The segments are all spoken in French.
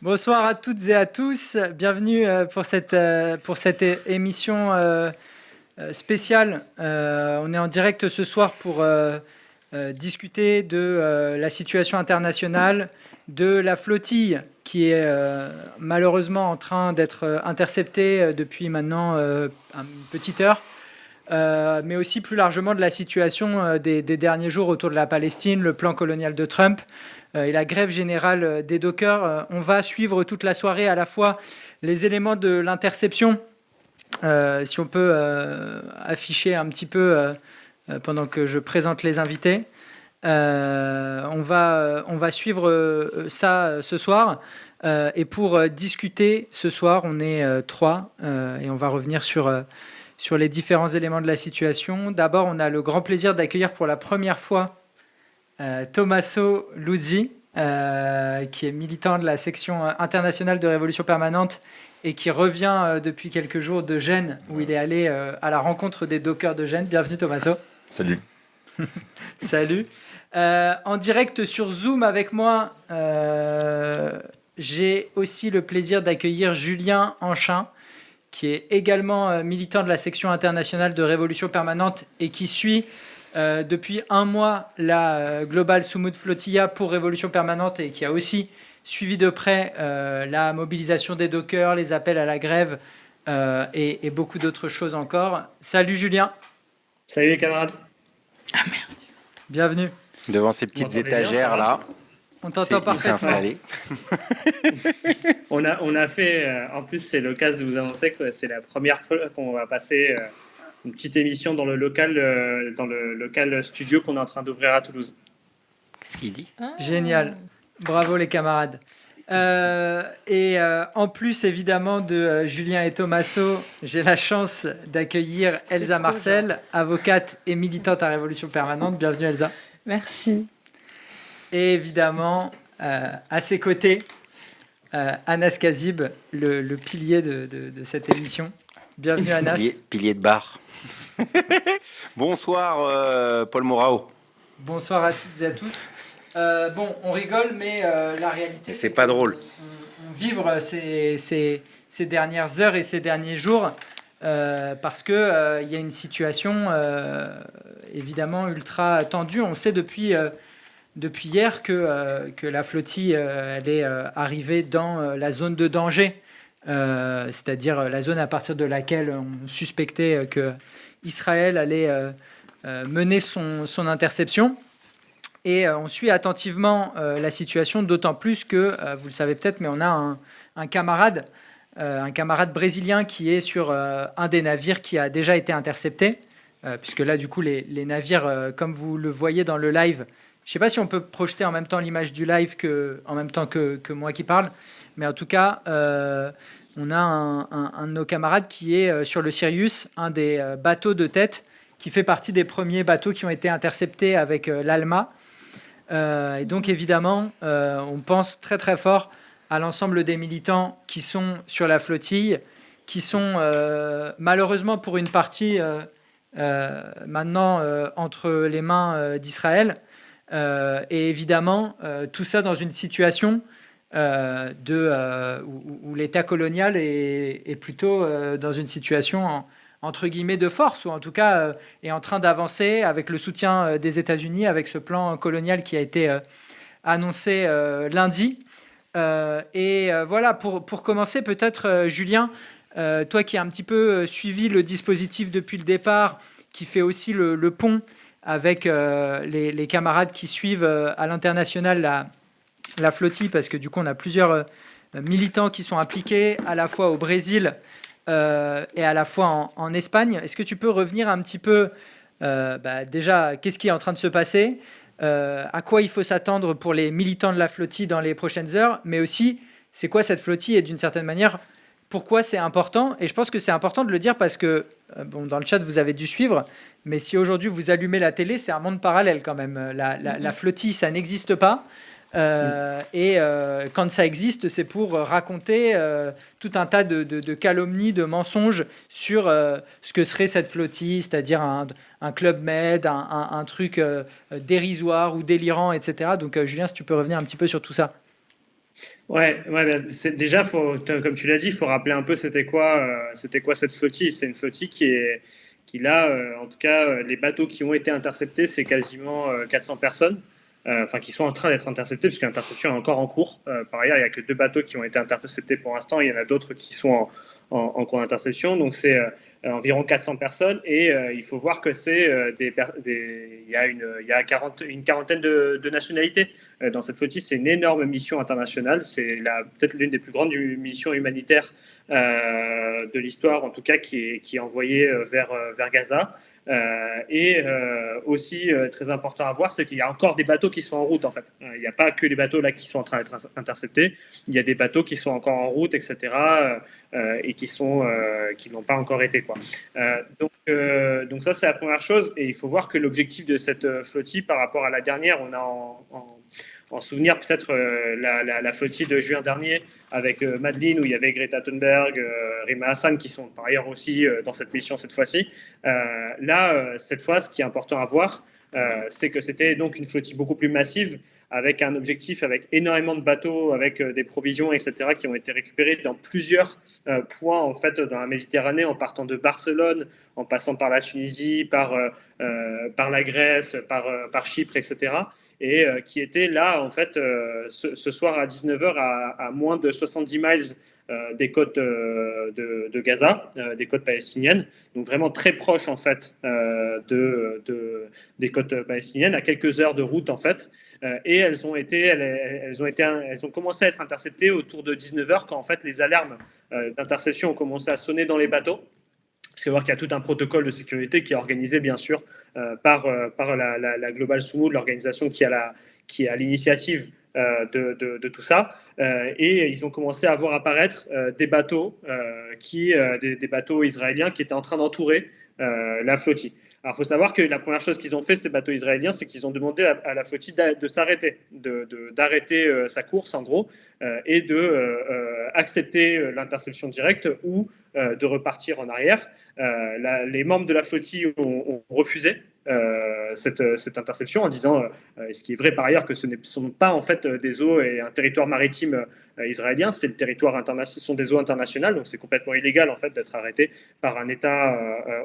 Bonsoir à toutes et à tous. Bienvenue pour cette émission spéciale. On est en direct ce soir pour discuter de la situation internationale, de la flottille qui est malheureusement en train d'être interceptée depuis maintenant une petite heure. Mais aussi plus largement de la situation des derniers jours autour de la Palestine, le plan colonial de Trump et la grève générale des dockers. On va suivre toute la soirée à la fois les éléments de l'interception, si on peut afficher un petit peu pendant que je présente les invités. On va suivre ça ce soir. Et pour discuter ce soir, on est trois et on va revenir sur les différents éléments de la situation. D'abord, on a le grand plaisir d'accueillir pour la première fois Tommaso Luzzi, qui est militant de la section internationale de Révolution Permanente et qui revient depuis quelques jours de Gênes, où il est allé à la rencontre des dockers de Gênes. Bienvenue Tommaso. Salut. Salut. En direct sur Zoom avec moi, j'ai aussi le plaisir d'accueillir Julien Anchin, qui est également militant de la section internationale de Révolution Permanente et qui suit depuis un mois la Global Sumud Flotilla pour Révolution Permanente et qui a aussi suivi de près la mobilisation des dockers, les appels à la grève et beaucoup d'autres choses encore. Salut Julien. Salut les camarades. Ah merde. Bienvenue. Devant ces petites étagères là. On t'entend parfaitement. S'installer. On a fait, en plus c'est l'occasion de vous annoncer que c'est la première fois qu'on va passer une petite émission dans le local studio qu'on est en train d'ouvrir à Toulouse. Qu'est-ce qu'il dit ? Génial. Bravo les camarades. En plus évidemment de Julien et Tommaso, j'ai la chance d'accueillir Elsa Marcel, avocate et militante à Révolution Permanente. Bienvenue Elsa. Merci. Et évidemment, à ses côtés, Anas Kazib, le pilier de cette émission. Bienvenue Anas. Pilier de bar. Bonsoir Paul Morao. Bonsoir à toutes et à tous. On rigole, mais la réalité... C'est pas drôle. On vivre ces dernières heures et ces derniers jours parce qu'il y a une situation évidemment ultra tendue. On sait depuis hier que la flottille elle est arrivée dans la zone de danger, c'est-à-dire la zone à partir de laquelle on suspectait que Israël allait mener son interception. Et on suit attentivement la situation, d'autant plus que, vous le savez peut-être, mais on a un camarade brésilien qui est sur un des navires qui a déjà été intercepté, puisque là, du coup, les navires, comme vous le voyez dans le live, je ne sais pas si on peut projeter en même temps l'image du live en même temps que moi qui parle, mais en tout cas, on a un de nos camarades qui est sur le Sirius, un des bateaux de tête, qui fait partie des premiers bateaux qui ont été interceptés avec l'Alma. Et donc évidemment, on pense très très fort à l'ensemble des militants qui sont sur la flottille, qui sont malheureusement pour une partie maintenant entre les mains d'Israël. Et évidemment, tout ça dans une situation où l'État colonial est plutôt dans une situation entre guillemets de force, ou en tout cas est en train d'avancer avec le soutien des États-Unis, avec ce plan colonial qui a été annoncé lundi. Voilà, pour commencer peut-être, Julien, toi qui as un petit peu suivi le dispositif depuis le départ, qui fait aussi le pont avec les camarades qui suivent à l'international la flottille, parce que du coup on a plusieurs militants qui sont impliqués à la fois au Brésil et à la fois en Espagne. Est-ce que tu peux revenir un petit peu déjà, qu'est-ce qui est en train de se passer, à quoi il faut s'attendre pour les militants de la flottille dans les prochaines heures, mais aussi c'est quoi cette flottille et d'une certaine manière pourquoi c'est important. Et je pense que c'est important de le dire parce que dans le chat vous avez dû suivre, mais si aujourd'hui vous allumez la télé, c'est un monde parallèle quand même. La flottille, ça n'existe pas. Quand ça existe, c'est pour raconter tout un tas de calomnies, de mensonges sur ce que serait cette flottille, c'est-à-dire un club med, un truc dérisoire ou délirant, etc. Donc Julien, si tu peux revenir un petit peu sur tout ça. Déjà, comme tu l'as dit, il faut rappeler un peu c'était quoi cette flottille. C'est une flottille qui là, en tout cas, les bateaux qui ont été interceptés, c'est quasiment 400 personnes, enfin qui sont en train d'être interceptés, puisque l'interception est encore en cours. Par ailleurs, il n'y a que 2 bateaux qui ont été interceptés pour l'instant, il y en a d'autres qui sont en cours d'interception, donc c'est environ 400 personnes, et il faut voir que c'est il y a une quarantaine de nationalités dans cette flottille. C'est une énorme mission internationale, c'est peut-être l'une des plus grandes missions humanitaires de l'histoire, en tout cas, qui est envoyée vers Gaza. Aussi très important à voir, c'est qu'il y a encore des bateaux qui sont en route en fait. Il n'y a pas que les bateaux là qui sont en train d'être interceptés, il y a des bateaux qui sont encore en route, etc. Et qui n'ont pas encore été quoi. Donc ça c'est la première chose, et il faut voir que l'objectif de cette flottille par rapport à la dernière, on a en souvenir peut-être la flottille de juin dernier avec Madeleine, où il y avait Greta Thunberg, Rima Hassan, qui sont par ailleurs aussi dans cette mission cette fois-ci. Cette fois, ce qui est important à voir, c'est que c'était donc une flottille beaucoup plus massive, avec un objectif, avec énormément de bateaux, avec des provisions, etc., qui ont été récupérés dans plusieurs points en fait dans la Méditerranée, en partant de Barcelone, en passant par la Tunisie, par la Grèce, par Chypre, etc., et qui était là, en fait, ce soir à 19h, à moins de 70 miles des côtes de Gaza, des côtes palestiniennes, donc vraiment très proche, en fait, des côtes palestiniennes, à quelques heures de route, en fait, et elles ont commencé à être interceptées autour de 19h, quand, en fait, les alarmes d'interception ont commencé à sonner dans les bateaux. Parce qu'il faut voir qu'il y a tout un protocole de sécurité qui est organisé, bien sûr, par la Global Summud, l'organisation qui est à l'initiative de tout ça. Et ils ont commencé à voir apparaître des bateaux, des bateaux israéliens qui étaient en train d'entourer la flottille. Alors, il faut savoir que la première chose qu'ils ont fait, ces bateaux israéliens, c'est qu'ils ont demandé à la flottille de s'arrêter, d'arrêter sa course, en gros, et d'accepter l'interception directe ou de repartir en arrière. Les membres de la flottille ont refusé cette interception en disant, ce qui est vrai par ailleurs, que ce ne sont pas en fait des eaux et un territoire maritime israélien, c'est le territoire international, ce sont des eaux internationales, donc c'est complètement illégal en fait d'être arrêté par un État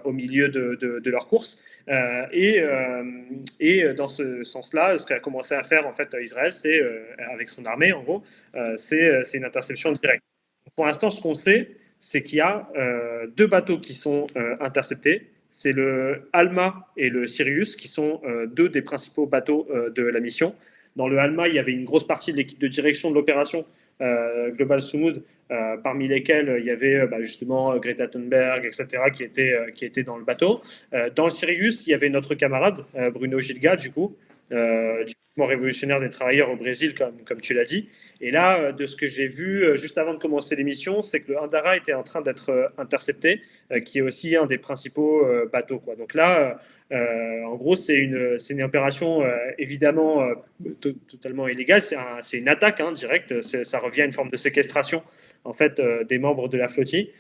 au milieu de leur course. Et dans ce sens-là, ce qu'a commencé à faire en fait Israël, c'est avec son armée en gros, c'est une interception directe. Pour l'instant, ce qu'on sait, c'est qu'il y a 2 bateaux qui sont interceptés. C'est le Alma et le Sirius, qui sont 2 des principaux bateaux de la mission. Dans le Alma, il y avait une grosse partie de l'équipe de direction de l'opération Global Summud, parmi lesquels il y avait justement Greta Thunberg, etc., qui étaient dans le bateau. Dans le Sirius, il y avait notre camarade Bruno Gilga, du mouvement révolutionnaire des travailleurs au Brésil, comme tu l'as dit. Et là, de ce que j'ai vu juste avant de commencer l'émission, c'est que le Andara était en train d'être intercepté, qui est aussi un des principaux bateaux, quoi. Donc là, en gros, c'est une opération évidemment totalement illégale. C'est une attaque directe. Ça revient à une forme de séquestration en fait des membres de la flottille,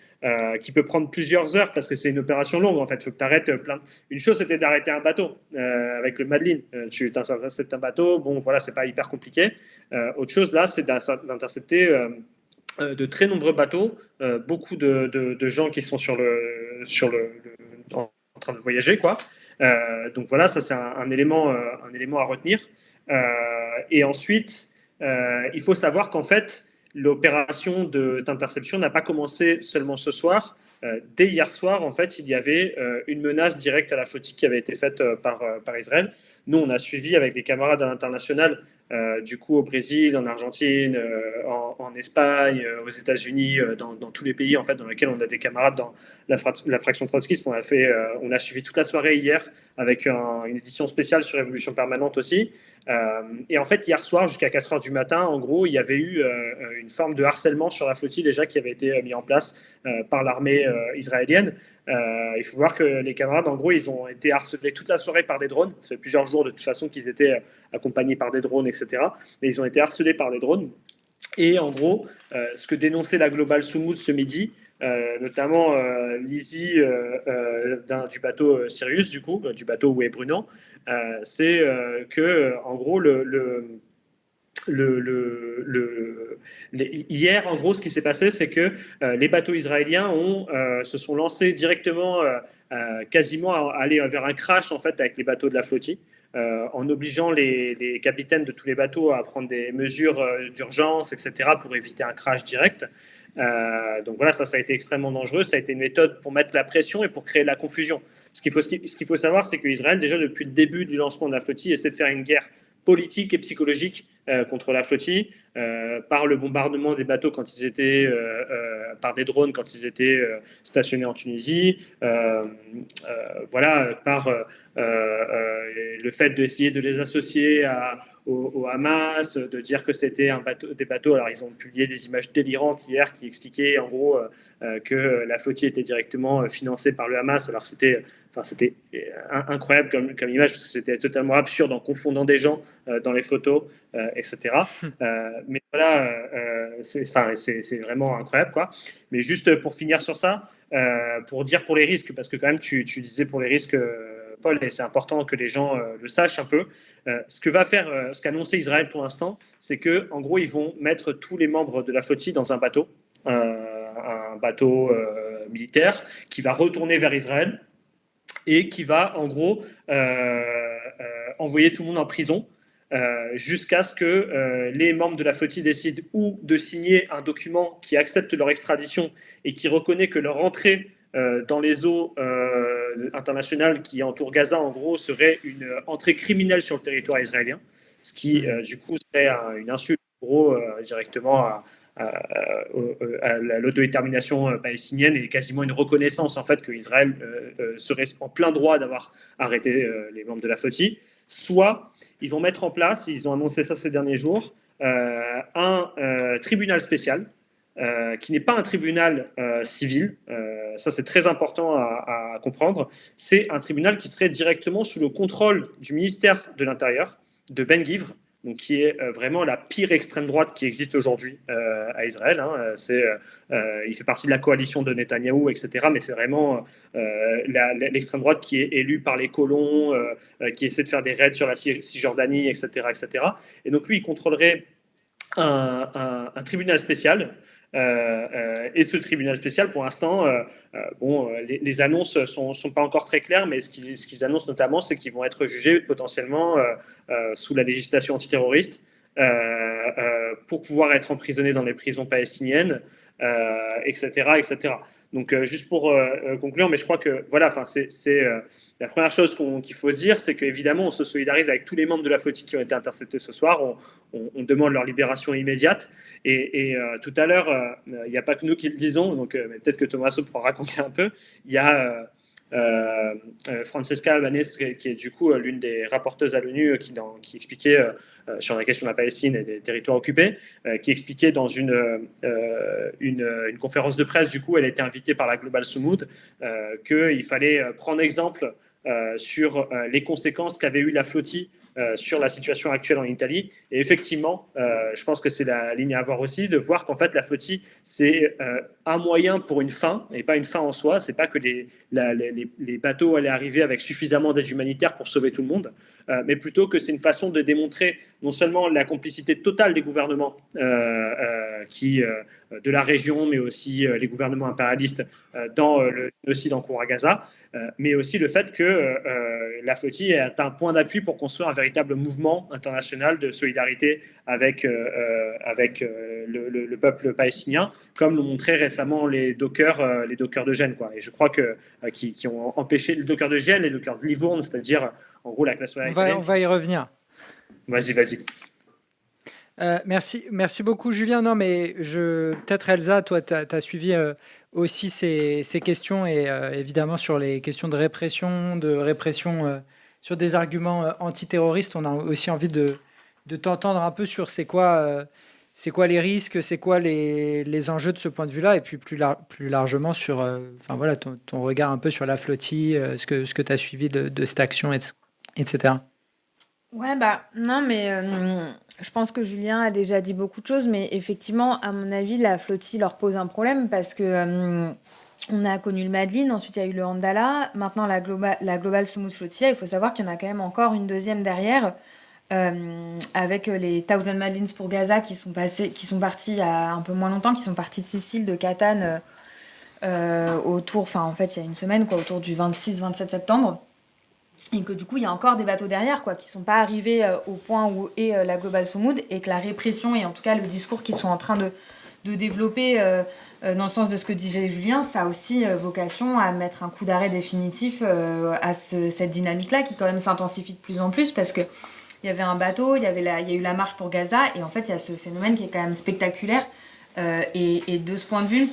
qui peut prendre plusieurs heures parce que c'est une opération longue. En fait, il faut que tu arrêtes plein. Une chose, c'était d'arrêter un bateau avec le Madeleine. Tu interceptes un bateau. Bon, voilà, c'est pas hyper compliqué. Autre chose là, c'est d'intercepter de très nombreux bateaux, beaucoup de gens qui sont en train de voyager, quoi. Donc voilà, ça c'est un élément à retenir. Et ensuite, il faut savoir qu'en fait, l'opération d'interception n'a pas commencé seulement ce soir. Dès hier soir, en fait, il y avait une menace directe à la flottille qui avait été faite par Israël. Nous, on a suivi avec des camarades à l'international, du coup au Brésil, en Argentine, en Espagne, aux États-Unis, dans tous les pays en fait dans lesquels on a des camarades dans la fraction trotskiste. On a suivi toute la soirée hier avec une édition spéciale sur Révolution permanente aussi. Et en fait, hier soir, jusqu'à 4 heures du matin, en gros, il y avait eu une forme de harcèlement sur la flottille déjà qui avait été mis en place par l'armée israélienne. Il faut voir que les camarades, en gros, ils ont été harcelés toute la soirée par des drones. Ça fait plusieurs jours de toute façon qu'ils étaient accompagnés par des drones, etc. Mais ils ont été harcelés par des drones. Et en gros, ce que dénonçait la Global Summud ce midi, notamment Lizzie du bateau Sirius, du bateau où est Bruno, c'est que, en gros, hier, en gros, ce qui s'est passé, c'est que les bateaux israéliens se sont lancés directement, quasiment à aller vers un crash en fait avec les bateaux de la flottille, en obligeant les capitaines de tous les bateaux à prendre des mesures d'urgence, etc., pour éviter un crash direct. Donc voilà, ça a été extrêmement dangereux. Ça a été une méthode pour mettre la pression et pour créer de la confusion. Ce qu'il faut savoir, c'est qu'Israël, déjà depuis le début du lancement de la flottille, essaie de faire une guerre politique et psychologique contre la flottille, par le bombardement des bateaux quand ils étaient, par des drones quand ils étaient stationnés en Tunisie, voilà, par le fait d'essayer de les associer au Hamas, de dire que c'était des bateaux. Alors ils ont publié des images délirantes hier qui expliquaient en gros que la flottille était directement financée par le Hamas, alors que c'était incroyable comme image, parce que c'était totalement absurde en confondant des gens dans les photos, etc. Mais voilà, c'est vraiment incroyable, quoi. Mais juste pour finir sur ça, pour dire pour les risques, parce que quand même tu disais pour les risques, Paul, et c'est important que les gens le sachent un peu. Ce qu'a annoncé Israël pour l'instant, c'est que en gros ils vont mettre tous les membres de la flottille dans un bateau militaire qui va retourner vers Israël et qui va en gros envoyer tout le monde en prison jusqu'à ce que les membres de la flottille décident ou de signer un document qui accepte leur extradition et qui reconnaît que leur entrée dans les eaux internationales qui entourent Gaza, en gros, serait une entrée criminelle sur le territoire israélien, ce qui, du coup, serait une insulte, en gros, directement à l'autodétermination palestinienne, et quasiment une reconnaissance, en fait, que Israël serait en plein droit d'avoir arrêté les membres de la flottille. Soit ils vont mettre en place, ils ont annoncé ça ces derniers jours, un tribunal spécial, qui n'est pas un tribunal civil. Ça, c'est très important à comprendre. C'est un tribunal qui serait directement sous le contrôle du ministère de l'Intérieur, de Ben-Gvir, donc qui est vraiment la pire extrême droite qui existe aujourd'hui à Israël. Hein. Il fait partie de la coalition de Netanyahou, etc. Mais c'est vraiment l'extrême droite qui est élue par les colons, qui essaie de faire des raids sur la Cisjordanie, etc., etc. Et donc lui, il contrôlerait un tribunal spécial. Et ce tribunal spécial, pour l'instant, les annonces sont pas encore très claires, mais ce qu'ils annoncent notamment, c'est qu'ils vont être jugés potentiellement sous la législation antiterroriste pour pouvoir être emprisonnés dans les prisons palestiniennes, etc., etc. Donc, juste pour conclure, mais je crois que voilà, c'est la première chose qu'il faut dire, c'est qu'évidemment, on se solidarise avec tous les membres de la flottille qui ont été interceptés ce soir. On demande leur libération immédiate. Et tout à l'heure, il n'y a pas que nous qui le disons, donc peut-être que Tommaso pourra raconter un peu. Il y a Francesca Albanese, qui est du coup l'une des rapporteuses à l'ONU, qui expliquait sur la question de la Palestine et des territoires occupés, qui expliquait dans une conférence de presse, du coup, elle a été invitée par la Global Sumud, qu'il fallait prendre exemple sur les conséquences qu'avait eu la flottille sur la situation actuelle en Italie. Et effectivement, je pense que c'est la ligne à avoir aussi, de voir qu'en fait la flottille, c'est un moyen pour une fin, et pas une fin en soi. C'est pas que les bateaux allaient arriver avec suffisamment d'aide humanitaire pour sauver tout le monde, mais plutôt que c'est une façon de démontrer non seulement la complicité totale des gouvernements de la région, mais aussi les gouvernements impérialistes dans le génocide en cours à Gaza, mais aussi le fait que la flottille est un point d'appui pour construire un véritable mouvement international de solidarité avec le peuple palestinien, comme l'ont montré récemment les dockers de Gênes, quoi. Et je crois qui ont empêché le docker de Gênes et le docker de Livourne, c'est-à-dire en gros la classe italienne. On va y revenir. Vas-y. Merci beaucoup, Julien. Non, mais peut-être Elsa, toi, tu as suivi aussi ces questions, et évidemment sur les questions de répression sur des arguments antiterroristes. On a aussi envie de t'entendre un peu sur c'est quoi les risques, c'est quoi les enjeux de ce point de vue-là, et puis plus largement sur ton regard un peu sur la flottille, ce que tu as suivi de cette action, etc. Ouais, non, mais je pense que Julien a déjà dit beaucoup de choses, mais effectivement, à mon avis, la flottille leur pose un problème parce que on a connu le Madlin, ensuite il y a eu le Handala, maintenant la Global Sumud Flotilla. Il faut savoir qu'il y en a quand même encore une deuxième derrière avec les Thousand Madlines pour Gaza qui sont partis il y a un peu moins longtemps, qui sont partis de Sicile, de Catane, en fait, il y a une semaine, quoi, autour du 26-27 septembre. Et que du coup, il y a encore des bateaux derrière, quoi, qui sont pas arrivés au point où est la Global Somoud, et que la répression, et en tout cas le discours qu'ils sont en train de développer dans le sens de ce que disait Julien, ça a aussi vocation à mettre un coup d'arrêt définitif à cette dynamique-là, qui quand même s'intensifie de plus en plus, parce que il y avait un bateau, il y a eu la marche pour Gaza, et en fait, il y a ce phénomène qui est quand même spectaculaire, et de ce point de vue,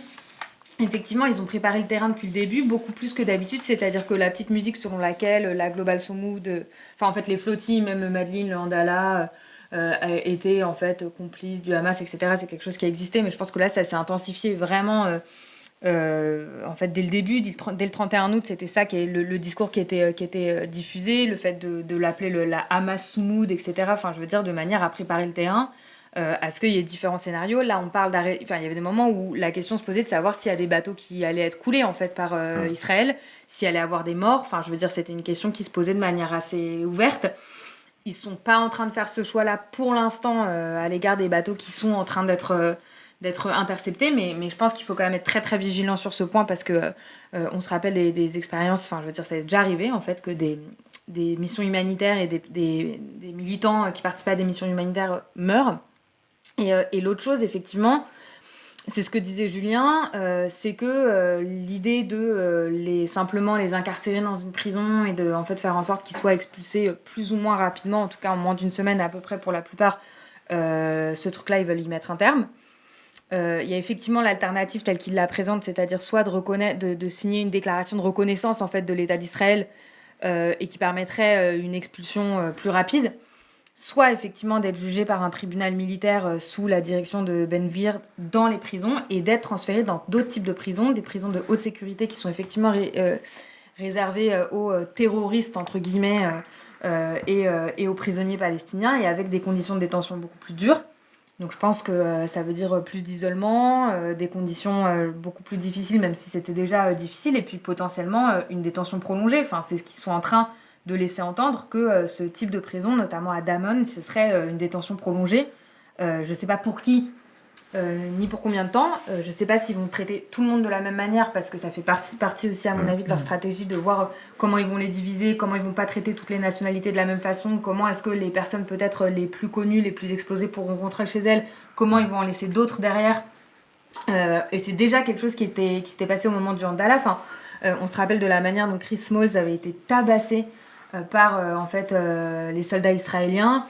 effectivement, ils ont préparé le terrain depuis le début, beaucoup plus que d'habitude, c'est-à-dire que la petite musique selon laquelle la Global Somoud, en fait les flottilles, même le Madlin, le Andala, étaient en fait complices du Hamas, etc. C'est quelque chose qui a existé, mais je pense que là, ça s'est intensifié vraiment, en fait, dès le début, dès le 31 août, c'était ça qui est le discours qui était diffusé, le fait de l'appeler la Hamas Somoud, etc. Enfin, je veux dire, de manière à préparer le terrain. À ce qu'il y ait différents scénarios. Là, on parle d'arrêt. Enfin, il y avait des moments où la question se posait de savoir s'il y a des bateaux qui allaient être coulés en fait par Israël, s'il allait y avoir des morts. Enfin, je veux dire, c'était une question qui se posait de manière assez ouverte. Ils sont pas en train de faire ce choix-là pour l'instant à l'égard des bateaux qui sont en train d'être interceptés, mais je pense qu'il faut quand même être très très vigilant sur ce point parce que on se rappelle des expériences. Enfin, je veux dire, ça est déjà arrivé en fait que des missions humanitaires et des militants qui participent à des missions humanitaires meurent. Et l'autre chose, effectivement, c'est ce que disait Julien, c'est que l'idée de simplement les incarcérer dans une prison et de en fait, faire en sorte qu'ils soient expulsés plus ou moins rapidement, en tout cas en moins d'une semaine à peu près pour la plupart, ce truc-là, ils veulent y mettre un terme. Il y a effectivement l'alternative telle qu'il la présente, c'est-à-dire soit de signer une déclaration de reconnaissance en fait, de l'État d'Israël et qui permettrait une expulsion plus rapide, soit effectivement d'être jugé par un tribunal militaire sous la direction de Ben Gvir dans les prisons et d'être transféré dans d'autres types de prisons, des prisons de haute sécurité qui sont effectivement réservées aux terroristes, entre guillemets, et aux prisonniers palestiniens et avec des conditions de détention beaucoup plus dures. Donc je pense que ça veut dire plus d'isolement, des conditions beaucoup plus difficiles, même si c'était déjà difficile, et puis potentiellement une détention prolongée. Enfin, c'est ce qu'ils sont en train de laisser entendre que ce type de prison, notamment à Damon, ce serait une détention prolongée. Je ne sais pas pour qui, ni pour combien de temps. Je ne sais pas s'ils vont traiter tout le monde de la même manière, parce que ça fait partie aussi, à mon avis, de leur stratégie de voir comment ils vont les diviser, comment ils ne vont pas traiter toutes les nationalités de la même façon, comment est-ce que les personnes peut-être les plus connues, les plus exposées pourront rentrer chez elles, comment ils vont en laisser d'autres derrière. Et c'est déjà quelque chose qui s'était passé au moment du Andala. Enfin, on se rappelle de la manière dont Chris Smalls avait été tabassé par les soldats israéliens,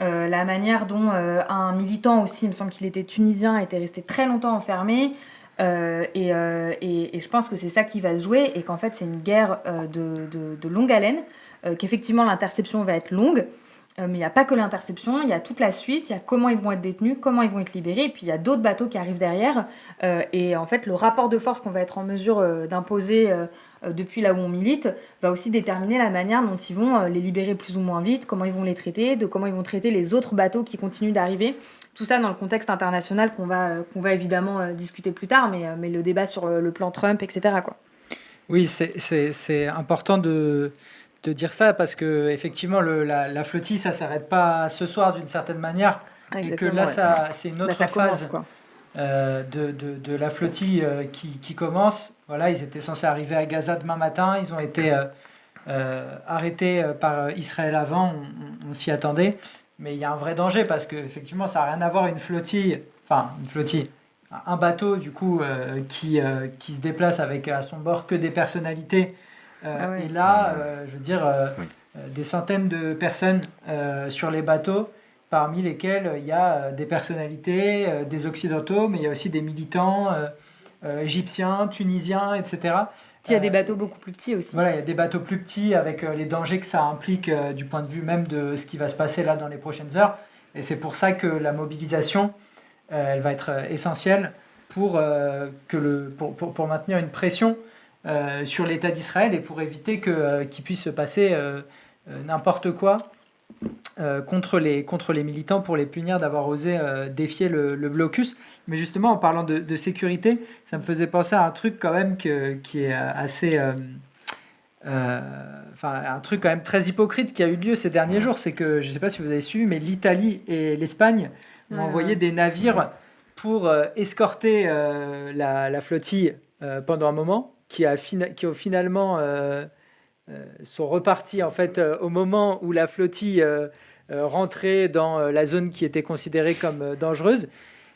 la manière dont un militant aussi, il me semble qu'il était tunisien, était resté très longtemps enfermé, et je pense que c'est ça qui va se jouer, et qu'en fait c'est une guerre de longue haleine, qu'effectivement l'interception va être longue, mais il n'y a pas que l'interception, il y a toute la suite, il y a comment ils vont être détenus, comment ils vont être libérés, et puis il y a d'autres bateaux qui arrivent derrière, et en fait le rapport de force qu'on va être en mesure d'imposer depuis là où on milite, va aussi déterminer la manière dont ils vont les libérer plus ou moins vite, comment ils vont les traiter, de comment ils vont traiter les autres bateaux qui continuent d'arriver. Tout ça dans le contexte international qu'on va évidemment discuter plus tard, mais le débat sur le plan Trump, etc. quoi. Oui, c'est important de dire ça parce que effectivement la flottille, ça s'arrête pas ce soir d'une certaine manière. Exactement, et que là, c'est une autre phase de la flottille qui commence. Voilà, ils étaient censés arriver à Gaza demain matin. Ils ont été arrêtés par Israël avant. On s'y attendait. Mais il y a un vrai danger parce qu'effectivement, ça n'a rien à voir une flottille, un bateau du coup qui se déplace avec à son bord que des personnalités. Et là, je veux dire, des centaines de personnes sur les bateaux, parmi lesquels il y a des personnalités, des Occidentaux, mais il y a aussi des militants égyptiens, tunisiens, etc. Puis il y a des bateaux beaucoup plus petits aussi. Voilà, il y a des bateaux plus petits avec les dangers que ça implique du point de vue même de ce qui va se passer là dans les prochaines heures. Et c'est pour ça que la mobilisation, elle va être essentielle pour maintenir une pression sur l'État d'Israël et pour éviter qu'il puisse se passer n'importe quoi contre les militants pour les punir d'avoir osé défier le blocus. Mais justement, en parlant de sécurité, ça me faisait penser à un truc quand même qui est assez un truc quand même très hypocrite qui a eu lieu ces derniers jours, c'est que, je ne sais pas si vous avez suivi, mais l'Italie et l'Espagne ont envoyé des navires pour escorter la flottille pendant un moment, qui ont finalement sont repartis en fait au moment où la flottille rentrait dans la zone qui était considérée comme dangereuse.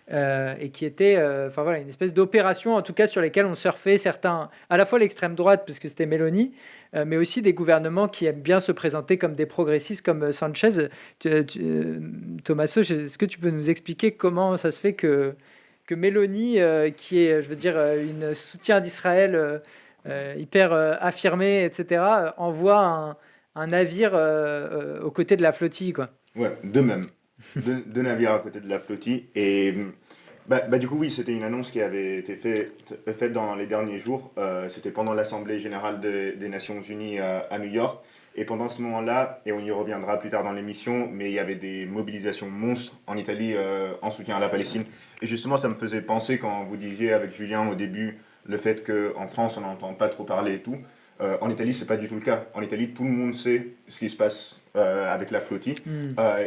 Et qui était une espèce d'opération, en tout cas sur lesquelles on surfait certains, à la fois l'extrême droite, parce que c'était Meloni, mais aussi des gouvernements qui aiment bien se présenter comme des progressistes, comme Sanchez. Tommaso, est-ce que tu peux nous expliquer comment ça se fait que Meloni, qui est, je veux dire, une soutien d'Israël hyper affirmé, etc., envoie un navire aux côtés de la flottille, quoi. Ouais, deux même. Deux navires à côté de la flottille. Et du coup, oui, c'était une annonce qui avait été faite dans les derniers jours. C'était pendant l'Assemblée générale des Nations Unies à New York. Et pendant ce moment-là, et on y reviendra plus tard dans l'émission, mais il y avait des mobilisations monstres en Italie en soutien à la Palestine. Et justement, ça me faisait penser quand vous disiez avec Julien au début le fait qu'en France, on n'entend pas trop parler et tout. En Italie, c'est pas du tout le cas. En Italie, tout le monde sait ce qui se passe avec la flottille.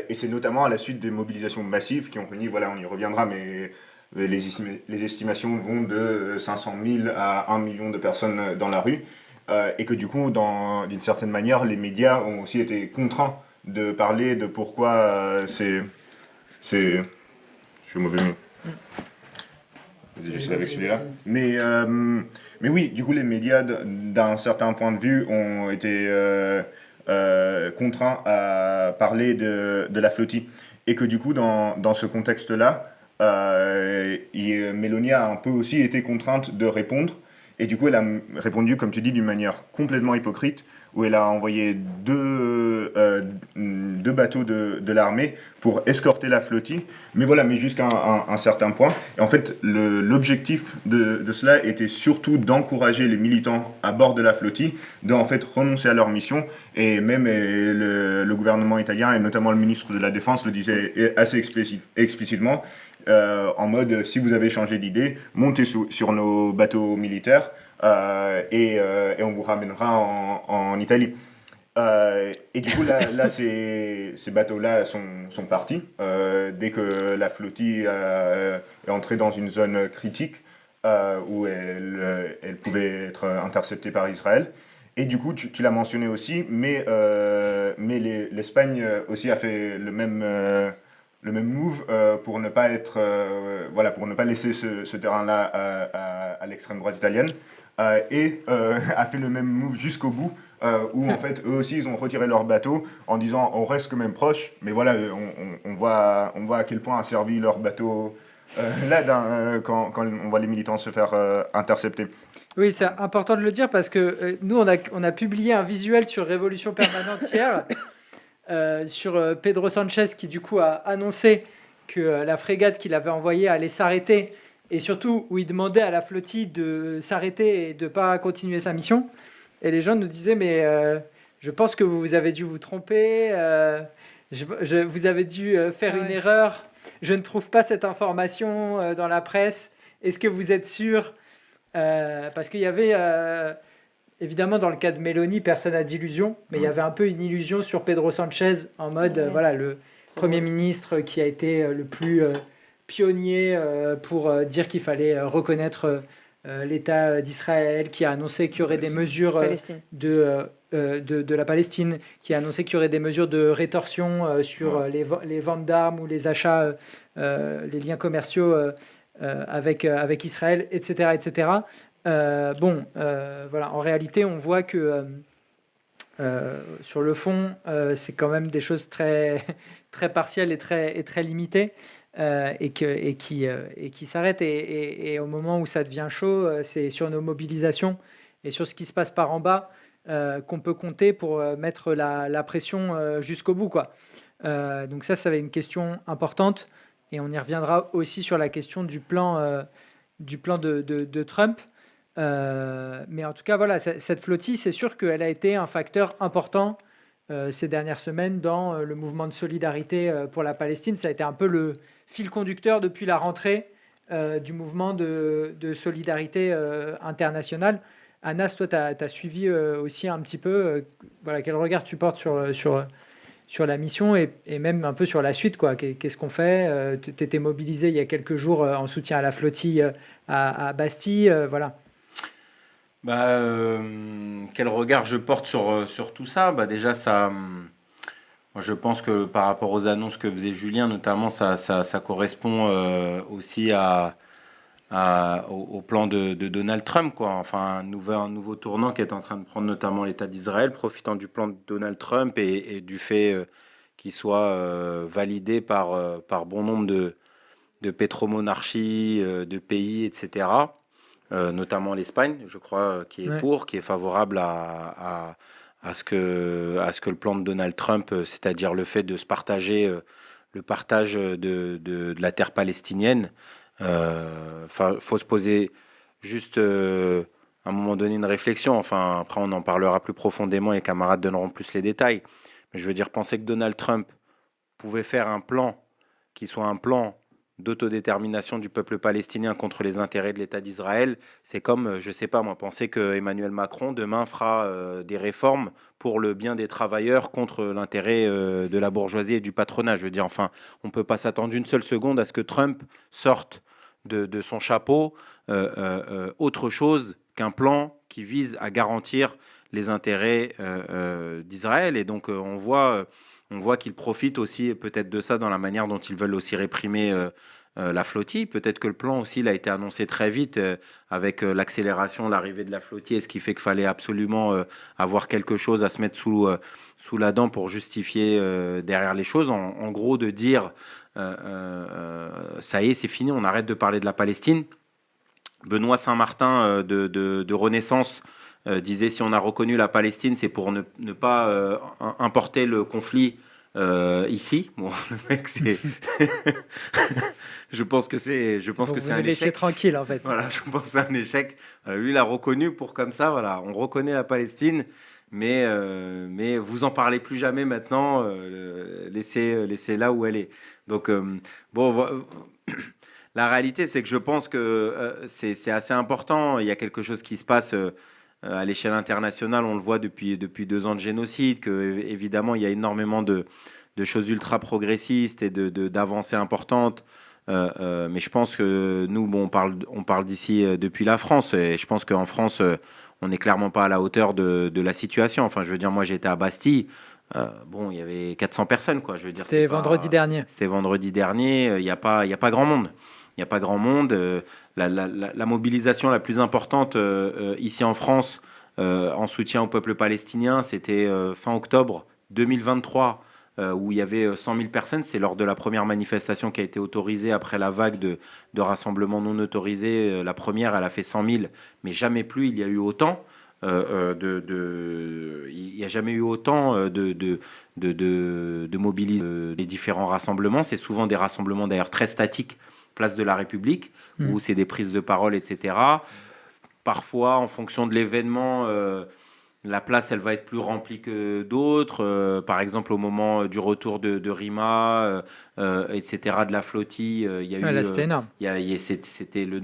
Et c'est notamment à la suite des mobilisations massives qui ont réuni, voilà, on y reviendra, mais les estimations vont de 500 000 à 1 million de personnes dans la rue. Et que du coup, d'une certaine manière, les médias ont aussi été contraints de parler de pourquoi c'est... Je suis mauvais mot. Vas-y, je sais avec celui-là. Mais oui, du coup, les médias, d'un certain point de vue, ont été contraints à parler de la flottille. Et que du coup, dans ce contexte-là, Meloni a un peu aussi été contrainte de répondre. Et du coup, elle a répondu, comme tu dis, d'une manière complètement hypocrite, où elle a envoyé deux bateaux de l'armée pour escorter la flottille, mais jusqu'à un certain point. Et en fait, l'objectif de cela était surtout d'encourager les militants à bord de la flottille de en fait renoncer à leur mission. Et même le gouvernement italien, et notamment le ministre de la Défense, le disait assez explicitement, en mode, si vous avez changé d'idée, montez sur nos bateaux militaires et on vous ramènera en Italie. Et du coup, là ces bateaux-là sont partis dès que la flottille est entrée dans une zone critique où elle pouvait être interceptée par Israël. Et du coup, tu l'as mentionné aussi, mais l'Espagne aussi a fait le même move pour ne pas pour ne pas laisser ce terrain-là à l'extrême droite italienne, et a fait le même move jusqu'au bout, où en fait eux aussi ils ont retiré leur bateau en disant on reste quand même proche, mais voilà, on voit à quel point a servi leur bateau quand on voit les militants se faire intercepter. Oui, c'est important de le dire parce que nous on a publié un visuel sur Révolution Permanente hier. Sur Pedro Sanchez qui du coup a annoncé que la frégate qu'il avait envoyée allait s'arrêter, et surtout où il demandait à la flottille de s'arrêter et de ne pas continuer sa mission. Et les gens nous disaient mais je pense que vous avez dû vous tromper, vous avez dû faire une erreur, je ne trouve pas cette information dans la presse, est-ce que vous êtes sûr, parce qu'il y avait... Évidemment, dans le cas de Meloni, personne n'a d'illusion, mais il y avait un peu une illusion sur Pedro Sanchez, en mode, le Premier ministre qui a été le plus pionnier pour dire qu'il fallait reconnaître l'État d'Israël, qui a annoncé qu'il y aurait des mesures de la Palestine, qui a annoncé qu'il y aurait des mesures de rétorsion sur les ventes d'armes ou les achats, les liens commerciaux avec Israël, etc., etc. En réalité, on voit que sur le fond, c'est quand même des choses très, très partielles et très limitées, et qui s'arrêtent. Et au moment où ça devient chaud, c'est sur nos mobilisations et sur ce qui se passe par en bas qu'on peut compter pour mettre la pression jusqu'au bout, quoi. Donc ça va être une question importante, et on y reviendra aussi sur la question du plan de Trump. Mais en tout cas, voilà, cette flottille, c'est sûr qu'elle a été un facteur important ces dernières semaines dans le mouvement de solidarité pour la Palestine. Ça a été un peu le fil conducteur depuis la rentrée du mouvement de solidarité internationale. Anas, toi, tu as suivi aussi un petit peu. Voilà, quel regard tu portes sur la mission et même un peu sur la suite, quoi. Qu'est-ce qu'on fait? Tu étais mobilisé il y a quelques jours en soutien à la flottille à Bastille. Voilà. Quel regard je porte sur tout ça? Déjà, moi, je pense que par rapport aux annonces que faisait Julien, notamment, ça correspond aussi au plan de Donald Trump, quoi. Enfin, un nouveau tournant qui est en train de prendre notamment l'État d'Israël, profitant du plan de Donald Trump et du fait qu'il soit validé par bon nombre de pétromonarchies, de pays, etc. Notamment l'Espagne, je crois, qui est qui est favorable à ce que le plan de Donald Trump, c'est-à-dire le fait de se partager, le partage de la terre palestinienne. Faut se poser juste à un moment donné une réflexion. Enfin, après, on en parlera plus profondément, les camarades donneront plus les détails. Mais je veux dire, penser que Donald Trump pouvait faire un plan qui soit un plan d'autodétermination du peuple palestinien contre les intérêts de l'État d'Israël, c'est comme, je sais pas moi, penser que Emmanuel Macron demain fera des réformes pour le bien des travailleurs contre l'intérêt de la bourgeoisie et du patronat. Je veux dire, enfin, on peut pas s'attendre une seule seconde à ce que Trump sorte de son chapeau autre chose qu'un plan qui vise à garantir les intérêts d'Israël. Et donc on voit qu'ils profitent aussi peut-être de ça dans la manière dont ils veulent aussi réprimer la flottille. Peut-être que le plan aussi il a été annoncé très vite avec l'accélération, l'arrivée de la flottille, et ce qui fait qu'il fallait absolument avoir quelque chose à se mettre sous la dent pour justifier derrière les choses. En gros, de dire ça y est, c'est fini, on arrête de parler de la Palestine. Benoît Saint-Martin de Renaissance disait si on a reconnu la Palestine, c'est pour ne pas importer le conflit ici. Bon, le mec, c'est. Je pense que c'est un échec. Tranquille, en fait. Voilà, je pense que c'est un échec. Lui, il a reconnu pour comme ça. Voilà, on reconnaît la Palestine, mais vous en parlez plus jamais maintenant. Laissez là où elle est. Donc la réalité, c'est que je pense que c'est assez important. Il y a quelque chose qui se passe à l'échelle internationale. On le voit depuis 2 ans de génocide, que évidemment il y a énormément de choses ultra progressistes et d'avancées importantes. Mais je pense que nous, on parle d'ici depuis la France, et je pense qu'en France, on n'est clairement pas à la hauteur de la situation. Enfin, je veux dire, moi, j'étais à Bastille. Il y avait 400 personnes, quoi. Je veux dire, C'était vendredi dernier. C'était vendredi dernier. Il n'y a pas grand monde. Il n'y a pas grand monde. La mobilisation la plus importante ici en France en soutien au peuple palestinien, c'était fin octobre 2023, où il y avait 100 000 personnes. C'est lors de la première manifestation qui a été autorisée après la vague de rassemblements non autorisés. La première, elle a fait 100 000, mais jamais plus il y a eu autant. Il n'y a jamais eu autant de mobilisation des différents rassemblements. C'est souvent des rassemblements d'ailleurs très statiques, place de la République, où c'est des prises de parole, etc. Parfois, en fonction de l'événement, la place, elle va être plus remplie que d'autres. Par exemple, au moment du retour de Rima, etc., de la flottille, il y a eu... Là, c'était énorme. C'était le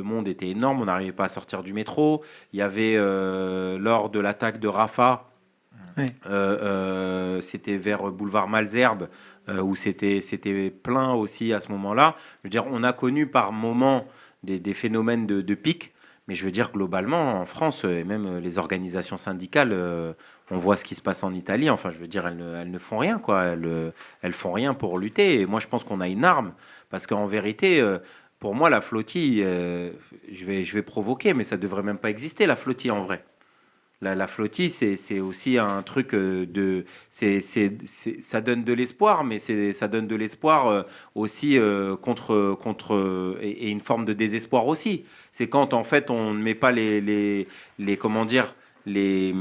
monde était énorme, on n'arrivait pas à sortir du métro. Il y avait, lors de l'attaque de Rafah, c'était vers boulevard Malesherbes, où c'était plein aussi à ce moment-là. Je veux dire, on a connu par moments des phénomènes de pic, mais je veux dire, globalement, en France, et même les organisations syndicales, on voit ce qui se passe en Italie. Enfin, je veux dire, elles ne font rien, quoi. Elles font rien pour lutter. Et moi, je pense qu'on a une arme, parce qu'en vérité, pour moi, la flottille, je vais provoquer, mais ça devrait même pas exister, la flottille, en vrai. La flottille, c'est aussi un truc ça donne de l'espoir, mais ça donne de l'espoir aussi contre et une forme de désespoir aussi. C'est quand en fait on ne met pas les comment dire les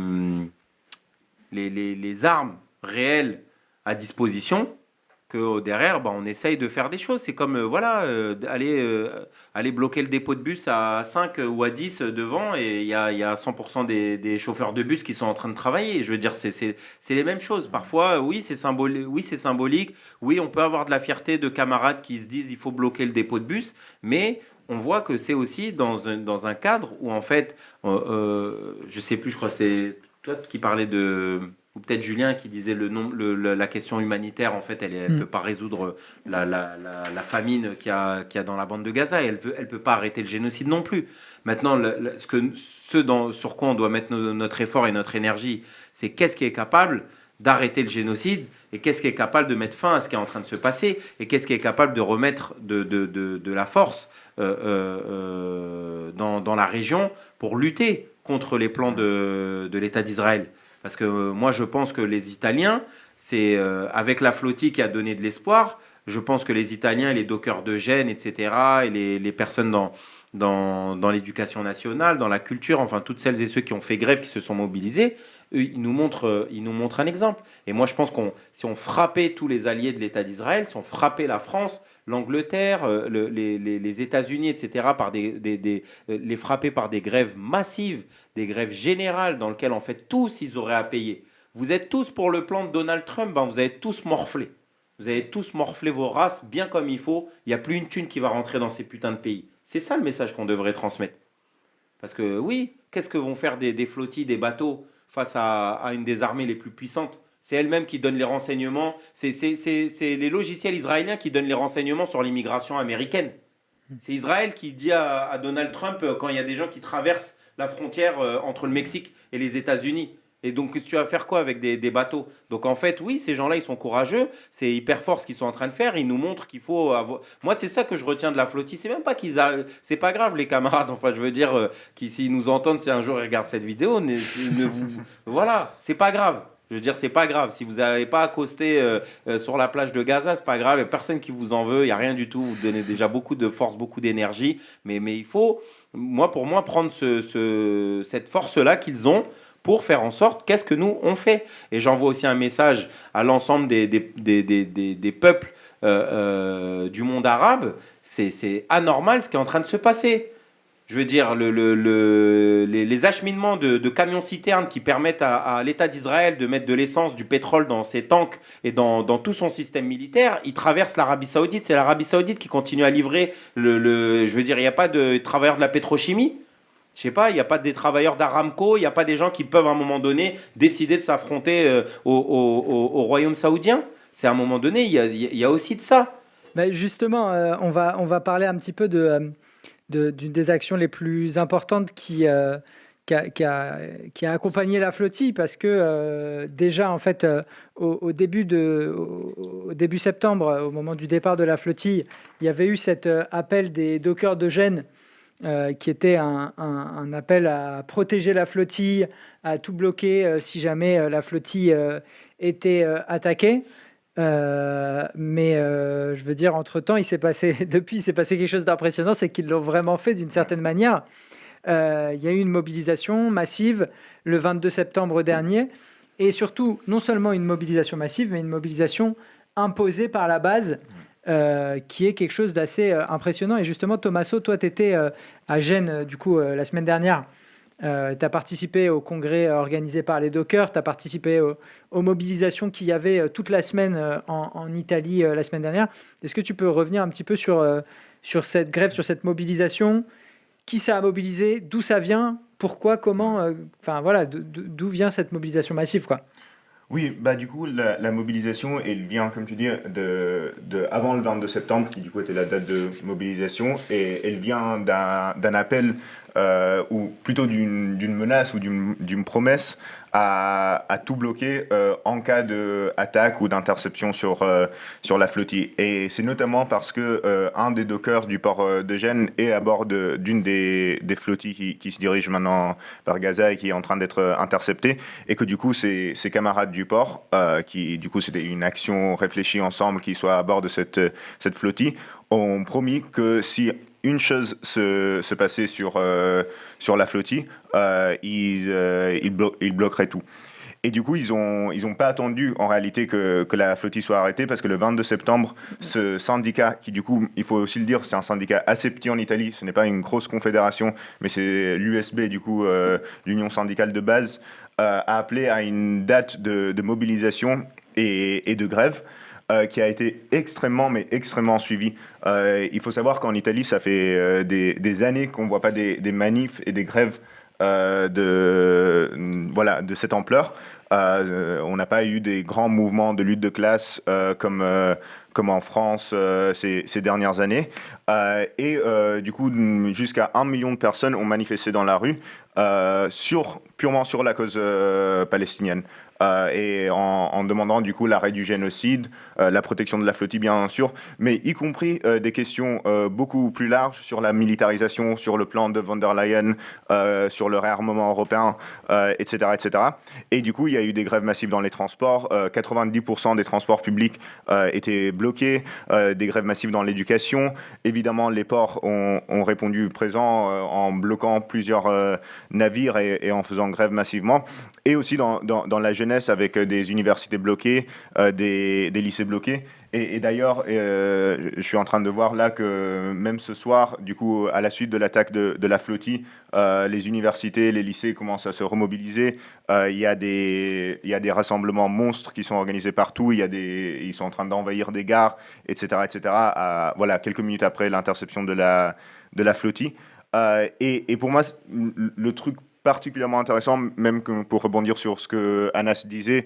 armes réelles à disposition, que derrière, on essaye de faire des choses. C'est comme aller bloquer le dépôt de bus à 5 ou à 10 devant, et il y a 100% des chauffeurs de bus qui sont en train de travailler. Je veux dire, c'est les mêmes choses. Parfois, oui, c'est symbolique. Oui, on peut avoir de la fierté de camarades qui se disent il faut bloquer le dépôt de bus, mais on voit que c'est aussi dans un cadre où, en fait, je sais plus, je crois que c'était toi qui parlais ou peut-être Julien qui disait la question humanitaire, en fait, elle peut pas résoudre la famine qu'il y a dans la bande de Gaza, et elle peut pas arrêter le génocide non plus. Maintenant, sur quoi on doit mettre notre effort et notre énergie, c'est qu'est-ce qui est capable d'arrêter le génocide, et qu'est-ce qui est capable de mettre fin à ce qui est en train de se passer, et qu'est-ce qui est capable de remettre de la force dans la région pour lutter contre les plans de l'État d'Israël. Parce que moi, je pense que les Italiens, c'est avec la flottille qui a donné de l'espoir, je pense que les Italiens, les dockers de Gênes, etc., et les personnes dans l'éducation nationale, dans la culture, enfin toutes celles et ceux qui ont fait grève, qui se sont mobilisés, eux, ils nous montrent un exemple. Et moi, je pense si on frappait tous les alliés de l'État d'Israël, si on frappait la France, l'Angleterre, les États-Unis, etc., les frapper par des grèves massives, des grèves générales dans lesquelles, en fait, tous, ils auraient à payer. Vous êtes tous pour le plan de Donald Trump, ben, vous avez tous morflé. Vous avez tous morflé vos races bien comme il faut. Il n'y a plus une thune qui va rentrer dans ces putains de pays. C'est ça le message qu'on devrait transmettre. Parce que oui, qu'est-ce que vont faire des flottilles, des bateaux face à une des armées les plus puissantes? C'est elle-même qui donne les renseignements. C'est les logiciels israéliens qui donnent les renseignements sur l'immigration américaine. C'est Israël qui dit à Donald Trump quand il y a des gens qui traversent la frontière entre le Mexique et les États-Unis. Et donc, tu vas faire quoi avec des bateaux? Donc, en fait, oui, ces gens-là, ils sont courageux. C'est hyper fort ce qu'ils sont en train de faire. Ils nous montrent qu'il faut avoir... Moi, c'est ça que je retiens de la flottille. C'est même pas c'est pas grave, les camarades. Enfin, je veux dire, s'ils nous entendent, si un jour ils regardent cette vidéo, voilà, c'est pas grave. Je veux dire, c'est pas grave. Si vous n'avez pas accosté sur la plage de Gaza, c'est pas grave. Il n'y a personne qui vous en veut. Il n'y a rien du tout. Vous donnez déjà beaucoup de force, beaucoup d'énergie. Mais il faut, pour moi, prendre cette force-là qu'ils ont pour faire en sorte qu'est-ce que nous on fait. Et j'envoie aussi un message à l'ensemble des peuples du monde arabe. C'est anormal ce qui est en train de se passer. Je veux dire, les acheminements de camions-citernes qui permettent à l'État d'Israël de mettre de l'essence, du pétrole dans ses tanks et dans tout son système militaire, ils traversent l'Arabie Saoudite. C'est l'Arabie Saoudite qui continue à livrer je veux dire, il n'y a pas de travailleurs de la pétrochimie. Je sais pas, il n'y a pas des travailleurs d'Aramco, il n'y a pas des gens qui peuvent à un moment donné décider de s'affronter au royaume saoudien. C'est à un moment donné, il y a aussi de ça. Ben justement, on va parler un petit peu d'une des actions les plus importantes qui a accompagné la flottille, parce que déjà, en fait, au début septembre, au moment du départ de la flottille, il y avait eu cet appel des dockers de Gênes, qui était un appel à protéger la flottille, à tout bloquer si jamais la flottille était attaquée. Mais je veux dire, entre-temps, il s'est passé quelque chose d'impressionnant, c'est qu'ils l'ont vraiment fait d'une certaine manière. Il y a eu une mobilisation massive le 22 septembre dernier, et surtout, non seulement une mobilisation massive, mais une mobilisation imposée par la base, qui est quelque chose d'assez impressionnant. Et justement, Tommaso, toi, tu étais à Gênes, du coup, la semaine dernière. Tu as participé au congrès organisé par les dockers, tu as participé aux mobilisations qu'il y avait toute la semaine en Italie la semaine dernière. Est-ce que tu peux revenir un petit peu sur cette grève, sur cette mobilisation? Qui ça a mobilisé? D'où ça vient? Pourquoi? Comment? Enfin voilà, d'où vient cette mobilisation massive, quoi? Oui, bah du coup, la mobilisation, elle vient, comme tu dis, avant le 22 septembre, qui du coup était la date de mobilisation, et elle vient d'un appel, ou plutôt d'une menace ou d'une promesse à tout bloquer en cas d'attaque ou d'interception sur la flottille. Et c'est notamment parce que un des dockers du port de Gênes est à bord d'une des flottilles qui se dirige maintenant vers Gaza et qui est en train d'être interceptée, et que du coup ses camarades du port, qui du coup c'était une action réfléchie ensemble, qui soient à bord de cette flottille, ont promis que si une chose se passait sur la flottille, ils bloqueraient tout. Et du coup, ils ont pas attendu en réalité que la flottille soit arrêtée, parce que le 22 septembre, ce syndicat, qui du coup, il faut aussi le dire, c'est un syndicat assez petit en Italie, ce n'est pas une grosse confédération, mais c'est l'USB, du coup, l'Union syndicale de base, a appelé à une date de mobilisation et de grève. qui a été extrêmement suivi. Il faut savoir qu'en Italie, ça fait des années qu'on ne voit pas des manifs et des grèves de cette ampleur. On n'a pas eu des grands mouvements de lutte de classe comme en France ces dernières années. Du coup, jusqu'à 1 million de personnes ont manifesté dans la rue purement sur la cause palestinienne. Et en demandant du coup l'arrêt du génocide, la protection de la flottille bien sûr, mais y compris des questions beaucoup plus larges sur la militarisation, sur le plan de von der Leyen, sur le réarmement européen, etc., etc. Et du coup, il y a eu des grèves massives dans les transports. 90% des transports publics étaient bloqués, des grèves massives dans l'éducation. Évidemment, les ports ont répondu présent en bloquant plusieurs navires et en faisant grève massivement. Et aussi dans la jeunesse avec des universités bloquées, des lycées bloqués. Et d'ailleurs, je suis en train de voir là que même ce soir, du coup, à la suite de l'attaque de la flottille, les universités, les lycées commencent à se remobiliser. Il y a des rassemblements monstres qui sont organisés partout. Ils sont en train d'envahir des gares, etc., etc. Voilà, quelques minutes après l'interception de la flottille. Et pour moi, le truc particulièrement intéressant, même pour rebondir sur ce que Anas disait,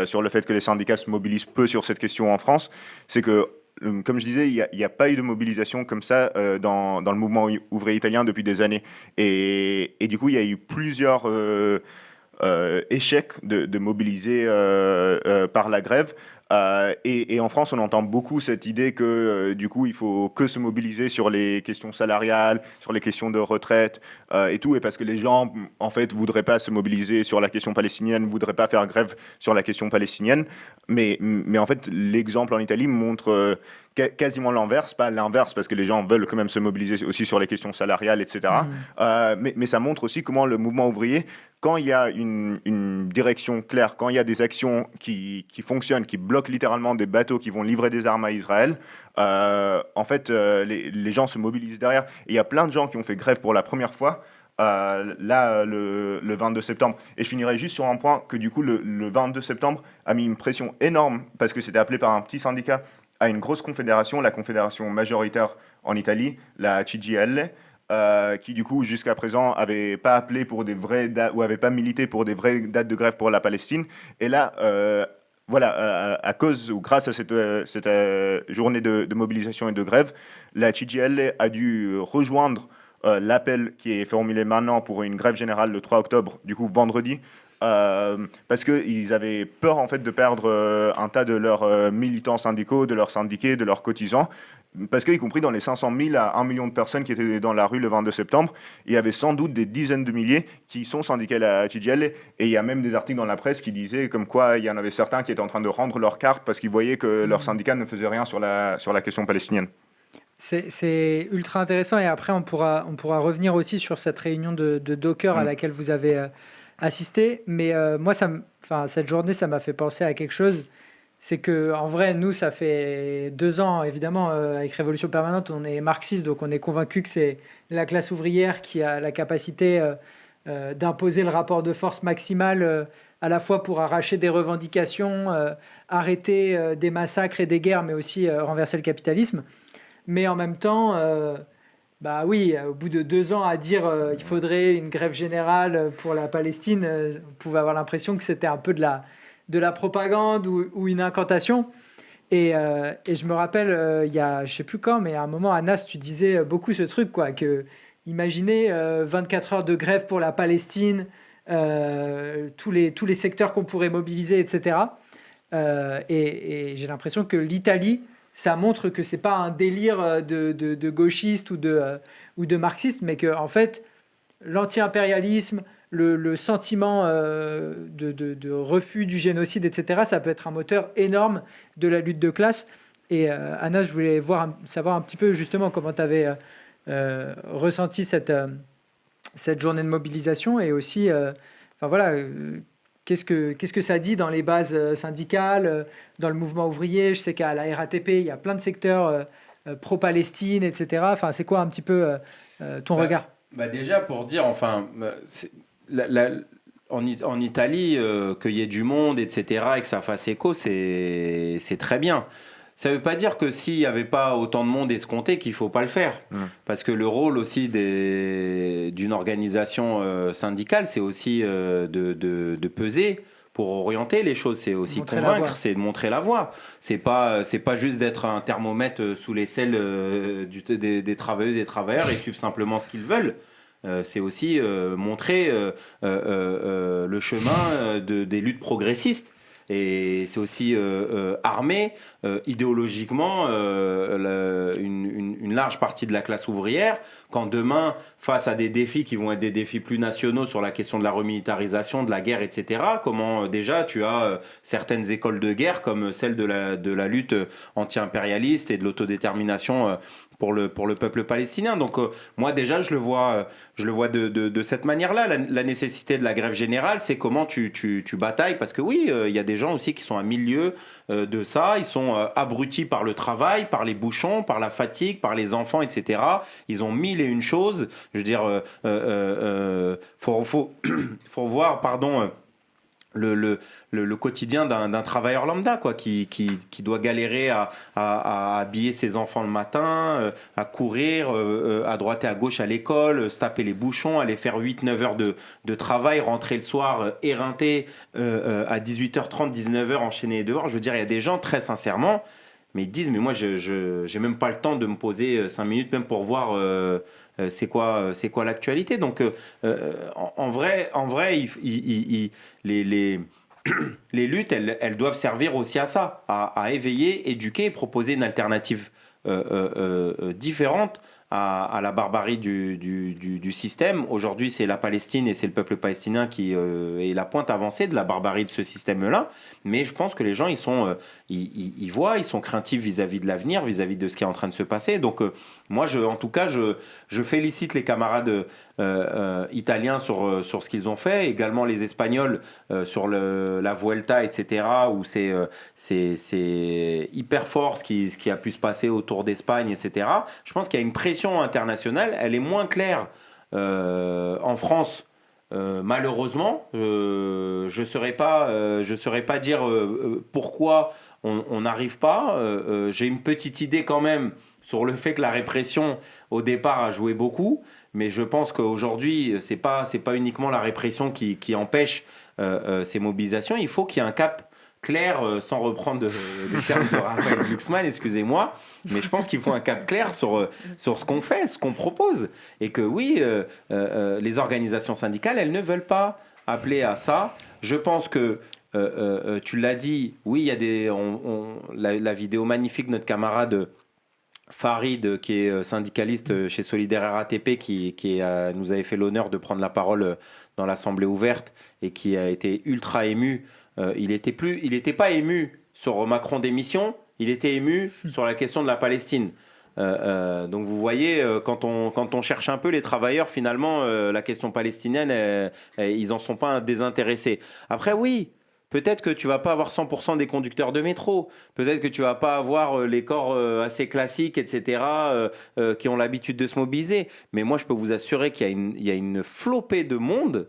sur le fait que les syndicats se mobilisent peu sur cette question en France, c'est que, comme je disais, il n'y a pas eu de mobilisation comme ça dans le mouvement ouvrier italien depuis des années. Et du coup, il y a eu plusieurs échecs de mobiliser par la grève. Et en France, on entend beaucoup cette idée que du coup, il faut que se mobiliser sur les questions salariales, sur les questions de retraite et tout, et parce que les gens, en fait, voudraient pas se mobiliser sur la question palestinienne, voudraient pas faire grève sur la question palestinienne. Mais en fait, l'exemple en Italie montre quasiment l'inverse, pas l'inverse, parce que les gens veulent quand même se mobiliser aussi sur les questions salariales, etc. Mais ça montre aussi comment le mouvement ouvrier, quand il y a une direction claire, quand il y a des actions qui fonctionnent, qui bloquent littéralement des bateaux qui vont livrer des armes à Israël, en fait, les gens se mobilisent derrière. Et il y a plein de gens qui ont fait grève pour la première fois, le 22 septembre. Et je finirai juste sur un point que du coup, le 22 septembre a mis une pression énorme, parce que c'était appelé par un petit syndicat à une grosse confédération, la confédération majoritaire en Italie, la CGIL, qui du coup jusqu'à présent avait pas appelé pour des vraies dates ou avait pas milité pour des vraies dates de grève pour la Palestine. Et là, voilà, à cause ou grâce à cette journée de mobilisation et de grève, la CGIL a dû rejoindre l'appel qui est formulé maintenant pour une grève générale le 3 octobre, du coup vendredi. Parce qu'ils avaient peur en fait de perdre un tas de leurs militants syndicaux, de leurs syndiqués, de leurs cotisants, parce qu'y compris dans les 500 000 à 1 million de personnes qui étaient dans la rue le 22 septembre, il y avait sans doute des dizaines de milliers qui sont syndiqués à la TGL, et il y a même des articles dans la presse qui disaient comme quoi il y en avait certains qui étaient en train de rendre leur carte parce qu'ils voyaient que leur syndicat ne faisait rien sur la question palestinienne. C'est ultra intéressant, et après on pourra revenir aussi sur cette réunion de Docker à laquelle vous avez assisté. Mais moi, cette journée, ça m'a fait penser à quelque chose. C'est que en vrai, nous, ça fait 2 ans, évidemment, avec Révolution Permanente, on est marxiste, donc on est convaincu que c'est la classe ouvrière qui a la capacité d'imposer le rapport de force maximal, à la fois pour arracher des revendications, arrêter des massacres et des guerres, mais aussi renverser le capitalisme. Mais en même temps, bah oui, au bout de 2 ans à dire il faudrait une grève générale pour la Palestine, on pouvait avoir l'impression que c'était un peu de la propagande ou une incantation. Et je me rappelle, il y a, je sais plus quand, mais à un moment, Anas, tu disais beaucoup ce truc, quoi, que imaginez 24 heures de grève pour la Palestine, tous les secteurs qu'on pourrait mobiliser, etc. Et j'ai l'impression que l'Italie, ça montre que c'est pas un délire de gauchiste ou de marxiste, mais que en fait, l'anti-impérialisme, le sentiment de refus du génocide, etc., ça peut être un moteur énorme de la lutte de classe. Et Anna, je voulais savoir un petit peu justement comment tu avais ressenti cette journée de mobilisation, et aussi, enfin voilà, qu'est-ce que ça dit dans les bases syndicales, dans le mouvement ouvrier. Je sais qu'à la RATP, il y a plein de secteurs pro-Palestine, etc. Enfin, c'est quoi un petit peu ton regard ? Déjà, pour dire, enfin, en Italie, qu'il y ait du monde, etc., et que ça fasse écho, c'est très bien. Ça ne veut pas dire que s'il n'y avait pas autant de monde escompté qu'il ne faut pas le faire. Parce que le rôle aussi d'une organisation syndicale, c'est aussi de peser pour orienter les choses. C'est aussi Montrer la voie. convaincre, c'est de montrer la voie. C'est pas juste d'être un thermomètre sous l'aisselle des travailleuses et des travailleurs et suivre simplement ce qu'ils veulent. C'est aussi montrer le chemin des luttes progressistes. Et c'est aussi armer idéologiquement une large partie de la classe ouvrière quand demain, face à des défis qui vont être des défis plus nationaux sur la question de la remilitarisation, de la guerre, etc., comment déjà tu as certaines écoles de guerre comme celle de la lutte anti-impérialiste et de l'autodétermination pour le peuple palestinien. Donc moi déjà je le vois de cette manière-là. La nécessité de la grève générale, c'est comment tu batailles, parce que oui, il y a des gens aussi qui sont à milieu de ça, ils sont abrutis par le travail, par les bouchons, par la fatigue, par les enfants, etc. Ils ont mille et une choses. Je veux dire, faut voir, pardon, le quotidien d'un travailleur lambda, quoi, qui doit galérer à habiller ses enfants le matin, à courir à droite et à gauche à l'école, se taper les bouchons, aller faire 8-9 heures de travail, rentrer le soir éreinté à 18h30, 19h, enchaîné dehors. Je veux dire, il y a des gens, très sincèrement, mais ils disent, mais moi, je n'ai même pas le temps de me poser 5 minutes, même pour voir c'est quoi l'actualité. Donc, en vrai, les luttes, elles doivent servir aussi à ça, à éveiller, éduquer, proposer une alternative différente à la barbarie du système. Aujourd'hui, c'est la Palestine et c'est le peuple palestinien qui est la pointe avancée de la barbarie de ce système-là. Mais je pense que les gens, ils voient, ils sont craintifs vis-à-vis de l'avenir, vis-à-vis de ce qui est en train de se passer. Donc, moi, en tout cas, je félicite les camarades italiens sur ce qu'ils ont fait, également les Espagnols sur la Vuelta, etc., où c'est hyper fort ce qui a pu se passer autour d'Espagne, etc. Je pense qu'il y a une pression internationale, elle est moins claire en France. Malheureusement, je ne saurais pas dire pourquoi on n'arrive pas. J'ai une petite idée quand même sur le fait que la répression au départ a joué beaucoup, mais je pense qu'aujourd'hui c'est pas uniquement la répression qui empêche ces mobilisations. Il faut qu'il y ait un cap clair, sans reprendre des termes de Raphaël Glucksmann, excusez-moi, mais je pense qu'il faut un cap clair sur ce qu'on fait, ce qu'on propose, et que oui, les organisations syndicales, elles ne veulent pas appeler à ça. Je pense que tu l'as dit, oui, il y a la vidéo magnifique de notre camarade Farid, qui est syndicaliste chez Solidaire RATP, qui nous avait fait l'honneur de prendre la parole dans l'Assemblée ouverte et qui a été ultra ému. Il n'était pas ému sur Macron démission, il était ému sur la question de la Palestine. Donc vous voyez, quand on cherche un peu les travailleurs, finalement, la question palestinienne, ils n'en sont pas désintéressés. Après, oui, peut-être que tu vas pas avoir 100% des conducteurs de métro. Peut-être que tu vas pas avoir les corps assez classiques, etc., qui ont l'habitude de se mobiliser. Mais moi, je peux vous assurer qu'il y a une flopée de monde,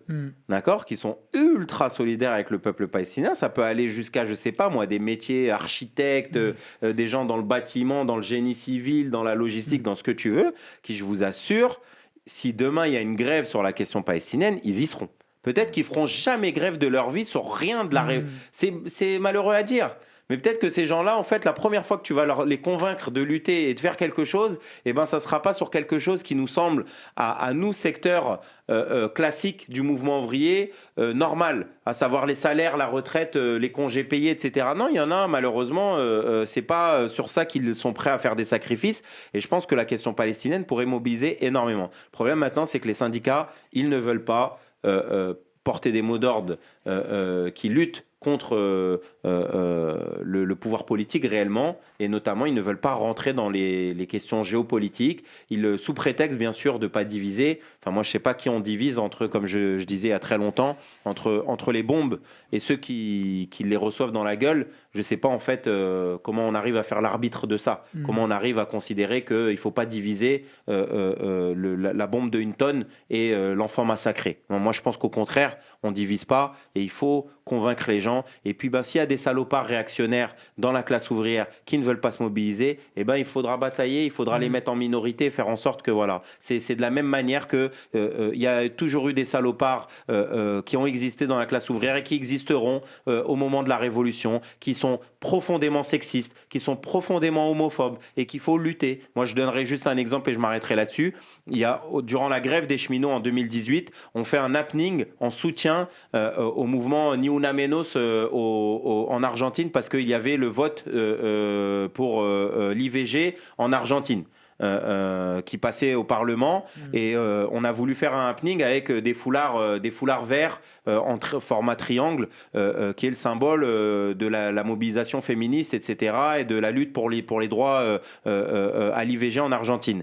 d'accord, qui sont ultra solidaires avec le peuple palestinien. Ça peut aller jusqu'à, je sais pas moi, des métiers architectes, des gens dans le bâtiment, dans le génie civil, dans la logistique, dans ce que tu veux, qui, je vous assure, si demain il y a une grève sur la question palestinienne, ils y seront. Peut-être qu'ils feront jamais grève de leur vie sur rien de la... C'est malheureux à dire. Mais peut-être que ces gens-là, en fait, la première fois que tu vas les convaincre de lutter et de faire quelque chose, eh ben, ça ne sera pas sur quelque chose qui nous semble, à nous, secteurs classiques du mouvement ouvrier, normal, à savoir les salaires, la retraite, les congés payés, etc. Non, il y en a, malheureusement, c'est pas sur ça qu'ils sont prêts à faire des sacrifices. Et je pense que la question palestinienne pourrait mobiliser énormément. Le problème maintenant, c'est que les syndicats, ils ne veulent pas porter des mots d'ordre qui luttent contre le pouvoir politique réellement, et notamment ils ne veulent pas rentrer dans les questions géopolitiques, sous prétexte bien sûr de ne pas diviser. Enfin moi je ne sais pas qui on divise entre, comme je disais il y a très longtemps, entre les bombes et ceux qui les reçoivent dans la gueule. Je ne sais pas en fait comment on arrive à faire l'arbitre de ça. Comment on arrive à considérer qu'il ne faut pas diviser la bombe de 1 tonne et l'enfant massacré. Moi, je pense qu'au contraire, on ne divise pas et il faut convaincre les gens. Et puis, s'il y a des salopards réactionnaires dans la classe ouvrière qui ne veulent pas se mobiliser, il faudra batailler, il faudra les mettre en minorité et faire en sorte que voilà. C'est de la même manière que il y a toujours eu des salopards qui ont existé dans la classe ouvrière et qui existeront au moment de la Révolution, qui sont profondément sexistes, qui sont profondément homophobes et qu'il faut lutter. Moi, je donnerai juste un exemple et je m'arrêterai là-dessus. Durant la grève des cheminots en 2018, on fait un happening en soutien au mouvement Ni Una Menos en Argentine parce qu'il y avait le vote pour l'IVG en Argentine. Qui passait au Parlement et on a voulu faire un happening avec des foulards verts en format triangle qui est le symbole de la mobilisation féministe, etc. et de la lutte pour les droits à l'IVG en Argentine.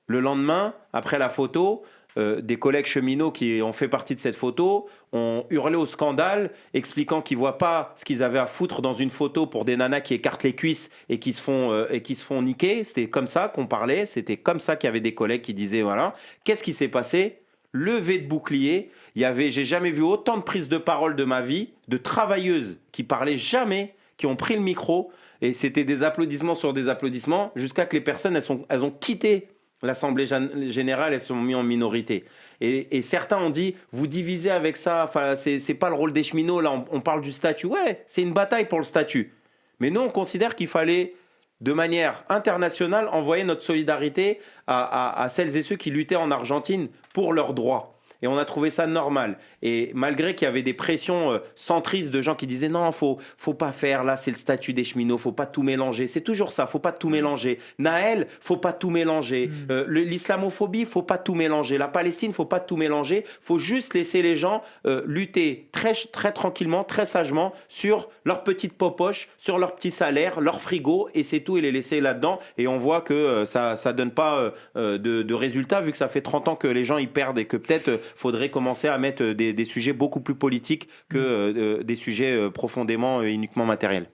Le lendemain, après la photo, des collègues cheminots qui ont fait partie de cette photo ont hurlé au scandale, expliquant qu'ils ne voient pas ce qu'ils avaient à foutre dans une photo pour des nanas qui écartent les cuisses et qui se font niquer. C'était comme ça qu'on parlait, c'était comme ça qu'il y avait des collègues qui disaient voilà. Qu'est-ce qui s'est passé ? Levée de bouclier. J'ai jamais vu autant de prises de parole de ma vie, de travailleuses qui parlaient jamais, qui ont pris le micro, et c'était des applaudissements sur des applaudissements, jusqu'à que les personnes, elles ont quitté l'Assemblée générale, elles sont mises en minorité. Et certains ont dit, vous divisez avec ça, enfin, c'est pas le rôle des cheminots, là, on parle du statut. Ouais, c'est une bataille pour le statut. Mais nous, on considère qu'il fallait, de manière internationale, envoyer notre solidarité à celles et ceux qui luttaient en Argentine pour leurs droits. Et on a trouvé ça normal. Et malgré qu'il y avait des pressions centristes de gens qui disaient non, faut pas faire, là c'est le statut des cheminots, faut pas tout mélanger. C'est toujours ça, faut pas tout mélanger. Naël, faut pas tout mélanger. L'islamophobie, faut pas tout mélanger. La Palestine, faut pas tout mélanger. Faut juste laisser les gens lutter très, très tranquillement, très sagement sur leurs petites popoches, sur leurs petits salaires, leur frigo, et c'est tout, et les laisser là-dedans. Et on voit que ça donne pas de résultats, vu que ça fait 30 ans que les gens y perdent et que peut-être faudrait commencer à mettre des sujets beaucoup plus politiques que des sujets profondément et uniquement matériels.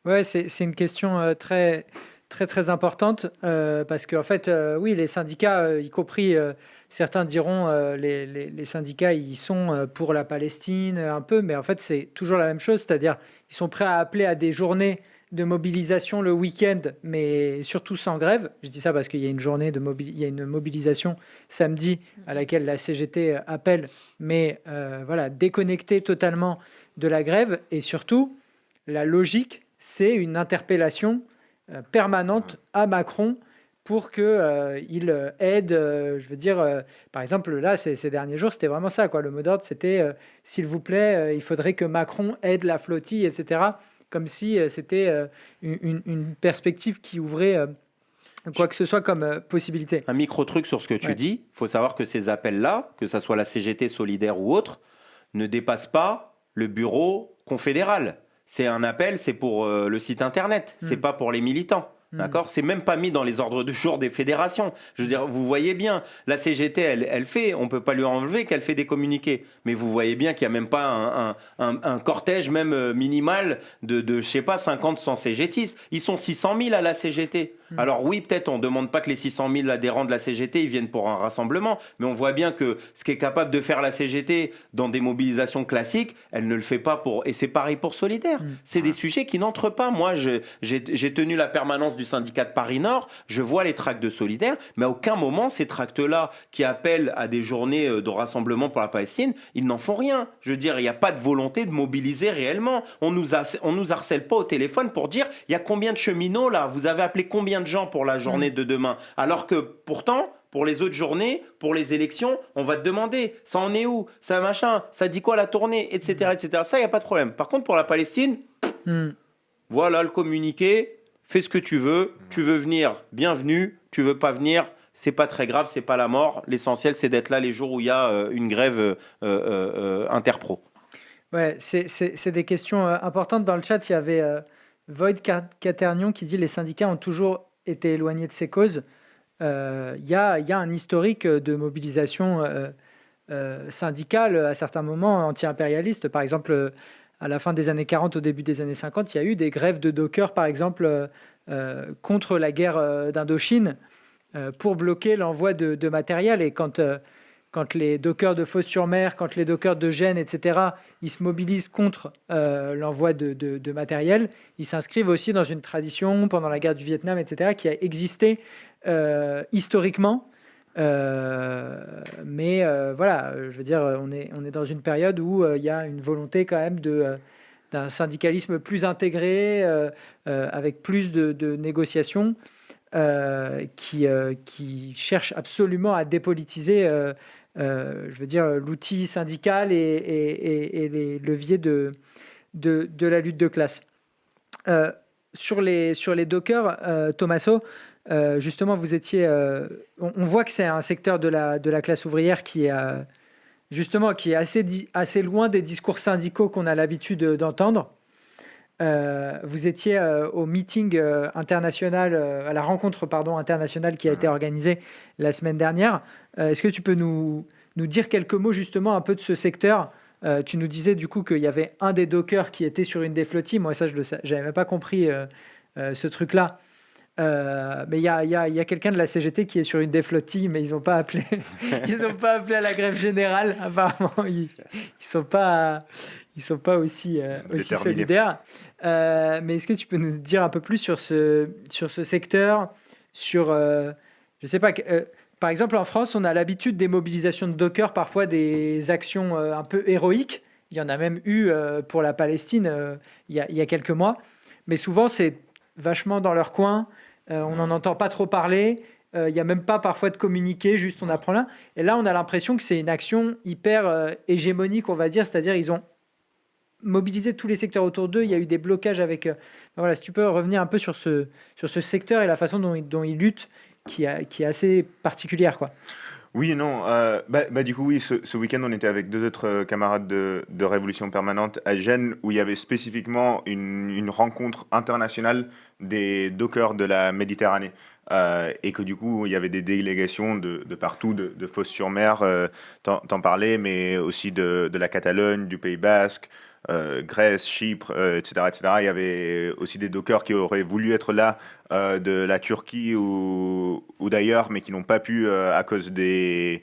Ouais, c'est une question très, très, très importante parce qu'en fait, oui, les syndicats, y compris certains diront les syndicats, ils sont pour la Palestine un peu, mais en fait, c'est toujours la même chose, c'est-à-dire ils sont prêts à appeler à des journées de mobilisation le week-end, mais surtout sans grève. Je dis ça parce qu'il y a une journée il y a une mobilisation samedi à laquelle la CGT appelle, mais voilà, déconnecté totalement de la grève. Et surtout, la logique, c'est une interpellation permanente à Macron pour qu'il aide, je veux dire, par exemple, là, ces derniers jours, c'était vraiment ça, quoi. Le mot d'ordre, c'était, s'il vous plaît, il faudrait que Macron aide la flottille, etc., comme si c'était une perspective qui ouvrait quoi que ce soit comme possibilité. Un micro-truc sur ce que tu dis, il faut savoir que ces appels-là, que ce soit la CGT solidaire ou autre, ne dépassent pas le bureau confédéral. C'est un appel, c'est pour le site internet, c'est pas pour les militants. D'accord, c'est même pas mis dans les ordres du jour des fédérations. Je veux dire, vous voyez bien, la CGT, elle fait, on peut pas lui enlever qu'elle fait des communiqués. Mais vous voyez bien qu'il y a même pas un cortège même minimal de je sais pas 50, 100 CGTistes. Ils sont 600 000 à la CGT. Alors oui, peut-être on demande pas que les 600 000 adhérents de la CGT ils viennent pour un rassemblement, mais on voit bien que ce qui est capable de faire la CGT dans des mobilisations classiques, elle ne le fait pas pour. Et c'est pareil pour Solidaire. C'est des sujets qui n'entrent pas. Moi, j'ai tenu la permanence du syndicat de Paris Nord, je vois les tracts de Solidaire, mais à aucun moment ces tracts-là qui appellent à des journées de rassemblement pour la Palestine, ils n'en font rien. Je veux dire, il n'y a pas de volonté de mobiliser réellement. On nous harcèle pas au téléphone pour dire il y a combien de cheminots là, vous avez appelé combien de gens pour la journée de demain, alors que pourtant pour les autres journées, pour les élections, on va te demander ça en est où, ça machin, ça dit quoi la tournée, etc. Ça, il n'y a pas de problème. Par contre, pour la Palestine, voilà le communiqué. Fais ce que tu veux venir, bienvenue, tu veux pas venir, c'est pas très grave, c'est pas la mort. L'essentiel, c'est d'être là les jours où il y a une grève interpro. Ouais, c'est des questions importantes. Dans le chat, il y avait Void Caternion qui dit les syndicats ont toujours été éloignés de ces causes. Il y a un historique de mobilisation syndicale à certains moments anti-impérialiste. Par exemple, à la fin des années 40, au début des années 50, il y a eu des grèves de dockers, par exemple, contre la guerre d'Indochine, pour bloquer l'envoi de matériel. Et quand les dockers de Fos-sur-Mer, quand les dockers de Gênes, etc., ils se mobilisent contre l'envoi de matériel, ils s'inscrivent aussi dans une tradition pendant la guerre du Vietnam, etc., qui a existé historiquement. Mais voilà, je veux dire, on est dans une période où il y a une volonté quand même d'un syndicalisme plus intégré, avec plus de négociations, qui cherche absolument à dépolitiser, je veux dire, l'outil syndical et les leviers de la lutte de classe. Sur les dockers, Tommaso, justement, vous étiez. On voit que c'est un secteur de la classe ouvrière qui est justement qui est assez loin des discours syndicaux qu'on a l'habitude d'entendre. Vous étiez au meeting international, à la rencontre internationale qui a été organisée la semaine dernière. Est-ce que tu peux nous dire quelques mots justement un peu de ce secteur? Tu nous disais du coup qu'il y avait un des dockers qui était sur une des flottilles. Moi, ça, je n'avais même pas compris ce truc-là. Mais il y a quelqu'un de la CGT qui est sur une des flottilles, mais ils n'ont pas appelé. Ils n'ont pas appelé à la grève générale. Apparemment, ils sont pas aussi solidaires. Mais est-ce que tu peux nous dire un peu plus sur ce secteur, je sais pas. Par exemple, en France, on a l'habitude des mobilisations de dockers, parfois des actions un peu héroïques. Il y en a même eu pour la Palestine il y a quelques mois. Mais souvent, c'est vachement dans leur coin. On n'en entend pas trop parler. Il n'y a même pas parfois de communiqué, juste on apprend là. Et là, on a l'impression que c'est une action hyper hégémonique, on va dire. C'est-à-dire ils ont mobilisé tous les secteurs autour d'eux. Il y a eu des blocages avec... voilà, si tu peux revenir un peu sur ce secteur et la façon dont ils luttent, qui est assez particulière, quoi. Oui et non. Du coup, oui, ce week-end, on était avec 2 autres camarades de Révolution Permanente à Gênes, où il y avait spécifiquement une rencontre internationale des dockers de la Méditerranée. Et que du coup, il y avait des délégations de partout, de Fos-sur-Mer, t'en parlais, mais aussi de la Catalogne, du Pays Basque, Grèce, Chypre, etc., etc. Il y avait aussi des dockers qui auraient voulu être là, de la Turquie ou d'ailleurs, mais qui n'ont pas pu à cause de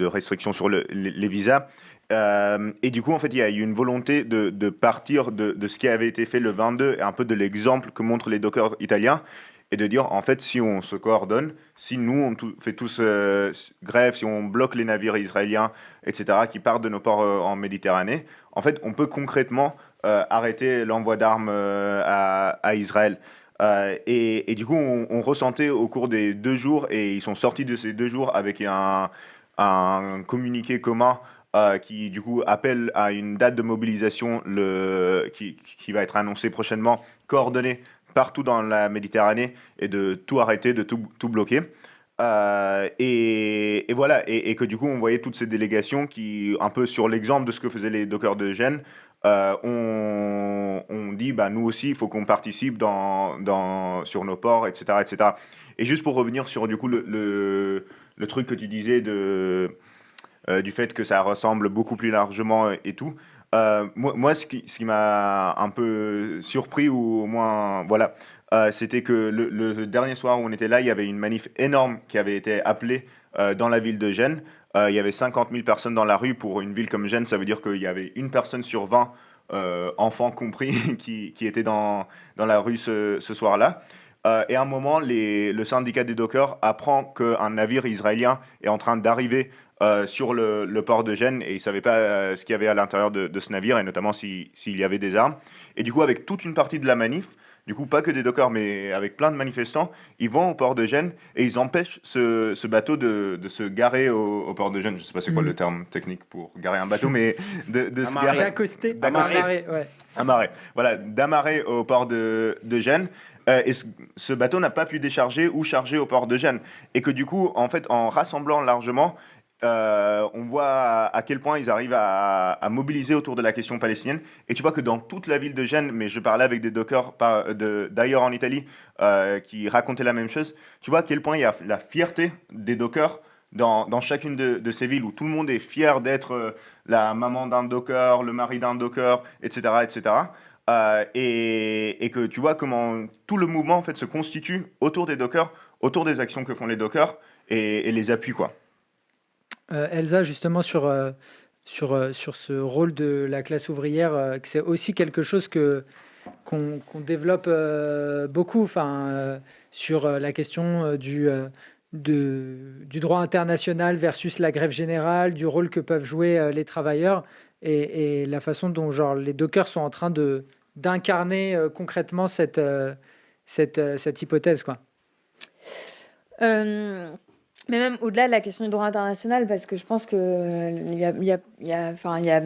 restrictions sur les visas. Et du coup, en fait, il y a eu une volonté de partir de ce qui avait été fait le 22 et un peu de l'exemple que montrent les dockers italiens, et de dire, en fait, si on se coordonne, si nous, on fait tous grève, si on bloque les navires israéliens, etc., qui partent de nos ports en Méditerranée, en fait, on peut concrètement arrêter l'envoi d'armes à Israël. Et du coup, on ressentait au cours des 2 jours, et ils sont sortis de ces 2 jours avec un communiqué commun qui, du coup, appelle à une date de mobilisation qui va être annoncée prochainement, coordonnée partout dans la Méditerranée, et de tout arrêter, de tout bloquer. Et voilà, et que du coup, on voyait toutes ces délégations qui, un peu sur l'exemple de ce que faisaient les dockers de Gênes, on dit, nous aussi, il faut qu'on participe sur nos ports, etc., etc. Et juste pour revenir sur, du coup, le truc que tu disais du fait que ça ressemble beaucoup plus largement et tout, moi, ce qui m'a un peu surpris, ou au moins, voilà, c'était que le dernier soir où on était là, il y avait une manif énorme qui avait été appelée dans la ville de Gênes. Il y avait 50 000 personnes dans la rue. Pour une ville comme Gênes, ça veut dire qu'il y avait une personne sur 20, enfants compris, qui était dans la rue ce soir-là. Et à un moment, le syndicat des dockers apprend qu'un navire israélien est en train d'arriver sur le port de Gênes, et ils ne savaient pas ce qu'il y avait à l'intérieur de ce navire, et notamment s'il y avait des armes. Et du coup, avec toute une partie de la manif, du coup, pas que des dockers, mais avec plein de manifestants, ils vont au port de Gênes et ils empêchent ce bateau de se garer au port de Gênes. Je ne sais pas c'est quoi le terme technique pour garer un bateau, mais de se garer. D'accoster. D'amarrer. Ouais. Amarrer. Voilà, d'amarrer au port de Gênes. Et ce bateau n'a pas pu décharger ou charger au port de Gênes. Et que du coup, en fait, en rassemblant largement, on voit à quel point ils arrivent à mobiliser autour de la question palestinienne. Et tu vois que dans toute la ville de Gênes, mais je parlais avec des dockers d'ailleurs en Italie qui racontaient la même chose, tu vois à quel point il y a la fierté des dockers dans chacune de ces villes où tout le monde est fier d'être la maman d'un docker, le mari d'un docker, etc., etc. Et que tu vois comment tout le mouvement en fait se constitue autour des dockers, autour des actions que font les dockers et les appuis, quoi. Elsa, justement, sur ce rôle de la classe ouvrière, que c'est aussi quelque chose qu'on développe beaucoup, sur la question du droit international versus la grève générale, du rôle que peuvent jouer les travailleurs et la façon dont les dockers sont en train d'incarner concrètement cette hypothèse, quoi. Mais même au-delà de la question du droit international, parce que je pense qu'il y a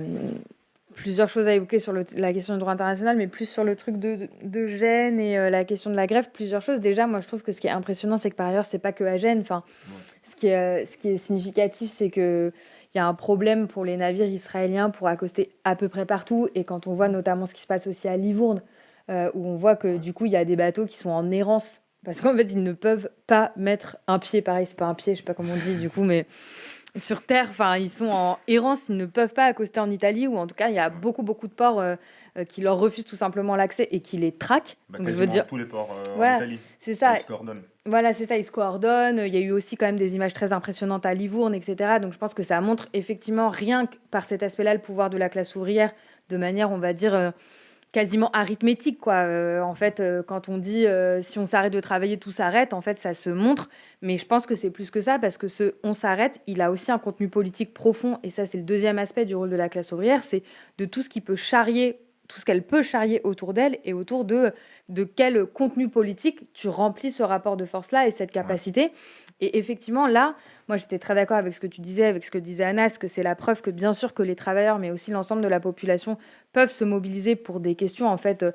plusieurs choses à évoquer sur la question du droit international, mais plus sur le truc de Gênes et la question de la grève, plusieurs choses. Déjà, moi, je trouve que ce qui est impressionnant, c'est que par ailleurs, c'est pas que à Gênes. Ce qui est significatif, c'est qu'il y a un problème pour les navires israéliens pour accoster à peu près partout. Et quand on voit notamment ce qui se passe aussi à Livourne, où on voit que du coup, il y a des bateaux qui sont en errance parce qu'en fait, ils ne peuvent pas mettre un pied, pareil, c'est pas un pied, je sais pas comment on dit du coup, mais sur terre, ils sont en errance, ils ne peuvent pas accoster en Italie, ou en tout cas, il y a beaucoup de ports qui leur refusent tout simplement l'accès et qui les traquent. Donc, je veux dire, tous les ports voilà, en Italie, c'est ça. ils se coordonnent. Voilà, c'est ça, ils se coordonnent. Il y a eu aussi quand même des images très impressionnantes à Livourne, etc. Donc, je pense que ça montre effectivement, rien que par cet aspect-là, le pouvoir de la classe ouvrière de manière, on va dire, quasiment arithmétique, quoi. En fait, quand on dit si on s'arrête de travailler, tout s'arrête, en fait, ça se montre. Mais je pense que c'est plus que ça, parce que ce on s'arrête, il a aussi un contenu politique profond. Et ça, c'est le deuxième aspect du rôle de la classe ouvrière, c'est de tout ce qui peut charrier, tout ce qu'elle peut charrier autour d'elle et autour de quel contenu politique tu remplis ce rapport de force-là et cette capacité. Et effectivement, là, moi, j'étais très d'accord avec ce que tu disais, avec ce que disait Anas, que c'est la preuve que bien sûr que les travailleurs, mais aussi l'ensemble de la population, peuvent se mobiliser pour des questions en fait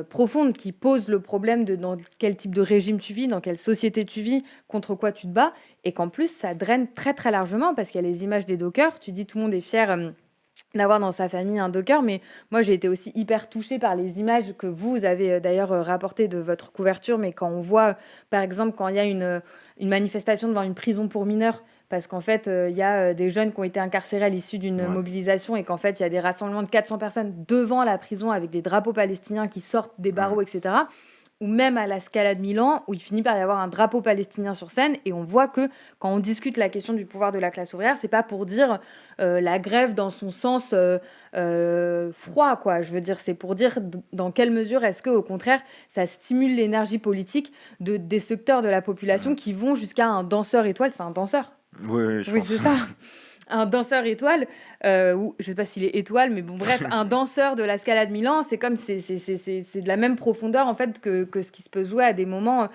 profondes qui posent le problème de dans quel type de régime tu vis, dans quelle société tu vis, contre quoi tu te bats, et qu'en plus ça draine très très largement parce qu'il y a les images des dockers. Tu dis tout le monde est fier d'avoir dans sa famille un docker, mais moi j'ai été aussi hyper touchée par les images que vous avez d'ailleurs rapportées de votre couverture, mais quand on voit par exemple quand il y a une manifestation devant une prison pour mineurs, parce qu'en fait, il y a des jeunes qui ont été incarcérés à l'issue d'une mobilisation et qu'en fait, il y a des rassemblements de 400 personnes devant la prison avec des drapeaux palestiniens qui sortent des barreaux, etc. Ou même à la Scala de Milan, où il finit par y avoir un drapeau palestinien sur scène. Et on voit que quand on discute la question du pouvoir de la classe ouvrière, c'est pas pour dire la grève dans son sens froid, quoi. Je veux dire, c'est pour dire dans quelle mesure est-ce que, au contraire, ça stimule l'énergie politique des secteurs de la population qui vont jusqu'à un danseur étoile. C'est un danseur. Oui, je Oui, pense. c'est ça. Un danseur étoile, ou je sais pas s'il est étoile, mais bon, bref, un danseur de la Scala de Milan, c'est comme c'est de la même profondeur en fait que ce qui se peut jouer à des moments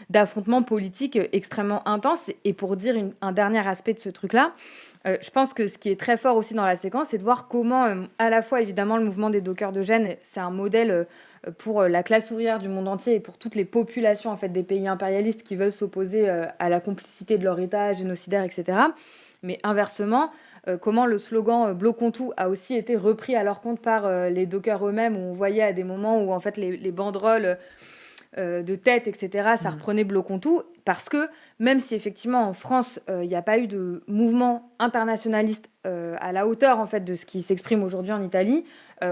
d'affrontements politiques extrêmement intenses. Et pour dire un dernier aspect de ce truc-là, je pense que ce qui est très fort aussi dans la séquence, c'est de voir comment, à la fois évidemment, le mouvement des dockers de Gênes, c'est un modèle pour la classe ouvrière du monde entier et pour toutes les populations en fait des pays impérialistes qui veulent s'opposer à la complicité de leur État génocidaire, etc. Mais inversement, comment le slogan Bloquons tout a aussi été repris à leur compte par les dockers eux-mêmes, où on voyait à des moments où en fait les banderoles de tête, etc., ça reprenait Bloquons tout, parce que même si effectivement en France, il n'y a pas eu de mouvement internationaliste à la hauteur en fait de ce qui s'exprime aujourd'hui en Italie,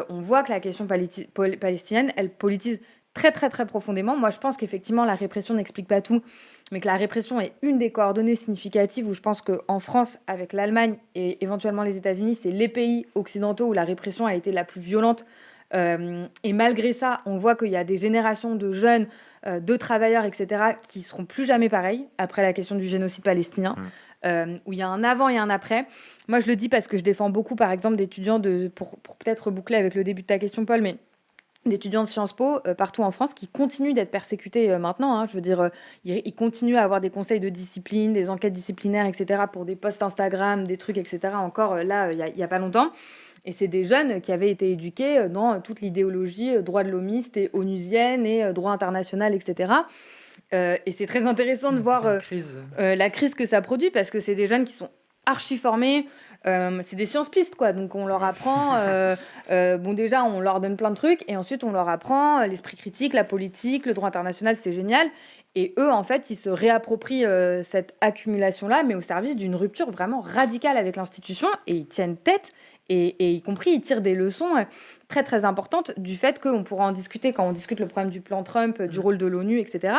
on voit que la question palestinienne, elle politise très très très profondément. Moi, je pense qu'effectivement, la répression n'explique pas tout, mais que la répression est une des coordonnées significatives où je pense qu'en France, avec l'Allemagne et éventuellement les États-Unis, c'est les pays occidentaux où la répression a été la plus violente. Et malgré ça, on voit qu'il y a des générations de jeunes, de travailleurs, etc., qui seront plus jamais pareils après la question du génocide palestinien, où il y a un avant et un après. Moi, je le dis parce que je défends beaucoup, par exemple, d'étudiants, pour peut-être boucler avec le début de ta question, Paul, mais d'étudiants de Sciences Po partout en France qui continuent d'être persécutés maintenant. Je veux dire, ils continuent à avoir des conseils de discipline, des enquêtes disciplinaires, etc., pour des posts Instagram, des trucs, etc., encore là, il y a pas longtemps. Et c'est des jeunes qui avaient été éduqués dans toute l'idéologie droit de l'homiste et onusienne et droit international, etc. Et c'est très intéressant de voir la crise que ça produit, parce que c'est des jeunes qui sont archi formés. C'est des sciences pistes, quoi. Donc on leur apprend, bon, déjà on leur donne plein de trucs, et ensuite on leur apprend l'esprit critique, la politique, le droit international, c'est génial. Et eux, en fait, ils se réapproprient cette accumulation-là, mais au service d'une rupture vraiment radicale avec l'institution, et ils tiennent tête, et y compris, ils tirent des leçons très, très importantes du fait qu'on pourra en discuter quand on discute le problème du plan Trump, du rôle de l'ONU, etc.,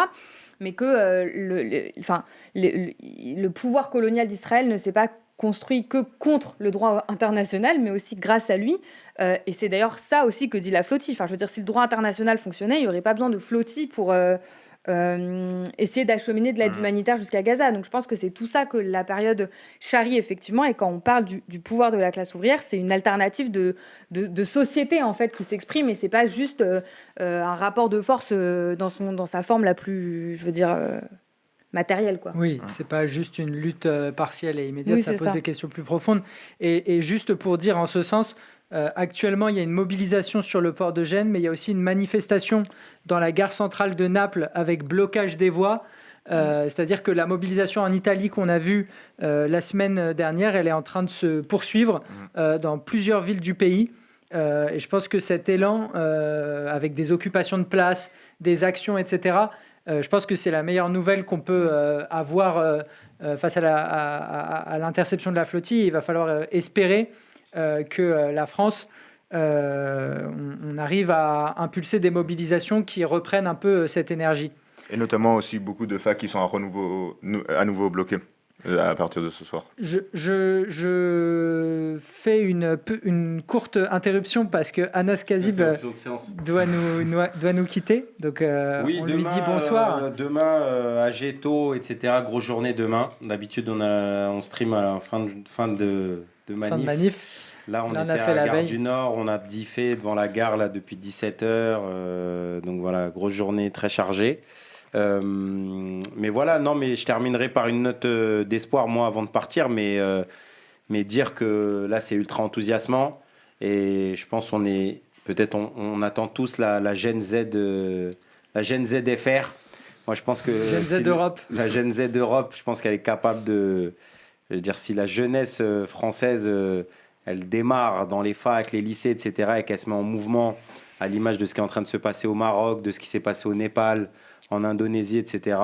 mais que le pouvoir colonial d'Israël ne s'est pas construit que contre le droit international, mais aussi grâce à lui. Et c'est d'ailleurs ça aussi que dit la Flotti. Enfin, je veux dire, si le droit international fonctionnait, il n'y aurait pas besoin de Flotti pour essayer d'acheminer de l'aide humanitaire jusqu'à Gaza. Donc je pense que c'est tout ça que la période charrie effectivement. Et quand on parle du pouvoir de la classe ouvrière, c'est une alternative de société en fait qui s'exprime. Et c'est pas juste un rapport de force dans sa forme la plus, je veux dire, matérielle, quoi. Oui, c'est pas juste une lutte partielle et immédiate, Oui, ça c'est pose ça. des questions plus profondes. Et juste pour dire en ce sens, actuellement, il y a une mobilisation sur le port de Gênes, mais il y a aussi une manifestation dans la gare centrale de Naples avec blocage des voies. C'est-à-dire que la mobilisation en Italie qu'on a vue la semaine dernière, elle est en train de se poursuivre dans plusieurs villes du pays. Et je pense que cet élan, avec des occupations de places, des actions, etc., je pense que c'est la meilleure nouvelle qu'on peut avoir face à l'interception de la flottille. Il va falloir espérer que la France, on arrive à impulser des mobilisations qui reprennent un peu cette énergie. Et notamment aussi beaucoup de facs qui sont à nouveau bloqués à partir de ce soir. Je fais une courte interruption parce que Anas Kazib doit nous quitter. Donc Oui, on demain, lui dit bonsoir. Demain, à Géto, etc. Grosse journée demain. D'habitude, on stream à la fin de manif. Fin de manif. Là, on Là, était a fait à la la gare veille. du Nord. On a diffé devant la gare là, depuis 17h. Donc voilà, grosse journée très chargée. Mais voilà, non, mais je terminerai par une note d'espoir, moi, avant de partir. Mais dire que là, c'est ultra enthousiasmant. Et je pense qu'on est... Peut-être on attend tous la Gen Z, la Gen ZFR. Moi, je pense que Gen Z Europe. La Gen Z Europe, je pense qu'elle est capable de... Je veux dire, si la jeunesse française, elle démarre dans les facs, les lycées, etc., et qu'elle se met en mouvement à l'image de ce qui est en train de se passer au Maroc, de ce qui s'est passé au Népal, en Indonésie, etc.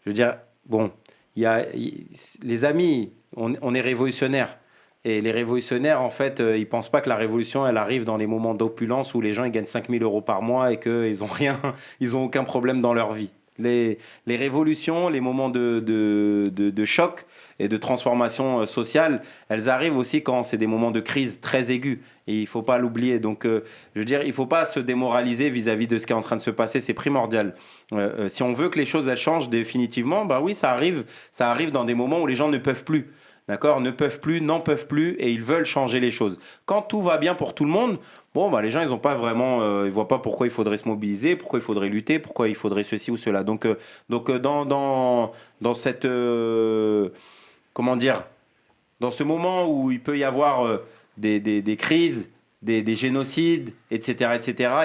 Je veux dire, bon, les amis, on est révolutionnaires. Et les révolutionnaires, en fait, ils ne pensent pas que la révolution, elle arrive dans les moments d'opulence où les gens ils gagnent 5 000 € par mois et qu'ils n'ont aucun problème dans leur vie. Les révolutions, les moments de choc et de transformation sociale, elles arrivent aussi quand c'est des moments de crise très aigus. Et il ne faut pas l'oublier. Donc, je veux dire, il ne faut pas se démoraliser vis-à-vis de ce qui est en train de se passer. C'est primordial. Si on veut que les choses elles changent définitivement, bah oui, ça arrive dans des moments où les gens ne peuvent plus. D'accord, ne peuvent plus, n'en peuvent plus, et ils veulent changer les choses. Quand tout va bien pour tout le monde, bon, bah, les gens, ils ont pas vraiment, ils voient pas pourquoi il faudrait se mobiliser, pourquoi il faudrait lutter, pourquoi il faudrait ceci ou cela. Donc dans cette, comment dire, dans ce moment où il peut y avoir des crises, des génocides, etc.,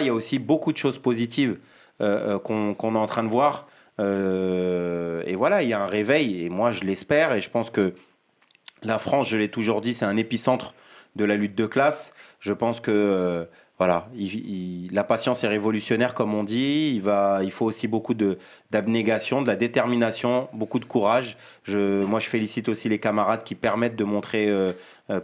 il y a aussi beaucoup de choses positives qu'on est en train de voir. Et voilà, il y a un réveil, et moi, je l'espère, et je pense que la France, je l'ai toujours dit, c'est un épicentre de la lutte de classe. Je pense que voilà, la patience est révolutionnaire, comme on dit. Il faut aussi beaucoup d'abnégation, de la détermination, beaucoup de courage. Moi, je félicite aussi les camarades qui permettent de montrer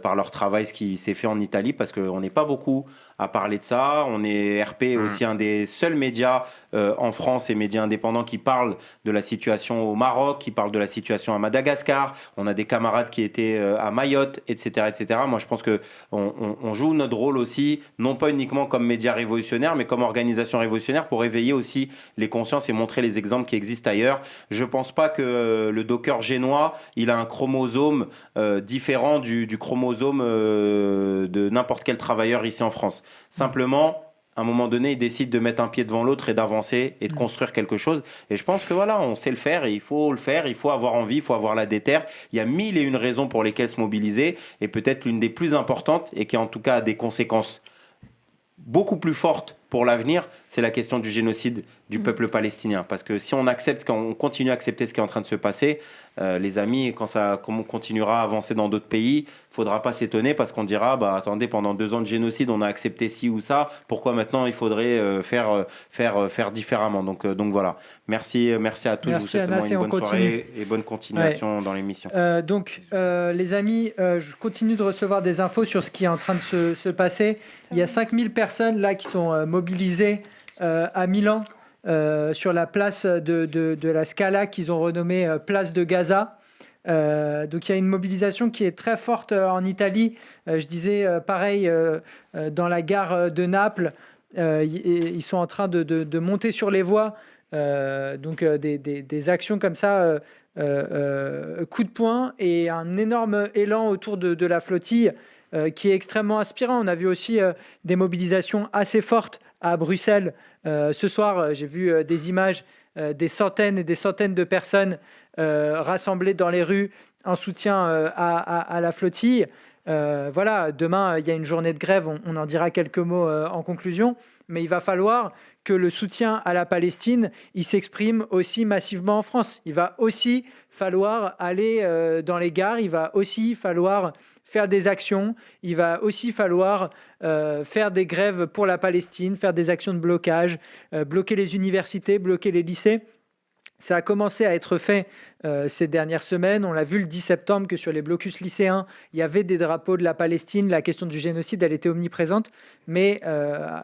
par leur travail ce qui s'est fait en Italie, parce qu'on n'est pas beaucoup à parler de ça. On est RP aussi un des seuls médias en France et médias indépendants qui parlent de la situation au Maroc, qui parlent de la situation à Madagascar. On a des camarades qui étaient à Mayotte, etc., etc. Moi, je pense qu'on joue notre rôle aussi, non pas uniquement comme médias révolutionnaires, mais comme organisation révolutionnaire pour éveiller aussi les consciences et montrer les exemples qui existent ailleurs. Je ne pense pas que le docker génois, il a un chromosome différent du chromosome de n'importe quel travailleur ici en France. Simplement, à un moment donné, il décide de mettre un pied devant l'autre et d'avancer et de construire quelque chose. Et je pense que voilà, on sait le faire et il faut le faire. Il faut avoir envie, il faut avoir la déterre. Il y a 1001 raisons pour lesquelles se mobiliser. Et peut-être l'une des plus importantes et qui en tout cas a des conséquences beaucoup plus fortes pour l'avenir, c'est la question du génocide du peuple palestinien. Parce que si on continue à accepter ce qui est en train de se passer, les amis, quand on continuera à avancer dans d'autres pays, il ne faudra pas s'étonner parce qu'on dira, attendez, pendant 2 ans de génocide, on a accepté ci ou ça, pourquoi maintenant il faudrait faire différemment. Donc voilà. Merci à tous. Je vous souhaite une bonne soirée et bonne continuation dans l'émission. Les amis, je continue de recevoir des infos sur ce qui est en train de se passer. Il y a 5000 personnes là qui sont mobilisées à Milan sur la place de la Scala qu'ils ont renommée place de Gaza. Donc il y a une mobilisation qui est très forte en Italie. Je disais pareil dans la gare de Naples. Ils sont en train de monter sur les voies. Des actions comme ça, coup de poing et un énorme élan autour de la flottille qui est extrêmement inspirant. On a vu aussi des mobilisations assez fortes à Bruxelles. Ce soir, j'ai vu des images, des centaines et des centaines de personnes rassemblées dans les rues en soutien à la flottille. Demain, il y a une journée de grève, on en dira quelques mots en conclusion, mais il va falloir que le soutien à la Palestine, il s'exprime aussi massivement en France. Il va aussi falloir aller dans les gares, il va aussi falloir faire des actions, il va aussi falloir faire des grèves pour la Palestine, faire des actions de blocage, bloquer les universités, bloquer les lycées. Ça a commencé à être fait ces dernières semaines. On l'a vu le 10 septembre que sur les blocus lycéens, il y avait des drapeaux de la Palestine. La question du génocide, elle était omniprésente. Mais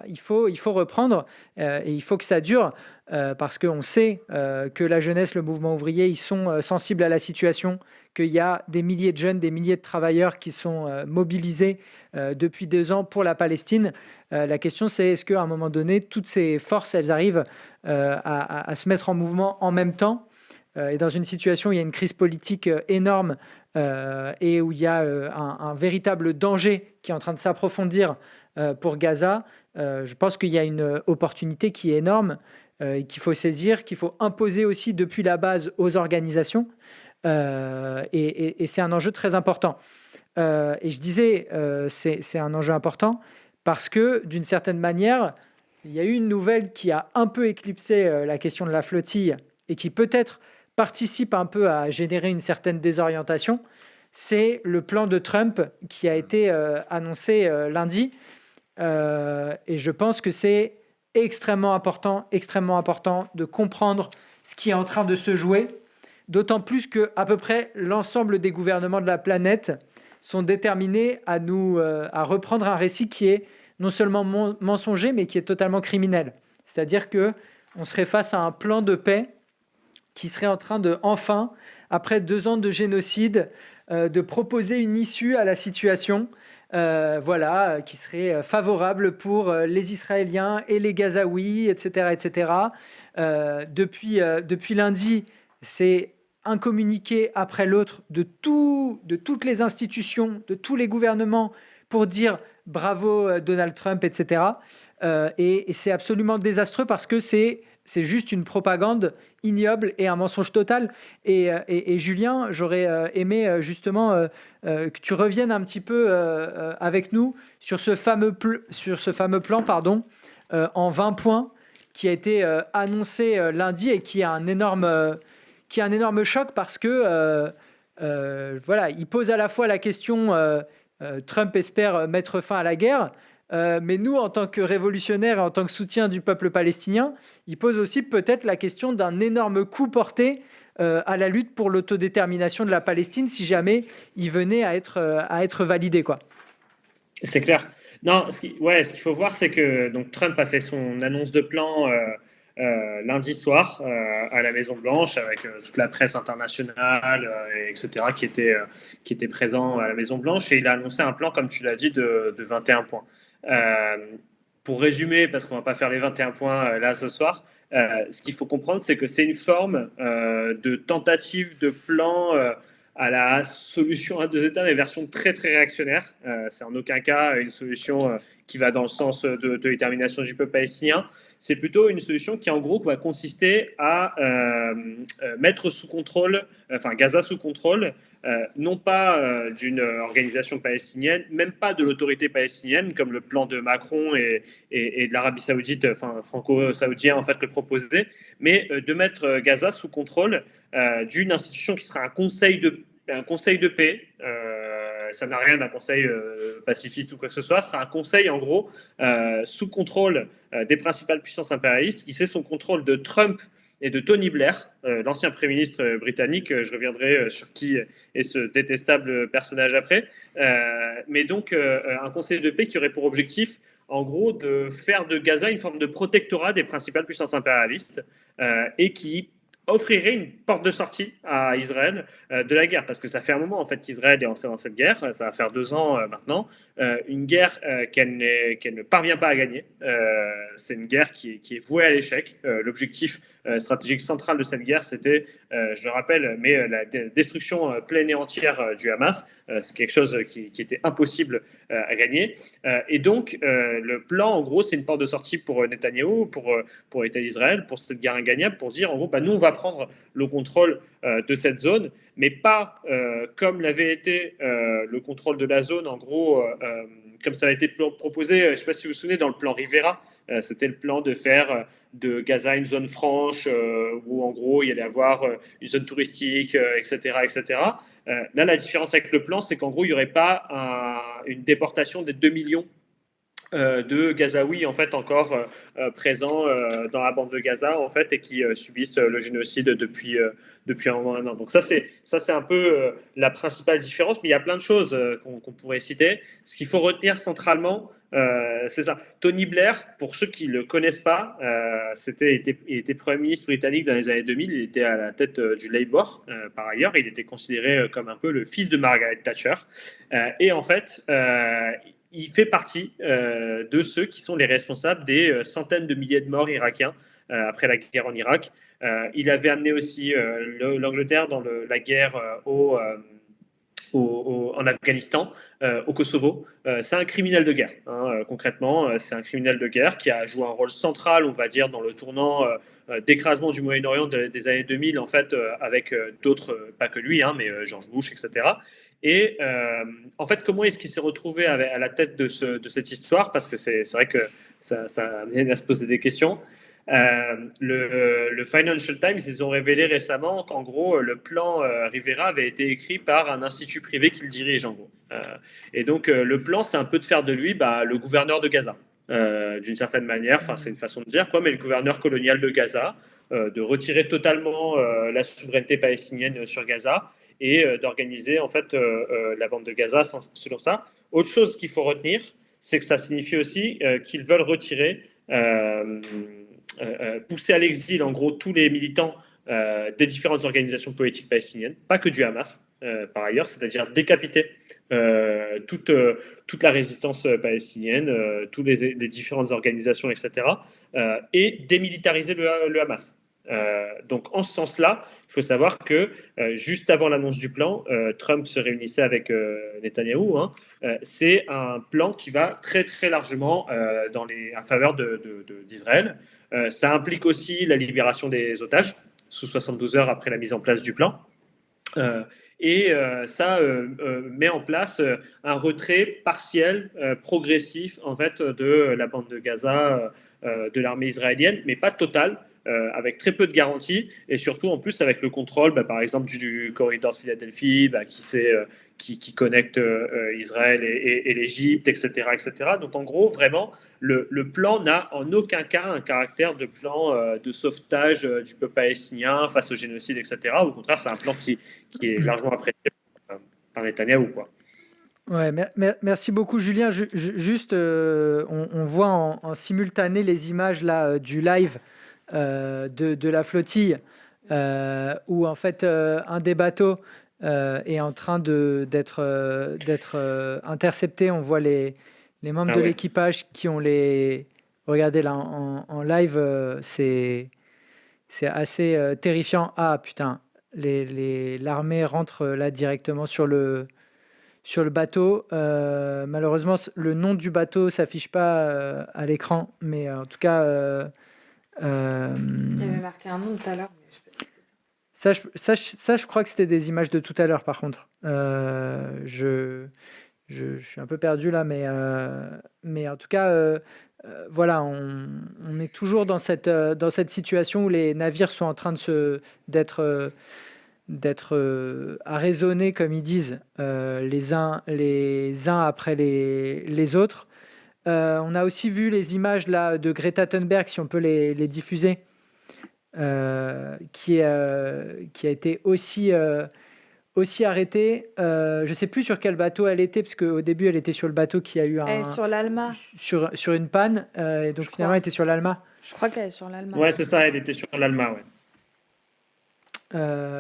il faut reprendre et il faut que ça dure parce qu'on sait que la jeunesse, le mouvement ouvrier, ils sont sensibles à la situation, qu'il y a des milliers de jeunes, des milliers de travailleurs qui sont mobilisés depuis 2 ans pour la Palestine. La question, c'est est-ce qu'à un moment donné, toutes ces forces, elles arrivent à se mettre en mouvement en même temps et dans une situation où il y a une crise politique énorme et où il y a un véritable danger qui est en train de s'approfondir pour Gaza, je pense qu'il y a une opportunité qui est énorme et qu'il faut saisir, qu'il faut imposer aussi depuis la base aux organisations. Et c'est un enjeu très important. Et je disais, c'est un enjeu important parce que, d'une certaine manière, il y a eu une nouvelle qui a un peu éclipsé la question de la flottille et qui peut-être participe un peu à générer une certaine désorientation. C'est le plan de Trump qui a été annoncé lundi. Et je pense que c'est extrêmement important de comprendre ce qui est en train de se jouer, d'autant plus que à peu près l'ensemble des gouvernements de la planète sont déterminés à reprendre un récit qui est non seulement mensonger, mais qui est totalement criminel. C'est-à-dire qu'on serait face à un plan de paix qui serait en train de, enfin, après 2 ans de génocide, de proposer une issue à la situation, qui serait favorable pour les Israéliens et les Gazaouis, etc. etc. Depuis lundi, c'est un communiqué après l'autre de toutes les institutions, de tous les gouvernements pour dire bravo Donald Trump, etc. Et c'est absolument désastreux parce que c'est juste une propagande ignoble et un mensonge total. Et Julien, j'aurais aimé justement que tu reviennes un petit peu avec nous sur ce fameux plan en 20 points qui a été annoncé lundi et qui a un énorme choc parce que il pose à la fois la question Trump espère mettre fin à la guerre, mais nous, en tant que révolutionnaires et en tant que soutien du peuple palestinien, il pose aussi peut-être la question d'un énorme coup porté à la lutte pour l'autodétermination de la Palestine si jamais il venait à être validé, quoi. C'est clair. Non, ce qu'il faut voir, c'est que donc, Trump a fait son annonce de plan lundi soir à la Maison-Blanche avec toute la presse internationale, etc., qui était présent à la Maison-Blanche. Et il a annoncé un plan, comme tu l'as dit, de 21 points. Pour résumer, parce qu'on ne va pas faire les 21 points là ce soir, ce qu'il faut comprendre, c'est que c'est une forme de tentative de plan à la solution à 2 États, mais version très très réactionnaire. C'est en aucun cas une solution qui va dans le sens de détermination du peuple palestinien. C'est plutôt une solution qui en gros va consister à mettre sous contrôle, Gaza sous contrôle, non pas d'une organisation palestinienne, même pas de l'autorité palestinienne, comme le plan de Macron et de l'Arabie saoudite, enfin franco-saoudien en fait le proposait, mais de mettre Gaza sous contrôle d'une institution qui sera un conseil de paix. Ça n'a rien d'un conseil pacifiste ou quoi que ce soit. Ce sera un conseil, en gros, sous contrôle des principales puissances impérialistes, qui sait son contrôle de Trump et de Tony Blair, l'ancien Premier ministre britannique. Je reviendrai sur qui est ce détestable personnage après. Mais donc, un conseil de paix qui aurait pour objectif, en gros, de faire de Gaza une forme de protectorat des principales puissances impérialistes et qui offrirait une porte de sortie à Israël de la guerre, parce que ça fait un moment en fait qu'Israël est entré dans cette guerre, ça va faire 2 ans maintenant, une guerre qu'elle ne parvient pas à gagner. C'est une guerre qui est vouée à l'échec. L'objectif stratégique central de cette guerre, c'était, je le rappelle, mais la destruction pleine et entière du Hamas. C'est quelque chose qui était impossible à gagner. Et donc, le plan, en gros, c'est une porte de sortie pour Netanyahou, pour l'État d'Israël, pour cette guerre ingagnable, pour dire, en gros, nous, on va prendre le contrôle de cette zone, mais pas comme l'avait été le contrôle de la zone, en gros, comme ça a été proposé, je ne sais pas si vous vous souvenez, dans le plan Rivera. C'était le plan de faire de Gaza une zone franche où en gros il y allait avoir une zone touristique, etc. etc. Là, la différence avec le plan, c'est qu'en gros il n'y aurait pas une déportation des 2 millions de Gazaouis en fait encore présents dans la bande de Gaza en fait et qui subissent le génocide depuis un moment maintenant. Donc ça c'est un peu la principale différence, mais il y a plein de choses qu'on pourrait citer. Ce qu'il faut retenir centralement, c'est ça. Tony Blair, pour ceux qui le connaissent pas, il était Premier ministre britannique dans les années 2000. Il était à la tête du Labour. Par ailleurs, il était considéré comme un peu le fils de Margaret Thatcher. Et en fait, il fait partie de ceux qui sont les responsables des centaines de milliers de morts irakiens après la guerre en Irak. Il avait amené aussi l'Angleterre dans la guerre en Afghanistan, au Kosovo. C'est un criminel de guerre, concrètement. C'est un criminel de guerre qui a joué un rôle central, on va dire, dans le tournant d'écrasement du Moyen-Orient des années 2000, en fait, avec d'autres, pas que lui, mais George Bush, etc. Et en fait, comment est-ce qu'il s'est retrouvé à la tête de cette histoire? Parce que c'est vrai que ça amène à se poser des questions. Le Financial Times, ils ont révélé récemment qu'en gros, le plan Rivera avait été écrit par un institut privé qui le dirige, en gros. Et donc, le plan, c'est un peu de faire de lui le gouverneur de Gaza, d'une certaine manière. Enfin, c'est une façon de dire, quoi, mais le gouverneur colonial de Gaza, de retirer totalement la souveraineté palestinienne sur Gaza et d'organiser en fait la bande de Gaza selon ça. Autre chose qu'il faut retenir, c'est que ça signifie aussi qu'ils veulent retirer, pousser à l'exil en gros tous les militants des différentes organisations politiques palestiniennes, pas que du Hamas par ailleurs, c'est-à-dire décapiter toute la résistance palestinienne, toutes les différentes organisations, etc., et démilitariser le Hamas. Donc en ce sens-là, il faut savoir que juste avant l'annonce du plan, Trump se réunissait avec Netanyahou. C'est un plan qui va très très largement en faveur d'Israël. Ça implique aussi la libération des otages sous 72 heures après la mise en place du plan. Et ça met en place un retrait partiel, progressif en fait de la bande de Gaza, de l'armée israélienne, mais pas total. Avec très peu de garanties et surtout en plus avec le contrôle par exemple du corridor de Philadelphie qui connecte Israël et l'Égypte, etc., etc. Donc en gros vraiment le plan n'a en aucun cas un caractère de plan de sauvetage du peuple palestinien face au génocide, etc. Au contraire c'est un plan qui est largement apprécié par Netanyahou, quoi. Ouais, merci beaucoup Julien. Juste, on voit en simultané les images là du live de la flottille où en fait un des bateaux est en train d'être intercepté. On voit les membres de l'équipage qui ont regardez là en live, c'est assez terrifiant. Ah putain, l'armée rentre là directement sur le bateau. Malheureusement, le nom du bateau s'affiche pas à l'écran, mais en tout cas, il y avait marqué un nom tout à l'heure. Je crois que c'était des images de tout à l'heure, par contre. Je suis un peu perdu là, mais en tout cas, voilà, on est toujours dans cette situation où les navires sont en train d'être arraisonnés, comme ils disent, les uns après les autres. On a aussi vu les images là, de Greta Thunberg, si on peut les diffuser, qui a été aussi arrêtée. Je ne sais plus sur quel bateau elle était, parce qu'au début, elle était sur le bateau qui a eu Elle est sur l'Alma. sur une panne. Et donc finalement, elle était sur l'Alma. Je crois qu'elle est sur l'Alma. Ouais, c'est ça, elle était sur l'Alma, ouais.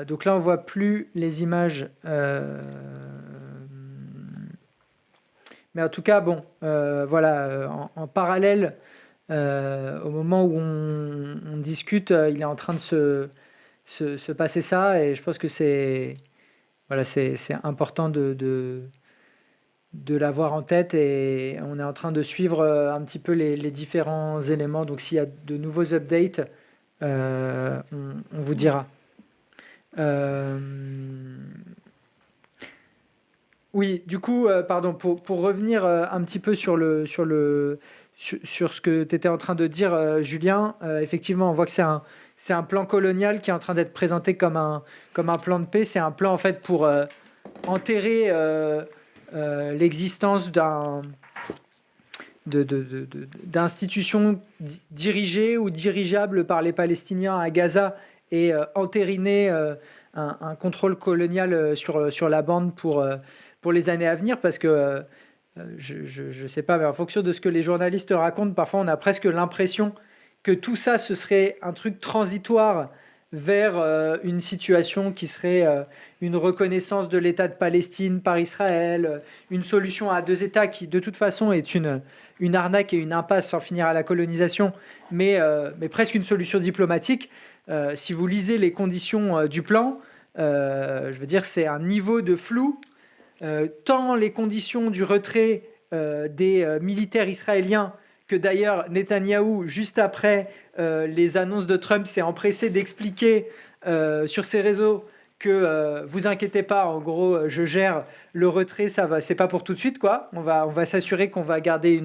Donc là, on voit plus les images. Mais en tout cas, bon, voilà, en parallèle, au moment où on discute, il est en train de se passer ça, et je pense que c'est important de l'avoir en tête, et on est en train de suivre un petit peu les différents éléments. Donc s'il y a de nouveaux updates, on vous dira. Oui, du coup, pardon, pour revenir un petit peu sur ce que tu étais en train de dire, Julien, effectivement, on voit que c'est un plan colonial qui est en train d'être présenté comme un plan de paix. C'est un plan, en fait, pour enterrer l'existence d'institutions dirigées ou dirigeables par les Palestiniens à Gaza, et entériner un contrôle colonial sur la bande pour les années à venir, parce que je ne sais pas, mais en fonction de ce que les journalistes racontent, parfois on a presque l'impression que tout ça, ce serait un truc transitoire vers une situation qui serait une reconnaissance de l'État de Palestine par Israël, une solution à deux États qui, de toute façon, est une arnaque et une impasse sans finir à la colonisation, mais presque une solution diplomatique. Si vous lisez les conditions du plan, je veux dire, c'est un niveau de flou. Tant les conditions du retrait des militaires israéliens, que d'ailleurs Netanyahou, juste après les annonces de Trump, s'est empressé d'expliquer sur ses réseaux que vous inquiétez pas, en gros, je gère le retrait, ça va, c'est pas pour tout de suite, quoi. On va s'assurer qu'on va garder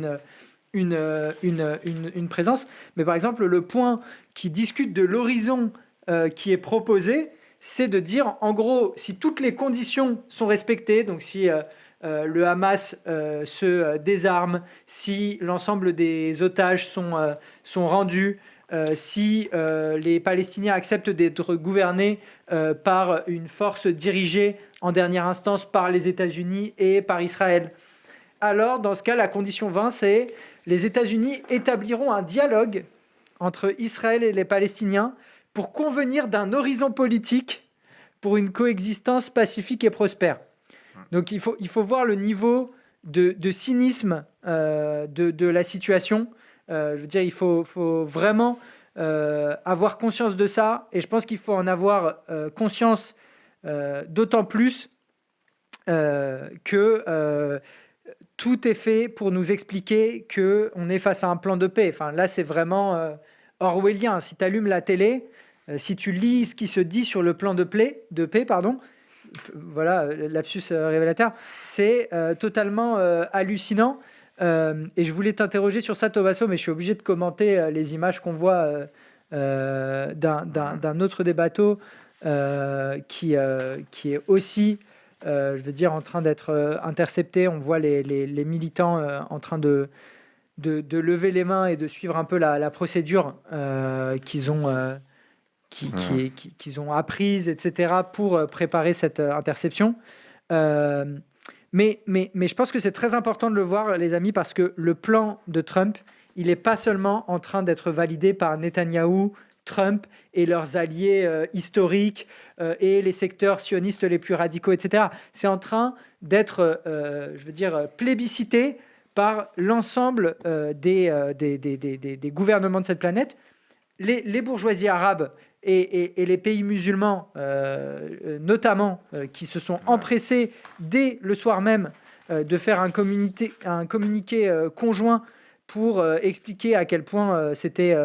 une présence. Mais par exemple, le point qui discute de l'horizon qui est proposé, c'est de dire, en gros, si toutes les conditions sont respectées, donc si le Hamas se désarme, si l'ensemble des otages sont rendus, si les Palestiniens acceptent d'être gouvernés par une force dirigée en dernière instance par les États-Unis et par Israël, alors dans ce cas, la condition 20, c'est les États-Unis établiront un dialogue entre Israël et les Palestiniens pour convenir d'un horizon politique pour une coexistence pacifique et prospère. Donc il faut voir le niveau de cynisme de la situation. Je veux dire, il faut vraiment avoir conscience de ça, et je pense qu'il faut en avoir conscience d'autant plus que tout est fait pour nous expliquer qu'on est face à un plan de paix. Enfin, là, c'est vraiment orwellien. Si tu allumes la télé, si tu lis ce qui se dit sur le plan de paix, voilà, lapsus révélateur, c'est totalement hallucinant. Et je voulais t'interroger sur ça, Tommaso, mais je suis obligé de commenter les images qu'on voit d'un autre des bateaux qui est aussi, je veux dire, en train d'être intercepté. On voit les militants en train de lever les mains et de suivre un peu la procédure qu'ils ont apprise, etc., pour préparer cette interception. Mais je pense que c'est très important de le voir, les amis, parce que le plan de Trump, il n'est pas seulement en train d'être validé par Netanyahou, Trump et leurs alliés historiques et les secteurs sionistes les plus radicaux, etc. C'est en train d'être, je veux dire, plébiscité par l'ensemble des gouvernements de cette planète. Les bourgeoisies arabes et les pays musulmans, notamment, qui se sont empressés dès le soir même de faire un communiqué conjoint pour expliquer à quel point c'était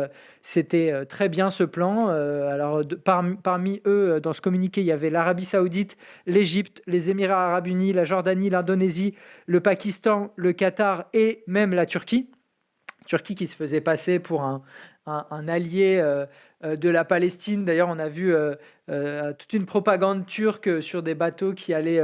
très bien ce plan. Alors, parmi eux, dans ce communiqué, il y avait l'Arabie Saoudite, l'Égypte, les Émirats Arabes Unis, la Jordanie, l'Indonésie, le Pakistan, le Qatar et même la Turquie. Turquie qui se faisait passer pour un allié de la Palestine. D'ailleurs, on a vu toute une propagande turque sur des bateaux qui allaient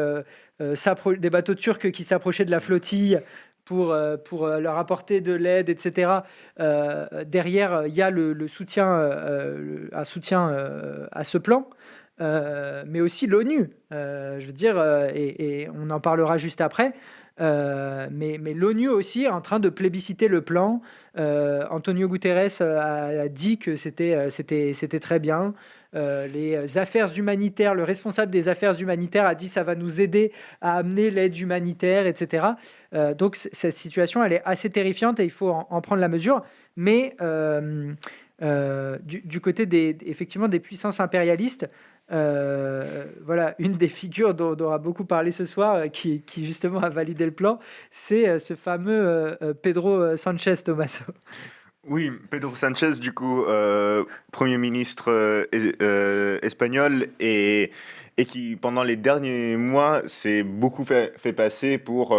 des bateaux turcs qui s'approchaient de la flottille pour leur apporter de l'aide, etc. Derrière, il y a un soutien à ce plan, mais aussi l'ONU. Je veux dire, et on en parlera juste après. Mais l'ONU aussi est en train de plébisciter le plan. Antonio Guterres a dit que c'était très bien. Les affaires humanitaires, le responsable des affaires humanitaires a dit ça va nous aider à amener l'aide humanitaire, etc. Donc cette situation, elle est assez terrifiante et il faut en prendre la mesure. Mais du côté effectivement des puissances impérialistes, voilà, une des figures dont on aura beaucoup parlé ce soir, qui justement a validé le plan, c'est ce fameux Pedro Sanchez, Tommaso. Oui, Pedro Sanchez, du coup, Premier ministre espagnol, et qui, pendant les derniers mois, s'est beaucoup fait passer pour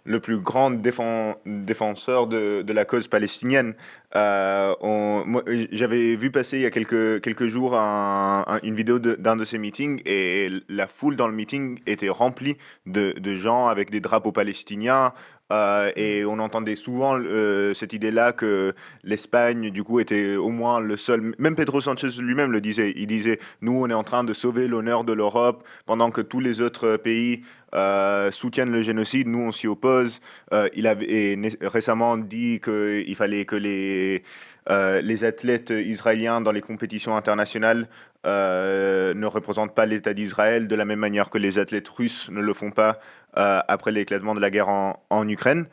le plus grand défenseur de la cause palestinienne. Moi, j'avais vu passer il y a quelques jours une vidéo d'un de ses meetings, et la foule dans le meeting était remplie de gens avec des drapeaux palestiniens. Et on entendait souvent cette idée-là que l'Espagne, du coup, était au moins le seul. Même Pedro Sanchez lui-même le disait. Il disait, nous, on est en train de sauver l'honneur de l'Europe pendant que tous les autres pays soutiennent le génocide. Nous, on s'y oppose. Il avait récemment dit qu'il fallait que les athlètes israéliens dans les compétitions internationales ne représentent pas l'État d'Israël de la même manière que les athlètes russes ne le font pas après l'éclatement de la guerre en Ukraine.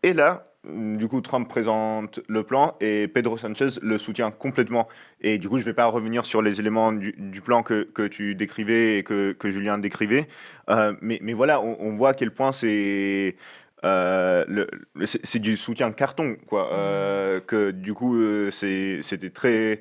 Et là, du coup, Trump présente le plan et Pedro Sanchez le soutient complètement. Et du coup, je ne vais pas revenir sur les éléments du plan que tu décrivais et que Julien décrivait. Mais voilà, on voit à quel point c'est du soutien carton, quoi. Que du coup, c'était très...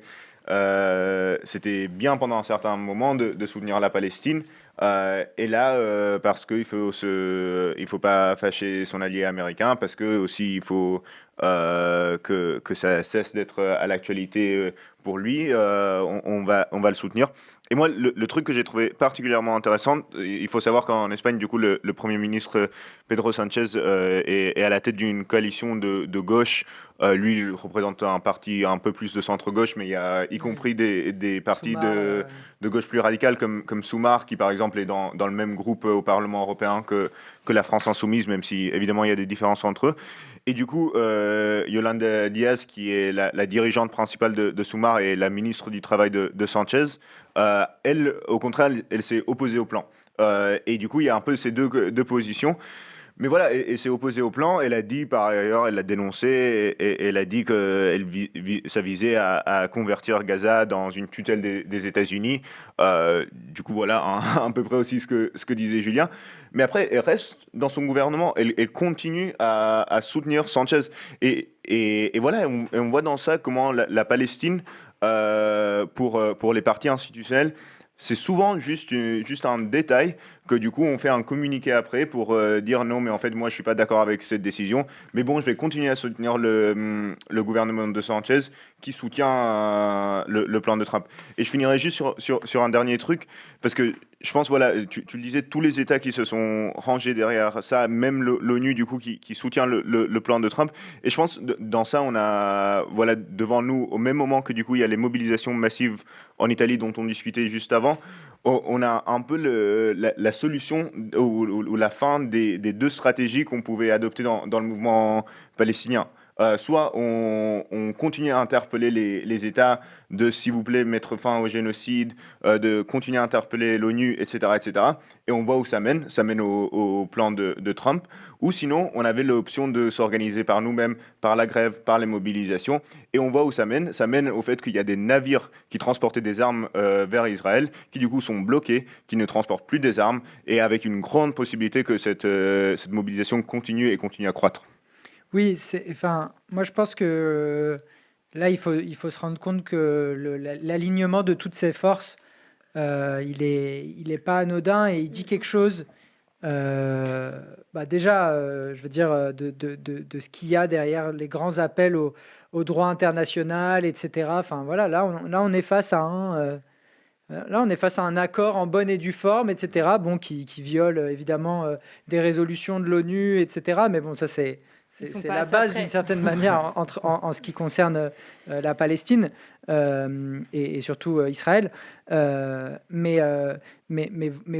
c'était bien pendant un certain moment de soutenir la Palestine. Et là, parce qu'il il faut pas fâcher son allié américain, parce que aussi il faut que ça cesse d'être à l'actualité pour lui. On va le soutenir. Et moi, le truc que j'ai trouvé particulièrement intéressant, il faut savoir qu'en Espagne, du coup, le Premier ministre Pedro Sanchez est à la tête d'une coalition de gauche. Lui, il représente un parti un peu plus de centre-gauche, mais il y a y compris des partis Sumar, de gauche plus radicale, comme Sumar, qui par exemple est dans le même groupe au Parlement européen que la France Insoumise, même si évidemment il y a des différences entre eux. Et du coup, Yolanda Díaz, qui est la dirigeante principale de Sumar et la ministre du Travail de Sanchez, elle, au contraire, elle s'est opposée au plan. Et du coup, il y a un peu ces deux positions. Mais voilà, et s'est opposée au plan. Elle a dit, par ailleurs, elle l'a dénoncé, et elle a dit que ça visait à convertir Gaza dans une tutelle des États-Unis. Du coup, voilà à peu près aussi ce que disait Julien. Mais après, elle reste dans son gouvernement. Elle continue à soutenir Sanchez. Et voilà, on voit dans ça comment la Palestine, pour les partis institutionnels, c'est souvent juste un détail que du coup on fait un communiqué après pour dire non, mais en fait moi je suis pas d'accord avec cette décision, mais bon, je vais continuer à soutenir le gouvernement de Sanchez qui soutient le plan de Trump. Et je finirai juste sur un dernier truc, parce que je pense, voilà, tu le disais, tous les États qui se sont rangés derrière ça, même l'ONU du coup qui soutient le plan de Trump. Et je pense dans ça, on a, voilà, devant nous, au même moment que du coup il y a les mobilisations massives en Italie dont on discutait juste avant, on a un peu la solution ou la fin des deux stratégies qu'on pouvait adopter dans le mouvement palestinien. Soit on continue à interpeller les États de, s'il vous plaît, mettre fin au génocide, de continuer à interpeller l'ONU, etc., etc. Et on voit où ça mène. Ça mène au plan de Trump. Ou sinon, on avait l'option de s'organiser par nous-mêmes, par la grève, par les mobilisations. Et on voit où ça mène. Ça mène au fait qu'il y a des navires qui transportaient des armes vers Israël, qui du coup sont bloqués, qui ne transportent plus des armes, et avec une grande possibilité que cette mobilisation continue à croître. Oui, enfin, moi je pense que là, il faut se rendre compte que l'alignement de toutes ces forces, il est pas anodin et il dit quelque chose. Déjà, je veux dire, de ce qu'il y a derrière les grands appels au droit international, etc. Enfin voilà, là on est face à un accord en bonne et due forme, etc. Bon, qui viole évidemment des résolutions de l'ONU, etc. Mais bon, ça c'est pas la assez base près. d'une certaine manière en ce qui concerne la Palestine et surtout Israël. Mais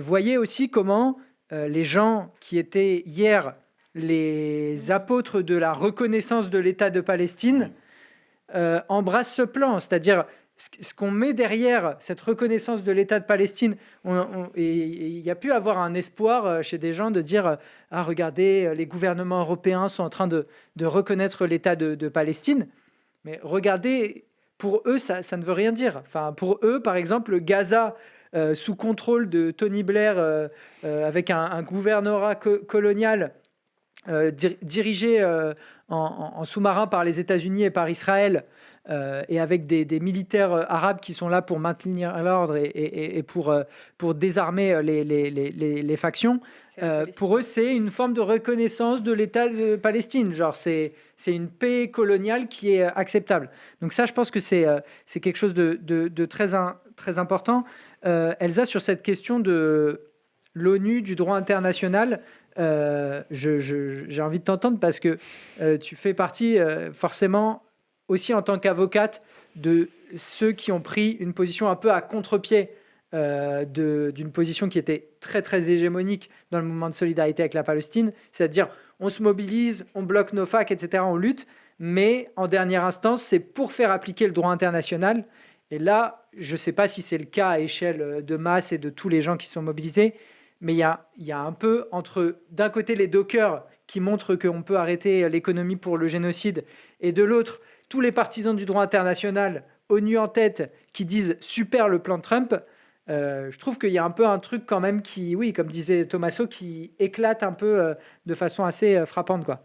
voyez aussi comment les gens qui étaient hier les apôtres de la reconnaissance de l'État de Palestine embrassent ce plan, c'est-à-dire ce qu'on met derrière cette reconnaissance de l'État de Palestine. Et il y a pu avoir un espoir chez des gens de dire ah, regardez, les gouvernements européens sont en train de reconnaître l'État de Palestine. Mais regardez, pour eux, ça ne veut rien dire. Enfin, pour eux, par exemple, Gaza, sous contrôle de Tony Blair, avec un gouvernorat colonial dirigé en sous-marin par les États-Unis et par Israël, et avec des militaires arabes qui sont là pour maintenir l'ordre et pour désarmer les factions. Pour eux, c'est une forme de reconnaissance de l'État de Palestine. Genre, c'est une paix coloniale qui est acceptable. Donc ça, je pense que c'est quelque chose de très important. Elsa, sur cette question de l'ONU, du droit international, j'ai envie de t'entendre parce que tu fais partie forcément aussi en tant qu'avocate de ceux qui ont pris une position un peu à contre-pied d'une position qui était très très hégémonique dans le mouvement de solidarité avec la Palestine, c'est-à-dire on se mobilise, on bloque nos facs, etc., on lutte, mais en dernière instance, c'est pour faire appliquer le droit international. Et là, je ne sais pas si c'est le cas à échelle de masse et de tous les gens qui sont mobilisés, mais il y a un peu entre, d'un côté, les dockers qui montrent qu'on peut arrêter l'économie pour le génocide, et de l'autre, tous les partisans du droit international, ONU en tête, qui disent « super le plan de Trump », je trouve qu'il y a un peu un truc quand même qui, oui, comme disait Tommaso, qui éclate un peu de façon assez frappante, quoi.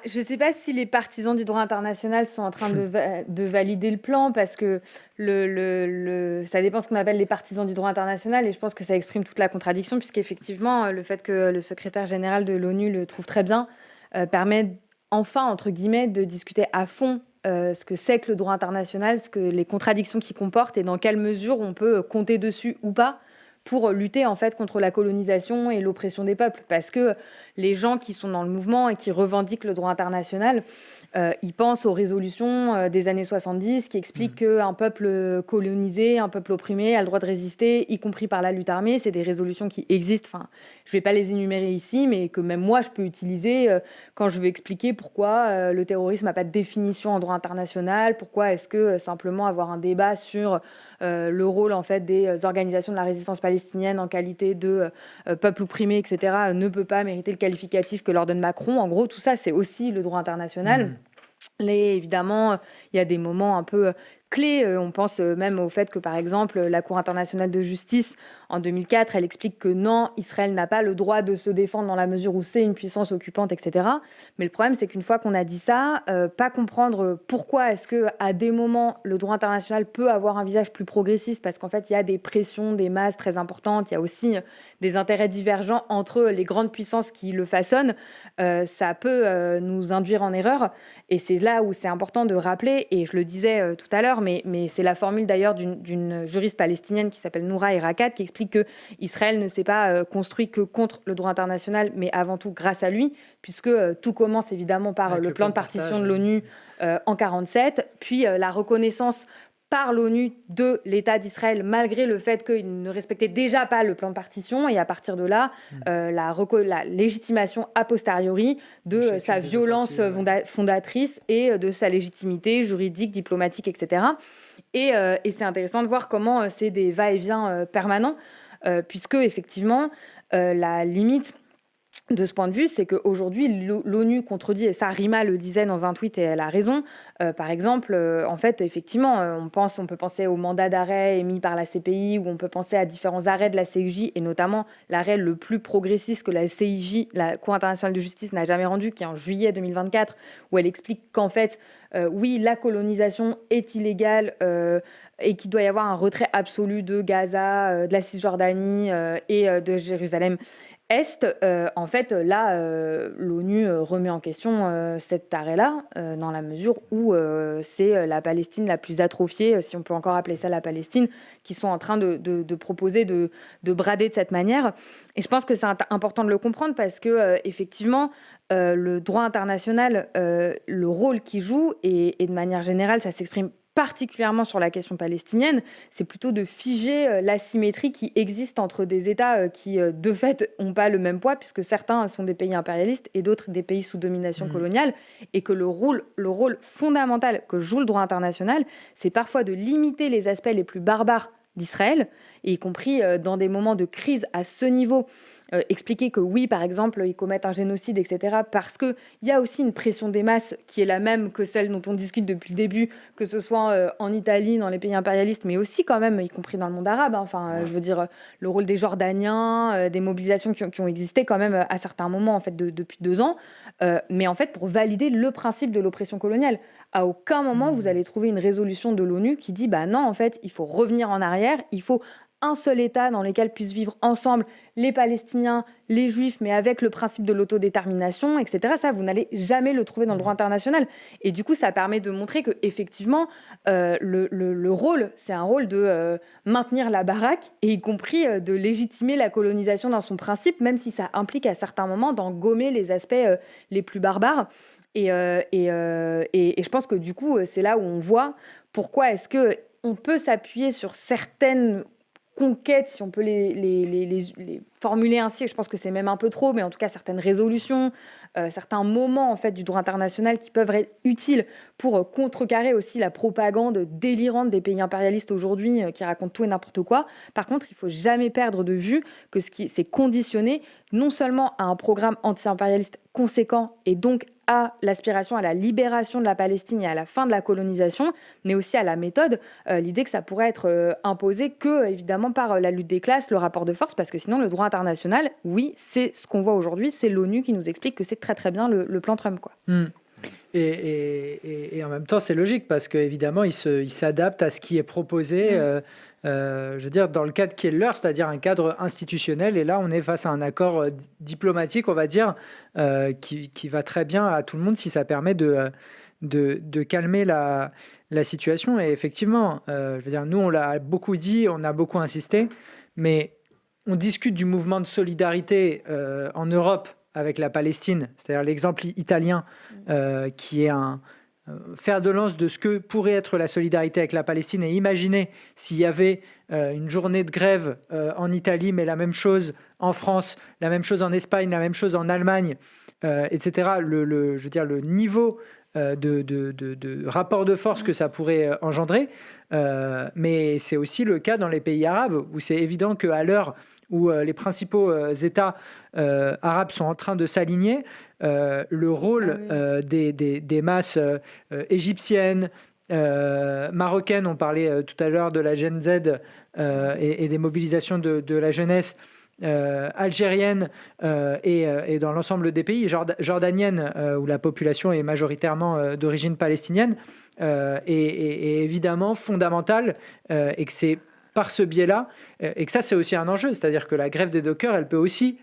Je ne sais pas si les partisans du droit international sont en train de valider le plan, parce que ça dépend ce qu'on appelle les partisans du droit international, et je pense que ça exprime toute la contradiction, puisqu'effectivement, le fait que le secrétaire général de l'ONU le trouve très bien permet enfin, entre guillemets, de discuter à fond ce que c'est que le droit international, les contradictions qu'il comporte et dans quelle mesure on peut compter dessus ou pas pour lutter en fait contre la colonisation et l'oppression des peuples. Parce que les gens qui sont dans le mouvement et qui revendiquent le droit international, ils pensent aux résolutions des années 70 qui expliquent qu'un peuple colonisé, un peuple opprimé a le droit de résister, y compris par la lutte armée. C'est des résolutions qui existent, enfin, je ne vais pas les énumérer ici, mais que même moi je peux utiliser quand je veux expliquer pourquoi le terrorisme n'a pas de définition en droit international, pourquoi est-ce que simplement avoir un débat sur le rôle en fait des organisations de la résistance palestinienne en qualité de peuple opprimé, etc., ne peut pas mériter le qualificatif que leur donne Macron. En gros, tout ça, c'est aussi le droit international. Évidemment, il y a des moments un peu clés. On pense même au fait que, par exemple, la Cour internationale de justice, en 2004, elle explique que non, Israël n'a pas le droit de se défendre dans la mesure où c'est une puissance occupante, etc. Mais le problème, c'est qu'une fois qu'on a dit ça, pas comprendre pourquoi est-ce qu'à des moments, le droit international peut avoir un visage plus progressiste, parce qu'en fait, il y a des pressions, des masses très importantes, il y a aussi des intérêts divergents entre les grandes puissances qui le façonnent, ça peut nous induire en erreur. Et c'est là où c'est important de rappeler, et je le disais tout à l'heure, mais c'est la formule d'ailleurs d'une juriste palestinienne qui s'appelle Noura Erakat, qui explique que Israël ne s'est pas construit que contre le droit international, mais avant tout grâce à lui, puisque tout commence évidemment par Avec le plan de partition de l'ONU en 1947, puis la reconnaissance par l'ONU de l'État d'Israël, malgré le fait qu'il ne respectait déjà pas le plan de partition, et à partir de là, la légitimation a posteriori de sa violence fondatrice et de sa légitimité juridique, diplomatique, etc. Et c'est intéressant de voir comment c'est des va-et-vient permanents, puisque effectivement, la limite de ce point de vue, c'est qu'aujourd'hui, l'ONU contredit, et ça, Rima le disait dans un tweet et elle a raison. Par exemple, en fait, effectivement, on peut penser au mandat d'arrêt émis par la CPI, ou on peut penser à différents arrêts de la CIJ, et notamment l'arrêt le plus progressiste que la CIJ, la Cour internationale de justice, n'a jamais rendu, qui est en juillet 2024, où elle explique qu'en fait, oui, la colonisation est illégale et qu'il doit y avoir un retrait absolu de Gaza, de la Cisjordanie et de Jérusalem Est. En fait, là, l'ONU remet en question cet arrêt-là, dans la mesure où c'est la Palestine la plus atrophiée, si on peut encore appeler ça la Palestine, qui sont en train de proposer de brader de cette manière. Et je pense que c'est important de le comprendre parce que, effectivement, le droit international, le rôle qu'il joue, et de manière générale, ça s'exprime particulièrement sur la question palestinienne, c'est plutôt de figer l'asymétrie qui existe entre des États qui, de fait, n'ont pas le même poids, puisque certains sont des pays impérialistes et d'autres des pays sous domination coloniale, et que le rôle fondamental que joue le droit international, c'est parfois de limiter les aspects les plus barbares d'Israël, et y compris dans des moments de crise à ce niveau, expliquer que oui, par exemple, ils commettent un génocide, etc., parce qu'il y a aussi une pression des masses qui est la même que celle dont on discute depuis le début, que ce soit en Italie, dans les pays impérialistes, mais aussi quand même, y compris dans le monde arabe. Je veux dire, le rôle des Jordaniens, des mobilisations qui ont existé quand même à certains moments, en fait, depuis 2 ans, mais en fait, pour valider le principe de l'oppression coloniale. À aucun moment, vous allez trouver une résolution de l'ONU qui dit, bah non, en fait, il faut revenir en arrière, il faut un seul État dans lequel puissent vivre ensemble les Palestiniens, les Juifs, mais avec le principe de l'autodétermination, etc. Ça, vous n'allez jamais le trouver dans le droit international. Et du coup, ça permet de montrer qu'effectivement, le rôle, c'est un rôle de maintenir la baraque, et y compris de légitimer la colonisation dans son principe, même si ça implique à certains moments d'en gommer les aspects les plus barbares. Et je pense que du coup, c'est là où on voit pourquoi est-ce qu'on peut s'appuyer sur certaines conquêtes, si on peut les formuler ainsi, et je pense que c'est même un peu trop, mais en tout cas certaines résolutions, certains moments en fait du droit international qui peuvent être utiles pour contrecarrer aussi la propagande délirante des pays impérialistes aujourd'hui qui racontent tout et n'importe quoi. Par contre, il ne faut jamais perdre de vue que c'est conditionné non seulement à un programme anti-impérialiste conséquent, et donc à l'aspiration à la libération de la Palestine et à la fin de la colonisation, mais aussi à la méthode, l'idée que ça pourrait être imposé que, évidemment, par la lutte des classes, le rapport de force, parce que sinon, le droit international, oui, c'est ce qu'on voit aujourd'hui, c'est l'ONU qui nous explique que c'est très très bien le plan Trump, quoi. Et en même temps, c'est logique, parce qu'évidemment, il s'adapte à ce qui est proposé, je veux dire, dans le cadre qui est le leur, c'est-à-dire un cadre institutionnel. Et là, on est face à un accord diplomatique, on va dire, qui va très bien à tout le monde si ça permet de calmer la situation. Et effectivement, je veux dire, nous, on l'a beaucoup dit, on a beaucoup insisté, mais on discute du mouvement de solidarité en Europe avec la Palestine, c'est-à-dire l'exemple italien qui est un fer de lance de ce que pourrait être la solidarité avec la Palestine. Et imaginez s'il y avait une journée de grève en Italie, mais la même chose en France, la même chose en Espagne, la même chose en Allemagne, etc. Je veux dire, le niveau de rapport de force que ça pourrait engendrer. Mais c'est aussi le cas dans les pays arabes, où c'est évident qu'à l'heure où les principaux États arabes sont en train de s'aligner, le rôle des masses égyptiennes, marocaines, on parlait tout à l'heure de la Gen Z et des mobilisations de la jeunesse algérienne et dans l'ensemble des pays, jordanienne, où la population est majoritairement d'origine palestinienne, est évidemment fondamentale, et que c'est par ce biais-là, et que ça c'est aussi un enjeu, c'est-à-dire que la grève des dockers, elle peut aussi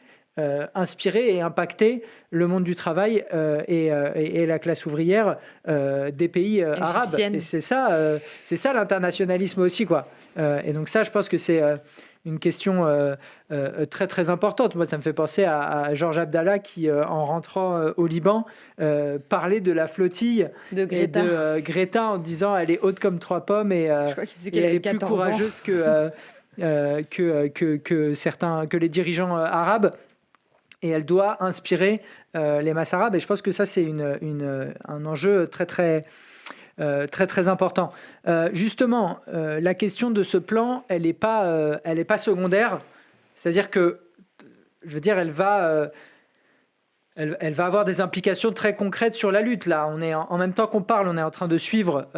inspirer et impacter le monde du travail et la classe ouvrière des pays arabes. Et c'est ça l'internationalisme aussi, quoi. Et donc ça, je pense que c'est une question très très importante. Moi, ça me fait penser à Georges Abdallah qui, en rentrant au Liban, parlait de la flottille de Greta. Et de Greta en disant elle est haute comme 3 pommes et je crois qu'il disait qu'elle elle est avait plus 14 ans. courageuse que les dirigeants arabes. Et elle doit inspirer les masses arabes. Et je pense que ça, c'est un enjeu très très important. Justement, la question de ce plan, elle n'est pas secondaire. C'est-à-dire que, je veux dire, elle va Elle va avoir des implications très concrètes sur la lutte. Là, en même temps qu'on parle, on est en train de suivre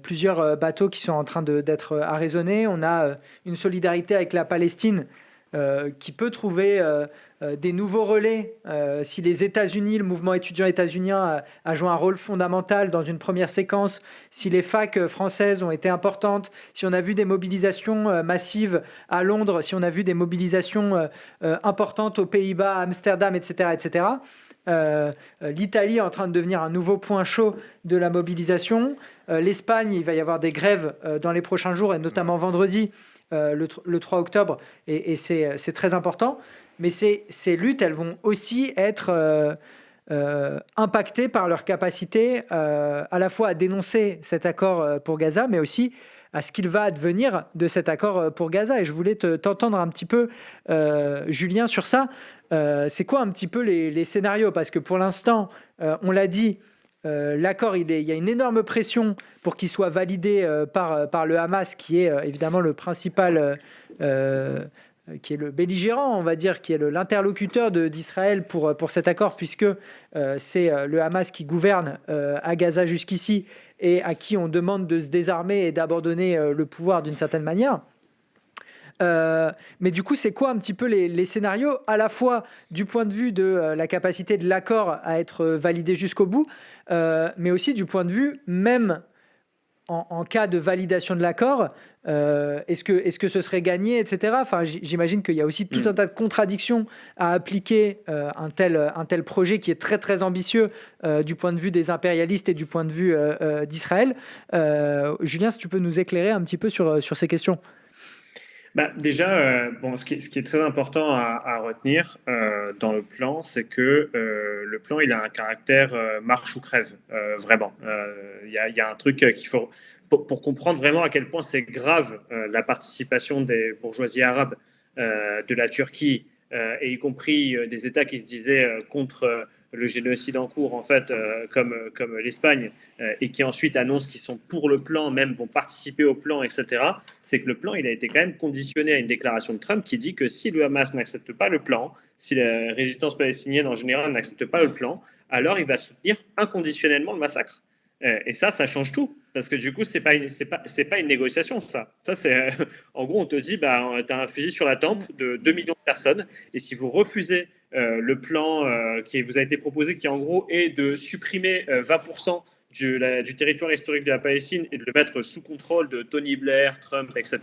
plusieurs bateaux qui sont en train d'être arraisonnés. On a une solidarité avec la Palestine qui peut trouver des nouveaux relais. Si les États-Unis, le mouvement étudiant états-unien a joué un rôle fondamental dans une première séquence, si les facs françaises ont été importantes, si on a vu des mobilisations massives à Londres, si on a vu des mobilisations importantes aux Pays-Bas, à Amsterdam, etc., etc., l'Italie est en train de devenir un nouveau point chaud de la mobilisation. L'Espagne, il va y avoir des grèves dans les prochains jours, et notamment vendredi, le 3 octobre, et c'est très important. Mais ces luttes, elles vont aussi être impactées par leur capacité à la fois à dénoncer cet accord pour Gaza, mais aussi à ce qu'il va advenir de cet accord pour Gaza. Et je voulais t'entendre un petit peu, Julien, sur ça. C'est quoi un petit peu les scénarios? Parce que pour l'instant, on l'a dit, l'accord, il y a une énorme pression pour qu'il soit validé par le Hamas, qui est évidemment le principal, qui est le belligérant, on va dire, qui est l'interlocuteur d'Israël pour cet accord, puisque c'est le Hamas qui gouverne à Gaza jusqu'ici et à qui on demande de se désarmer et d'abandonner le pouvoir d'une certaine manière. Mais du coup, c'est quoi un petit peu les scénarios, à la fois du point de vue de la capacité de l'accord à être validé jusqu'au bout, mais aussi du point de vue, même en cas de validation de l'accord, est-ce que ce serait gagné, etc. Enfin, j'imagine qu'il y a aussi tout un tas de contradictions à appliquer un tel projet qui est très très ambitieux du point de vue des impérialistes et du point de vue d'Israël. Julien, si tu peux nous éclairer un petit peu sur ces questions. Déjà, ce qui est très important à retenir dans le plan, c'est que le plan, il a un caractère marche ou crève, vraiment. Il y a un truc qu'il faut, pour comprendre vraiment à quel point c'est grave la participation des bourgeoisies arabes, de la Turquie, et y compris des États qui se disaient contre le génocide en cours, en fait, comme l'Espagne, et qui ensuite annoncent qu'ils sont pour le plan, même vont participer au plan, etc., c'est que le plan, il a été quand même conditionné à une déclaration de Trump qui dit que si le Hamas n'accepte pas le plan, si la résistance palestinienne en général n'accepte pas le plan, alors il va soutenir inconditionnellement le massacre. Et ça change tout. Parce que du coup, c'est pas une négociation, ça. Ça, c'est, en gros, on te dit, tu as un fusil sur la tempe de 2 millions de personnes, et si vous refusez le plan qui vous a été proposé, qui en gros est de supprimer 20% du territoire historique de la Palestine et de le mettre sous contrôle de Tony Blair, Trump, etc.,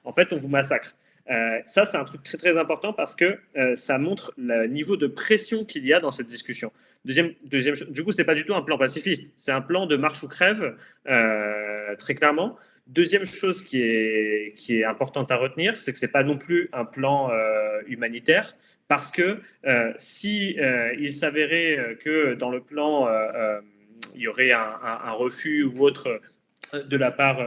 en fait, on vous massacre. Ça, c'est un truc très, très important parce que ça montre le niveau de pression qu'il y a dans cette discussion. Deuxième, du coup, ce n'est pas du tout un plan pacifiste. C'est un plan de marche ou crève, très clairement. Deuxième chose qui est importante à retenir, c'est que ce n'est pas non plus un plan humanitaire parce que si il s'avérait que dans le plan, il y aurait un refus ou autre de la part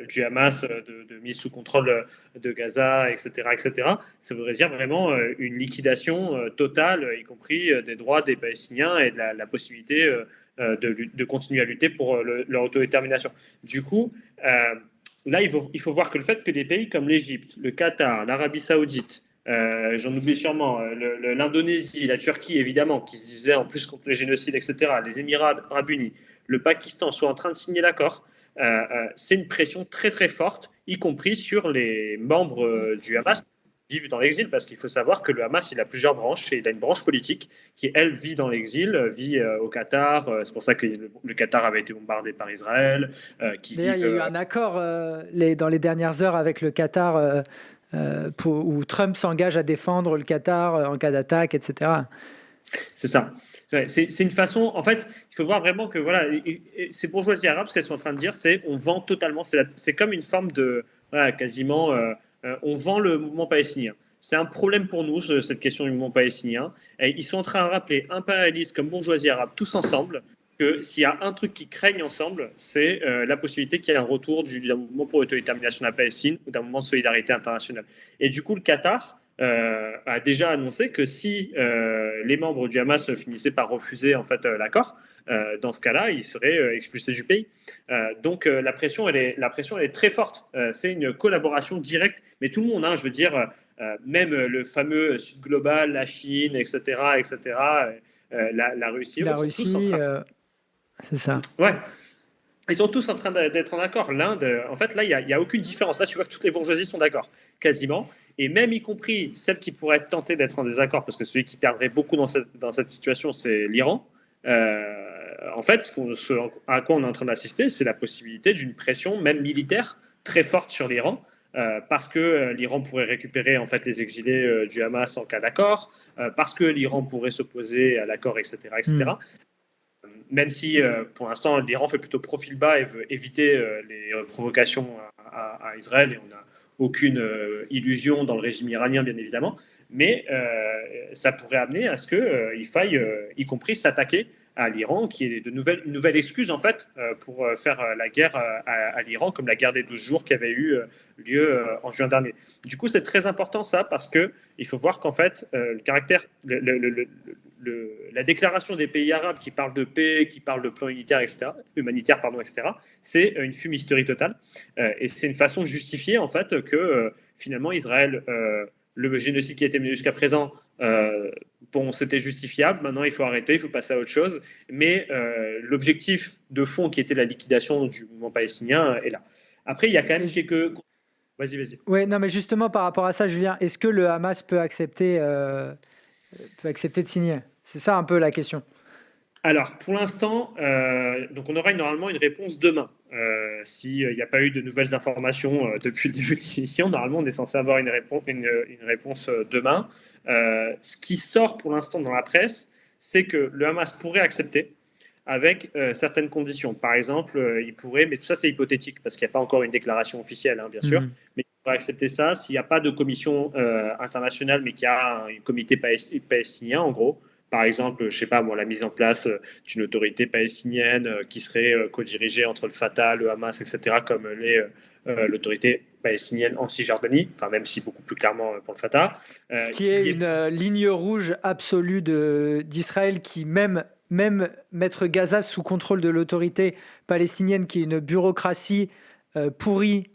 du Hamas de mise sous contrôle de Gaza, etc., ça voudrait dire vraiment une liquidation totale, y compris des droits des Palestiniens et de la possibilité de continuer à lutter pour leur autodétermination. Du coup, là, il faut voir que le fait que des pays comme l'Égypte, le Qatar, l'Arabie Saoudite, j'en oublie sûrement, l'Indonésie, la Turquie, évidemment, qui se disaient en plus contre les génocides, etc., les Émirats arabes unis, le Pakistan soient en train de signer l'accord, c'est une pression très très forte, y compris sur les membres du Hamas qui vivent dans l'exil, parce qu'il faut savoir que le Hamas, il a plusieurs branches, et il a une branche politique qui, elle, vit dans l'exil, vit au Qatar, c'est pour ça que le Qatar avait été bombardé par Israël. D'ailleurs, il y a eu un accord dans les dernières heures avec le Qatar, où Trump s'engage à défendre le Qatar en cas d'attaque, etc. C'est ça. C'est une façon, en fait, il faut voir vraiment que voilà, ces bourgeoisies arabes, ce qu'elles sont en train de dire, c'est on vend totalement, c'est comme une forme de, voilà, quasiment, on vend le mouvement palestinien. C'est un problème pour nous, cette question du mouvement palestinien. Et ils sont en train de rappeler, impérialistes comme bourgeoisie arabe, tous ensemble, que s'il y a un truc qui craignent ensemble, c'est la possibilité qu'il y ait un retour d'un mouvement pour l'autodétermination de la Palestine ou d'un mouvement de solidarité internationale. Et du coup, le Qatar a déjà annoncé que si les membres du Hamas finissaient par refuser en fait l'accord, dans ce cas-là, ils seraient expulsés du pays. Donc la pression, elle est très forte. C'est une collaboration directe, mais tout le monde, je veux dire, même le fameux Sud global, la Chine, etc., la Russie, La ils sont tous en Russie, train. c'est ça. Ouais. Ils sont tous en train d'être en accord. L'Inde, en fait, là, il y a aucune différence. Là, tu vois que toutes les bourgeoisies sont d'accord, quasiment. Et même y compris celles qui pourraient être tentées d'être en désaccord, parce que celui qui perdrait beaucoup dans cette situation, c'est l'Iran. En fait, à quoi on est en train d'assister, c'est la possibilité d'une pression, même militaire, très forte sur l'Iran, parce que l'Iran pourrait récupérer en fait les exilés du Hamas en cas d'accord, parce que l'Iran pourrait s'opposer à l'accord, etc., etc. Même si pour l'instant l'Iran fait plutôt profil bas et veut éviter les provocations à Israël, et on n'a aucune illusion dans le régime iranien, bien évidemment, mais ça pourrait amener à ce qu'il faille, y compris, s'attaquer à l'Iran, qui est une nouvelle excuse en fait pour faire la guerre à l'Iran, comme la guerre des 12 jours qui avait eu lieu en juin dernier. Du coup, c'est très important ça, parce que il faut voir qu'en fait, le caractère, la déclaration des pays arabes qui parlent de paix, qui parlent de plan humanitaire, etc., c'est une fumisterie totale. Et c'est une façon de justifier en fait que finalement Israël, le génocide qui a été mené jusqu'à présent, bon, c'était justifiable. Maintenant, il faut arrêter, il faut passer à autre chose. Mais l'objectif de fond, qui était la liquidation du mouvement palestinien, est là. Après, il y a quand même quelques. Vas-y. Ouais, non, mais justement par rapport à ça, Julien, est-ce que le Hamas peut accepter de signer? C'est ça un peu la question. Alors, pour l'instant, donc on aura normalement une réponse demain. S'il n'y a pas eu de nouvelles informations depuis le début de l'émission, normalement, on est censé avoir une réponse demain. Ce qui sort pour l'instant dans la presse, c'est que le Hamas pourrait accepter avec certaines conditions. Par exemple, il pourrait, mais tout ça c'est hypothétique parce qu'il n'y a pas encore une déclaration officielle, hein, bien sûr, mais il pourrait accepter ça s'il n'y a pas de commission internationale, mais qu'il y a un comité palestinien, en gros. Par exemple, je sais pas moi, la mise en place d'une autorité palestinienne qui serait co-dirigée entre le Fatah, le Hamas, etc., comme l'autorité palestinienne en Cisjordanie, enfin même si beaucoup plus clairement pour le Fatah. Ce qui est une ligne rouge absolue d'Israël, qui même mettre Gaza sous contrôle de l'autorité palestinienne, qui est une bureaucratie pourrie,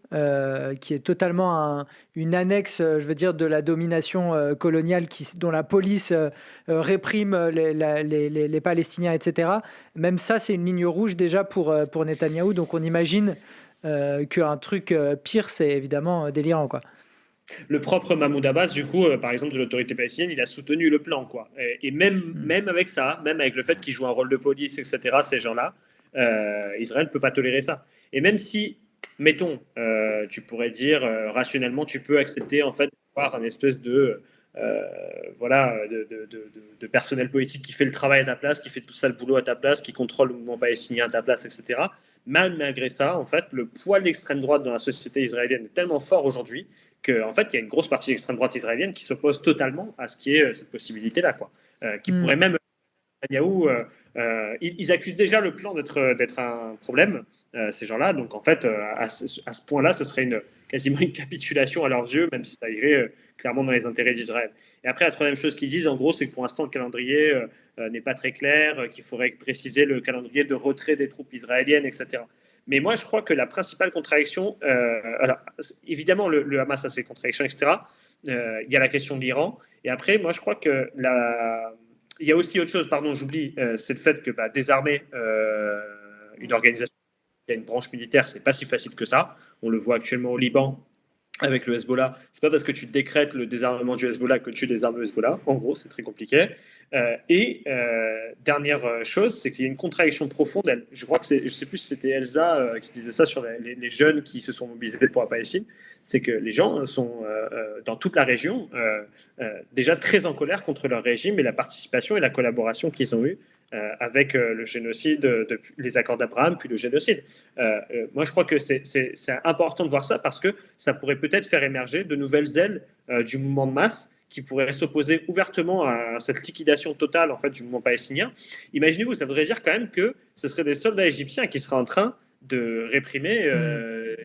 qui est totalement une annexe, je veux dire, de la domination coloniale, dont la police réprime les Palestiniens, etc. Même ça, c'est une ligne rouge déjà pour Netanyahou. Donc on imagine qu'un truc pire, c'est évidemment délirant, quoi. Le propre Mahmoud Abbas, du coup, par exemple, de l'autorité palestinienne, il a soutenu le plan, quoi. Et même avec ça, même avec le fait qu'ils jouent un rôle de police, etc., ces gens-là, Israël ne peut pas tolérer ça. Et même si, mettons, tu pourrais dire, rationnellement, tu peux accepter, en fait, d'avoir un espèce de personnel politique qui fait le travail à ta place, qui fait tout ça le boulot à ta place, qui contrôle le mouvement palestinien à ta place, etc. Malgré ça, en fait, le poids de l'extrême droite dans la société israélienne est tellement fort aujourd'hui qu'en fait, il y a une grosse partie de l'extrême droite israélienne qui s'oppose totalement à ce qui est cette possibilité-là, quoi. Qui pourrait même. Netanyahou, ils accusent déjà le plan d'être un problème, ces gens-là. Donc, en fait, à ce point-là, ce serait quasiment une capitulation à leurs yeux, même si ça irait clairement dans les intérêts d'Israël. Et après, la troisième chose qu'ils disent, en gros, c'est que pour l'instant, le calendrier n'est pas très clair, qu'il faudrait préciser le calendrier de retrait des troupes israéliennes, etc. Mais moi, je crois que la principale contradiction, alors, évidemment, le Hamas a ses contradictions, etc. Il y a la question de l'Iran. Et après, moi, je crois que il y a aussi autre chose, pardon, j'oublie, c'est le fait que désarmer une organisation qui a une branche militaire, c'est pas si facile que ça. On le voit actuellement au Liban avec le Hezbollah. C'est pas parce que tu décrètes le désarmement du Hezbollah que tu désarmes le Hezbollah. En gros, c'est très compliqué. Dernière chose, c'est qu'il y a une contradiction profonde. Je crois que je sais plus si c'était Elsa qui disait ça sur les jeunes qui se sont mobilisés pour la Palestine. C'est que les gens sont dans toute la région déjà très en colère contre leur régime et la participation et la collaboration qu'ils ont eue avec le génocide, les accords d'Abraham, puis le génocide. Moi, je crois que c'est important de voir ça parce que ça pourrait peut-être faire émerger de nouvelles ailes du mouvement de masse qui pourraient s'opposer ouvertement à cette liquidation totale en fait, du mouvement palestinien. Imaginez-vous, ça voudrait dire quand même que ce seraient des soldats égyptiens qui seraient en train de réprimer de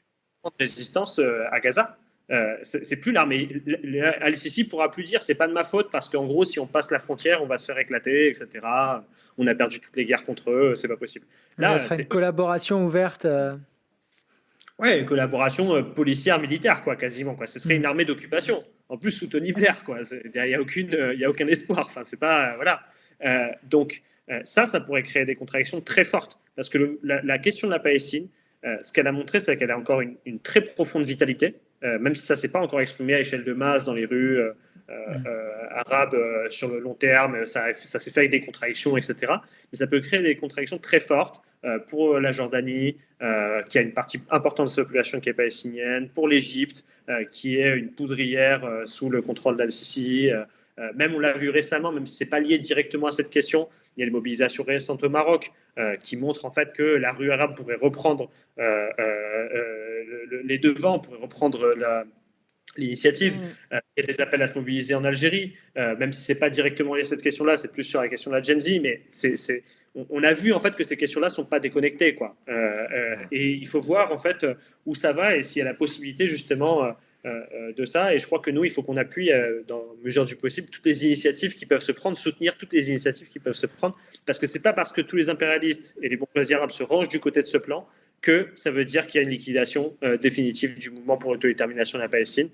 résistance à Gaza. C'est plus l'armée. Al-Sisi pourra plus dire c'est pas de ma faute parce qu'en gros si on passe la frontière on va se faire éclater, etc. On a perdu toutes les guerres contre eux, c'est pas possible. Là, ce serait une collaboration ouverte. Ouais, une collaboration policière militaire quoi, quasiment quoi. Ce serait une armée d'occupation en plus sous Tony Blair, quoi. Il n'y a aucun espoir. Enfin, c'est pas voilà. Donc ça pourrait créer des contradictions très fortes, parce que la question de la Palestine, ce qu'elle a montré, c'est qu'elle a encore une très profonde vitalité, même si ça s'est pas encore exprimé à échelle de masse dans les rues arabes sur le long terme. Ça s'est fait avec des contradictions, etc. Mais ça peut créer des contradictions très fortes pour la Jordanie, qui a une partie importante de sa population qui est palestinienne, pour l'Égypte, qui est une poudrière sous le contrôle d'Al-Sisi. Même on l'a vu récemment, même si ce n'est pas lié directement à cette question, il y a des mobilisations récentes au Maroc qui montrent en fait que la rue arabe pourrait reprendre les devants, pourrait reprendre l'initiative. Il y a des appels à se mobiliser en Algérie, même si ce n'est pas directement lié à cette question-là, c'est plus sur la question de la Gen Z, mais on a vu en fait que ces questions-là ne sont pas déconnectées, quoi. Et il faut voir en fait où ça va et s'il y a la possibilité justement de ça. Et je crois que nous, il faut qu'on appuie dans la mesure du possible toutes les initiatives qui peuvent se prendre, soutenir toutes les initiatives qui peuvent se prendre, parce que c'est pas parce que tous les impérialistes et les bourgeoisies arabes se rangent du côté de ce plan que ça veut dire qu'il y a une liquidation définitive du mouvement pour l'autodétermination de la Palestine.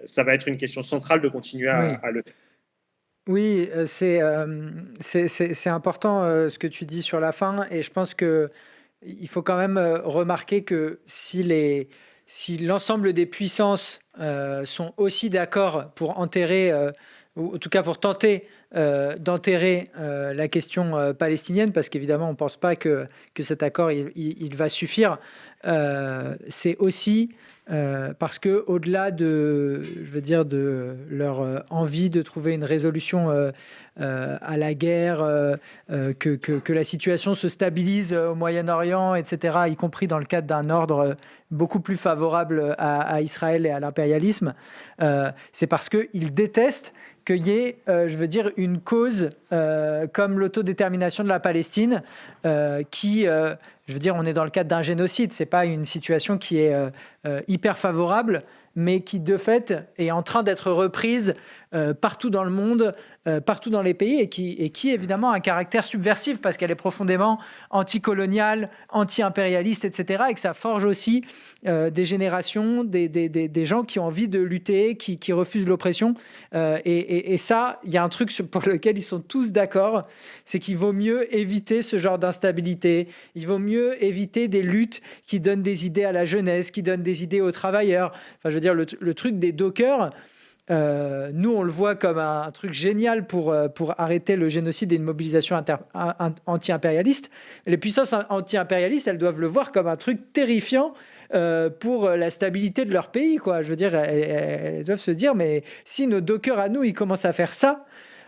Ça va être une question centrale de continuer à le faire. Oui, c'est important ce que tu dis sur la fin, et je pense que il faut quand même remarquer que si l'ensemble des puissances sont aussi d'accord pour enterrer, ou en tout cas pour tenter d'enterrer la question palestinienne, parce qu'évidemment on ne pense pas que cet accord il va suffire, c'est aussi parce que au-delà de leur envie de trouver une résolution à la guerre, que la situation se stabilise au Moyen-Orient, etc., y compris dans le cadre d'un ordre beaucoup plus favorable à Israël et à l'impérialisme, c'est parce qu'ils détestent qu'il y ait, une cause comme l'autodétermination de la Palestine qui... on est dans le cadre d'un génocide, c'est pas une situation qui est hyper favorable, mais qui de fait est en train d'être reprise partout dans le monde, partout dans les pays, et qui évidemment a un caractère subversif parce qu'elle est profondément anticoloniale, anti-impérialiste, etc. Et que ça forge aussi des générations, des gens qui ont envie de lutter, qui refusent l'oppression. Et ça, il y a un truc pour lequel ils sont tous d'accord, c'est qu'il vaut mieux éviter ce genre d'instabilité. Il vaut mieux éviter des luttes qui donnent des idées à la jeunesse, qui donnent des idées aux travailleurs. Enfin, le truc des dockers, nous, on le voit comme un truc génial pour arrêter le génocide et une mobilisation anti-impérialiste. Les puissances anti-impérialistes, elles doivent le voir comme un truc terrifiant pour la stabilité de leur pays, quoi. Elles doivent se dire, mais si nos dockers à nous, ils commencent à faire ça,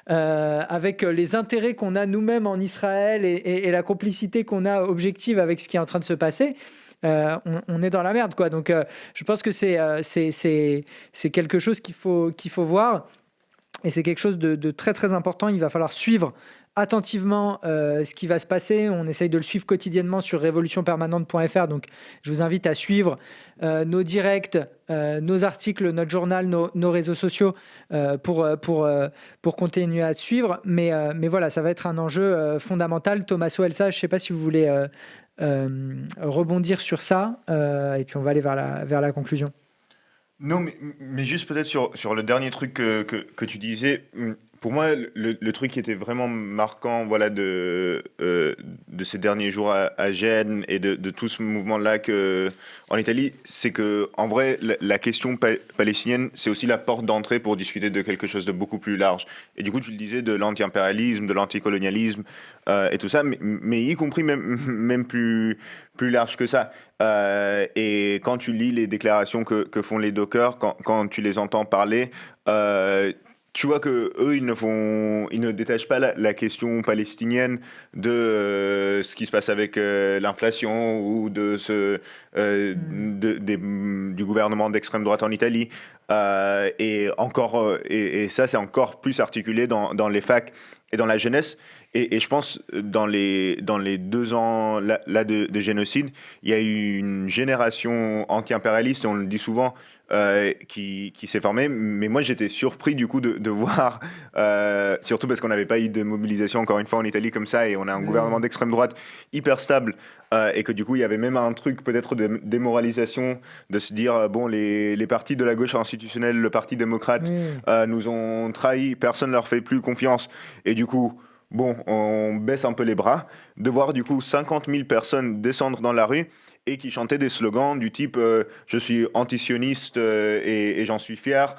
avec les intérêts qu'on a nous-mêmes en Israël et la complicité qu'on a objective avec ce qui est en train de se passer, on est dans la merde, quoi. Donc, je pense que c'est quelque chose qu'il faut voir, et c'est quelque chose de très très important. Il va falloir suivre attentivement ce qui va se passer. On essaye de le suivre quotidiennement sur révolutionpermanente.fr. Donc, je vous invite à suivre nos directs, nos articles, notre journal, nos réseaux sociaux pour continuer à suivre. Mais voilà, ça va être un enjeu fondamental. Tommaso Elsa, je ne sais pas si vous voulez rebondir sur ça, et puis on va aller vers la conclusion. Non, mais juste peut-être sur le dernier truc que tu disais. Pour moi, le truc qui était vraiment marquant, voilà, de ces derniers jours à Gênes et de tout ce mouvement-là en Italie, c'est que en vrai, la question palestinienne, c'est aussi la porte d'entrée pour discuter de quelque chose de beaucoup plus large. Et du coup, tu le disais, de l'anti-impérialisme, de l'anticolonialisme et tout ça, mais y compris même plus large que ça. Et quand tu lis les déclarations que font les dockers, quand tu les entends parler, tu vois que eux, ils ne détachent pas la question palestinienne de ce qui se passe avec l'inflation ou du gouvernement d'extrême droite en Italie. Et ça, c'est encore plus articulé dans les facs et dans la jeunesse. Et je pense, dans les 2 ans là de génocide, il y a eu une génération anti-impérialiste, on le dit souvent, qui s'est formée. Mais moi, j'étais surpris du coup de voir, surtout parce qu'on n'avait pas eu de mobilisation, encore une fois, en Italie comme ça, et on a un gouvernement d'extrême droite hyper stable, et que du coup, il y avait même un truc peut-être de démoralisation, de se dire, bon, les partis de la gauche institutionnelle, le Parti démocrate, nous ont trahis, personne ne leur fait plus confiance. Et du coup, bon, on baisse un peu les bras, de voir du coup 50 000 personnes descendre dans la rue et qui chantaient des slogans du type je suis antisioniste et j'en suis fier.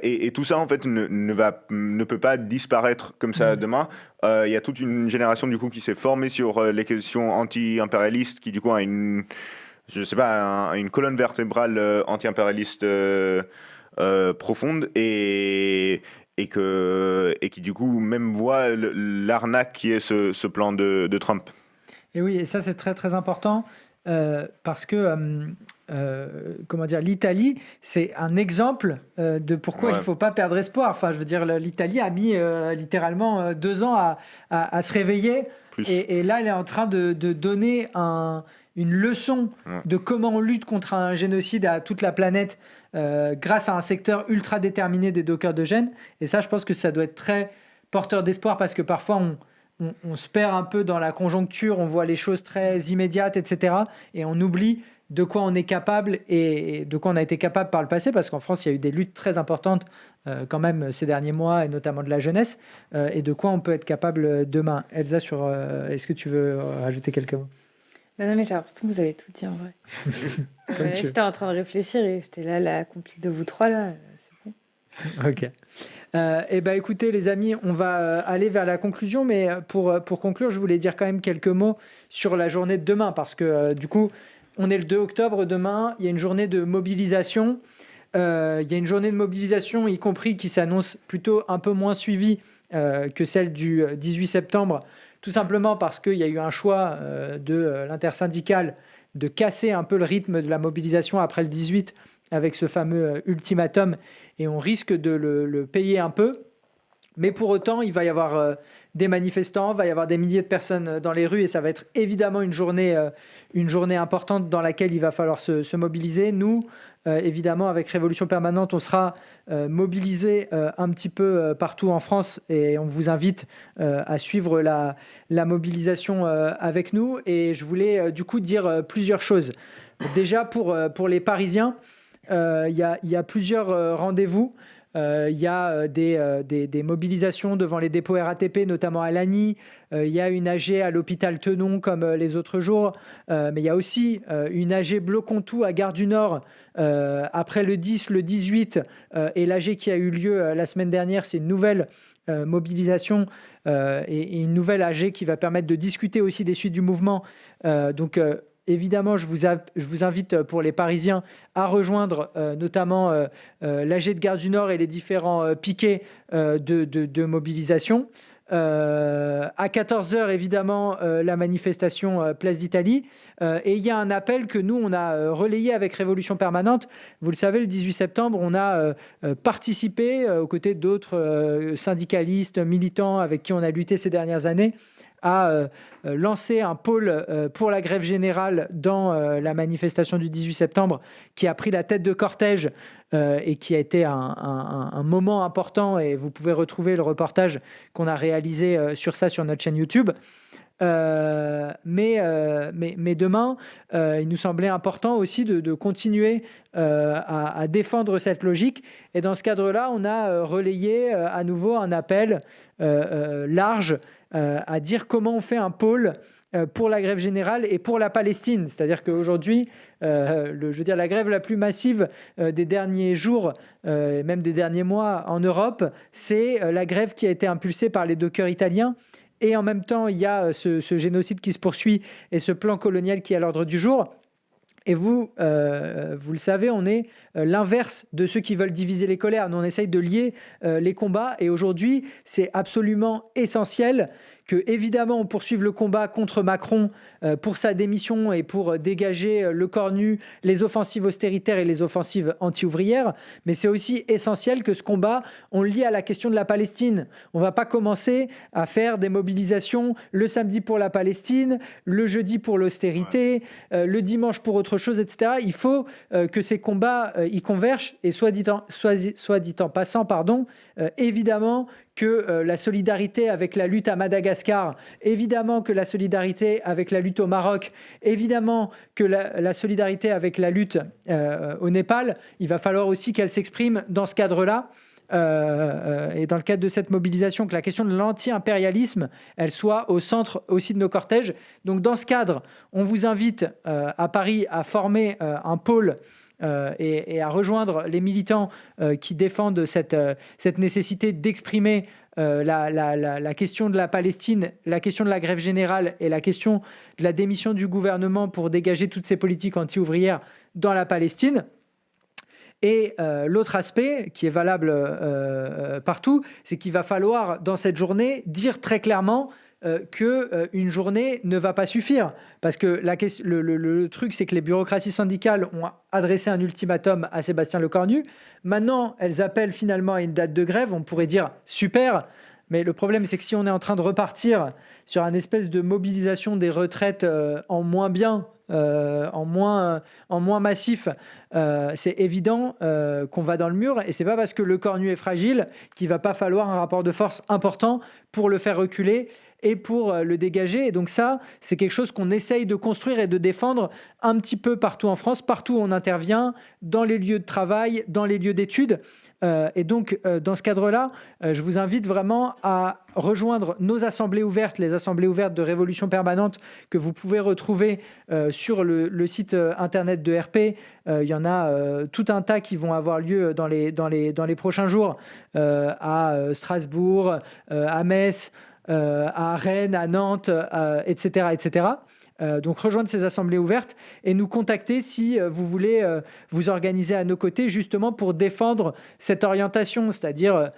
Et tout ça, en fait, ne peut pas disparaître comme ça demain. Il y a toute une génération du coup qui s'est formée sur les questions anti-impérialistes, qui du coup a une colonne vertébrale anti-impérialiste profonde et qui du coup même voit l'arnaque qui est ce plan de Trump. Et oui, et ça c'est très très important parce que l'Italie, c'est un exemple de pourquoi il ne faut pas perdre espoir. Enfin, je veux dire, l'Italie a mis littéralement 2 ans à se réveiller. Et là, elle est en train de donner une leçon de comment on lutte contre un génocide à toute la planète grâce à un secteur ultra déterminé des dockers de gènes. Et ça, je pense que ça doit être très porteur d'espoir parce que parfois, on se perd un peu dans la conjoncture, on voit les choses très immédiates, etc. Et on oublie de quoi on est capable et de quoi on a été capable par le passé, parce qu'en France, il y a eu des luttes très importantes quand même ces derniers mois, et notamment de la jeunesse, et de quoi on peut être capable demain. Elsa, est-ce que tu veux rajouter quelques mots? Non, mais j'ai l'impression que vous avez tout dit en vrai. J'étais en train de réfléchir et j'étais là, la complice de vous trois, là, c'est bon. Ok. Écoutez, les amis, on va aller vers la conclusion, mais pour conclure, je voulais dire quand même quelques mots sur la journée de demain, parce que du coup, on est le 2 octobre demain, il y a une journée de mobilisation. Il y a une journée de mobilisation, y compris qui s'annonce plutôt un peu moins suivie que celle du 18 septembre, tout simplement parce qu'il y a eu un choix de l'intersyndicale de casser un peu le rythme de la mobilisation après le 18 avec ce fameux ultimatum, et on risque de le payer un peu. Mais pour autant, il va y avoir des manifestants, il va y avoir des milliers de personnes dans les rues, et ça va être évidemment une journée importante dans laquelle il va falloir se mobiliser. Nous, évidemment, avec Révolution Permanente, on sera mobilisés un petit peu partout en France, et on vous invite à suivre la mobilisation avec nous. Et je voulais du coup dire plusieurs choses. Déjà, pour les Parisiens, il y a plusieurs rendez-vous. Il y a des mobilisations devant les dépôts RATP, notamment à Lagny. Il y a une AG à l'hôpital Tenon, comme les autres jours. Mais il y a aussi une AG Blocontou à Gare du Nord, après le 10, le 18. Et l'AG qui a eu lieu la semaine dernière, c'est une nouvelle mobilisation et une nouvelle AG qui va permettre de discuter aussi des suites du mouvement. Évidemment, je vous invite pour les Parisiens à rejoindre notamment l'AG de Gare du Nord et les différents piquets de mobilisation. À 14h, évidemment, la manifestation Place d'Italie. Et il y a un appel que nous, on a relayé avec Révolution Permanente. Vous le savez, le 18 septembre, on a participé aux côtés d'autres syndicalistes, militants avec qui on a lutté ces dernières années, à lancer un pôle pour la grève générale dans la manifestation du 18 septembre, qui a pris la tête de cortège et qui a été un moment important. Et vous pouvez retrouver le reportage qu'on a réalisé sur ça sur notre chaîne YouTube. Mais demain, il nous semblait important aussi de continuer à défendre cette logique. Et dans ce cadre-là, on a relayé à nouveau un appel large à dire comment on fait un pôle pour la grève générale et pour la Palestine. C'est-à-dire qu'aujourd'hui, la grève la plus massive des derniers jours, même des derniers mois en Europe, c'est la grève qui a été impulsée par les dockers italiens. Et en même temps, il y a ce génocide qui se poursuit et ce plan colonial qui est à l'ordre du jour. Et vous le savez, on est l'inverse de ceux qui veulent diviser les colères. Nous, on essaye de lier les combats. Et aujourd'hui, c'est absolument essentiel que évidemment on poursuive le combat contre Macron pour sa démission et pour dégager le corps nu, les offensives austéritaires et les offensives anti-ouvrières, mais c'est aussi essentiel que ce combat, on le lie à la question de la Palestine. On ne va pas commencer à faire des mobilisations le samedi pour la Palestine, le jeudi pour l'austérité, le dimanche pour autre chose, etc. Il faut que ces combats y convergent et soit dit en passant, évidemment que la solidarité avec la lutte à Madagascar, évidemment que la solidarité avec la lutte au Maroc, évidemment que la solidarité avec la lutte au Népal, il va falloir aussi qu'elle s'exprime dans ce cadre-là. Et dans le cadre de cette mobilisation, que la question de l'anti-impérialisme, elle soit au centre aussi de nos cortèges. Donc dans ce cadre, on vous invite à Paris à former un pôle et à rejoindre les militants qui défendent cette nécessité d'exprimer la question de la Palestine, la question de la grève générale et la question de la démission du gouvernement pour dégager toutes ces politiques anti-ouvrières dans la Palestine. Et l'autre aspect qui est valable partout, c'est qu'il va falloir dans cette journée dire très clairement qu'une journée ne va pas suffire. Parce que le truc, c'est que les bureaucraties syndicales ont adressé un ultimatum à Sébastien Lecornu. Maintenant, elles appellent finalement à une date de grève. On pourrait dire super. Mais le problème, c'est que si on est en train de repartir sur une espèce de mobilisation des retraites en moins bien, en moins massif, c'est évident qu'on va dans le mur. Et c'est pas parce que Lecornu est fragile qu'il va pas falloir un rapport de force important pour le faire reculer et pour le dégager. Et donc ça, c'est quelque chose qu'on essaye de construire et de défendre un petit peu partout en France, partout où on intervient, dans les lieux de travail, dans les lieux d'études. Et donc, dans ce cadre-là, je vous invite vraiment à rejoindre nos assemblées ouvertes, les assemblées ouvertes de Révolution Permanente que vous pouvez retrouver sur le site internet de RP. Il y en a tout un tas qui vont avoir lieu dans les prochains jours à Strasbourg, à Metz, à Rennes, à Nantes, etc., etc. Donc rejoindre ces assemblées ouvertes et nous contacter si vous voulez vous organiser à nos côtés justement pour défendre cette orientation, c'est-à-dire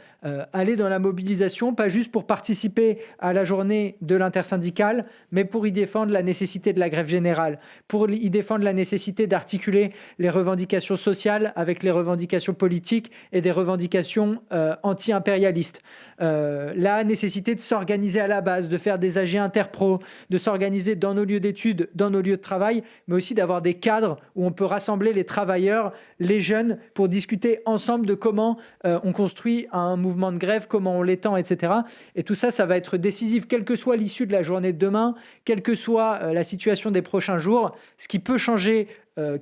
aller dans la mobilisation, pas juste pour participer à la journée de l'intersyndicale, mais pour y défendre la nécessité de la grève générale, pour y défendre la nécessité d'articuler les revendications sociales avec les revendications politiques et des revendications anti-impérialistes. La nécessité de s'organiser à la base, de faire des AG interpro, de s'organiser dans nos lieux d'études, dans nos lieux de travail, mais aussi d'avoir des cadres où on peut rassembler les travailleurs, les jeunes, pour discuter ensemble de comment on construit un mouvement de grève, comment on l'étend, etc. Et tout ça, ça va être décisif, quelle que soit l'issue de la journée de demain, quelle que soit la situation des prochains jours. Ce qui peut changer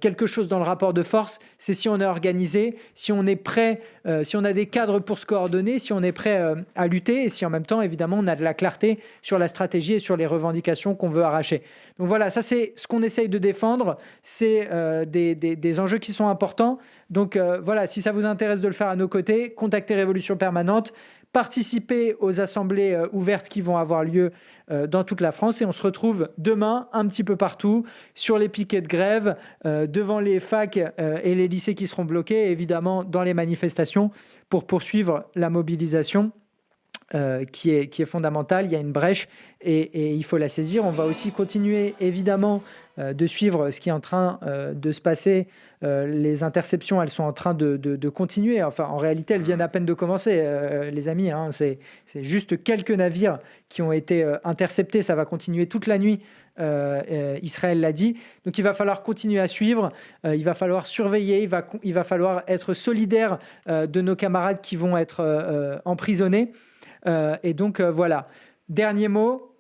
quelque chose dans le rapport de force, c'est si on est organisé, si on est prêt, si on a des cadres pour se coordonner, si on est prêt à lutter et si en même temps, évidemment, on a de la clarté sur la stratégie et sur les revendications qu'on veut arracher. Donc voilà, ça c'est ce qu'on essaye de défendre, c'est des enjeux qui sont importants. Donc voilà, si ça vous intéresse de le faire à nos côtés, contactez Révolution Permanente, participez aux assemblées ouvertes qui vont avoir lieu dans toute la France et on se retrouve demain un petit peu partout sur les piquets de grève, devant les facs et les lycées qui seront bloqués, et évidemment dans les manifestations pour poursuivre la mobilisation qui est fondamentale. Il y a une brèche et il faut la saisir. On va aussi continuer évidemment de suivre ce qui est en train de se passer. Les interceptions, elles sont en train de continuer. Enfin, en réalité, elles viennent à peine de commencer, les amis. Hein. C'est juste quelques navires qui ont été interceptés. Ça va continuer toute la nuit. Israël l'a dit. Donc, il va falloir continuer à suivre. Il va falloir surveiller. Il va falloir être solidaire de nos camarades qui vont être emprisonnés. Et donc, voilà. Dernier mot.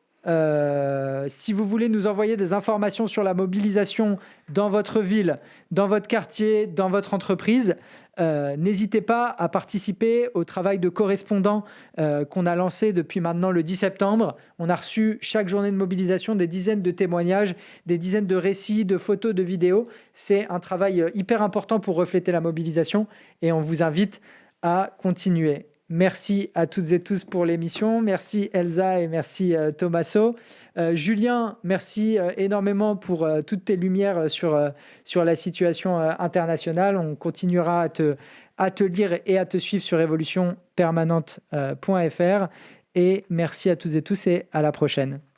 Si vous voulez nous envoyer des informations sur la mobilisation dans votre ville, dans votre quartier, dans votre entreprise, n'hésitez pas à participer au travail de correspondant qu'on a lancé depuis maintenant le 10 septembre. On a reçu chaque journée de mobilisation des dizaines de témoignages, des dizaines de récits, de photos, de vidéos. C'est un travail hyper important pour refléter la mobilisation et on vous invite à continuer. Merci à toutes et tous pour l'émission. Merci Elsa et merci Tommaso. Julien, merci énormément pour toutes tes lumières sur la situation internationale. On continuera à te lire et à te suivre sur révolutionpermanente.fr. et merci à toutes et tous et à la prochaine.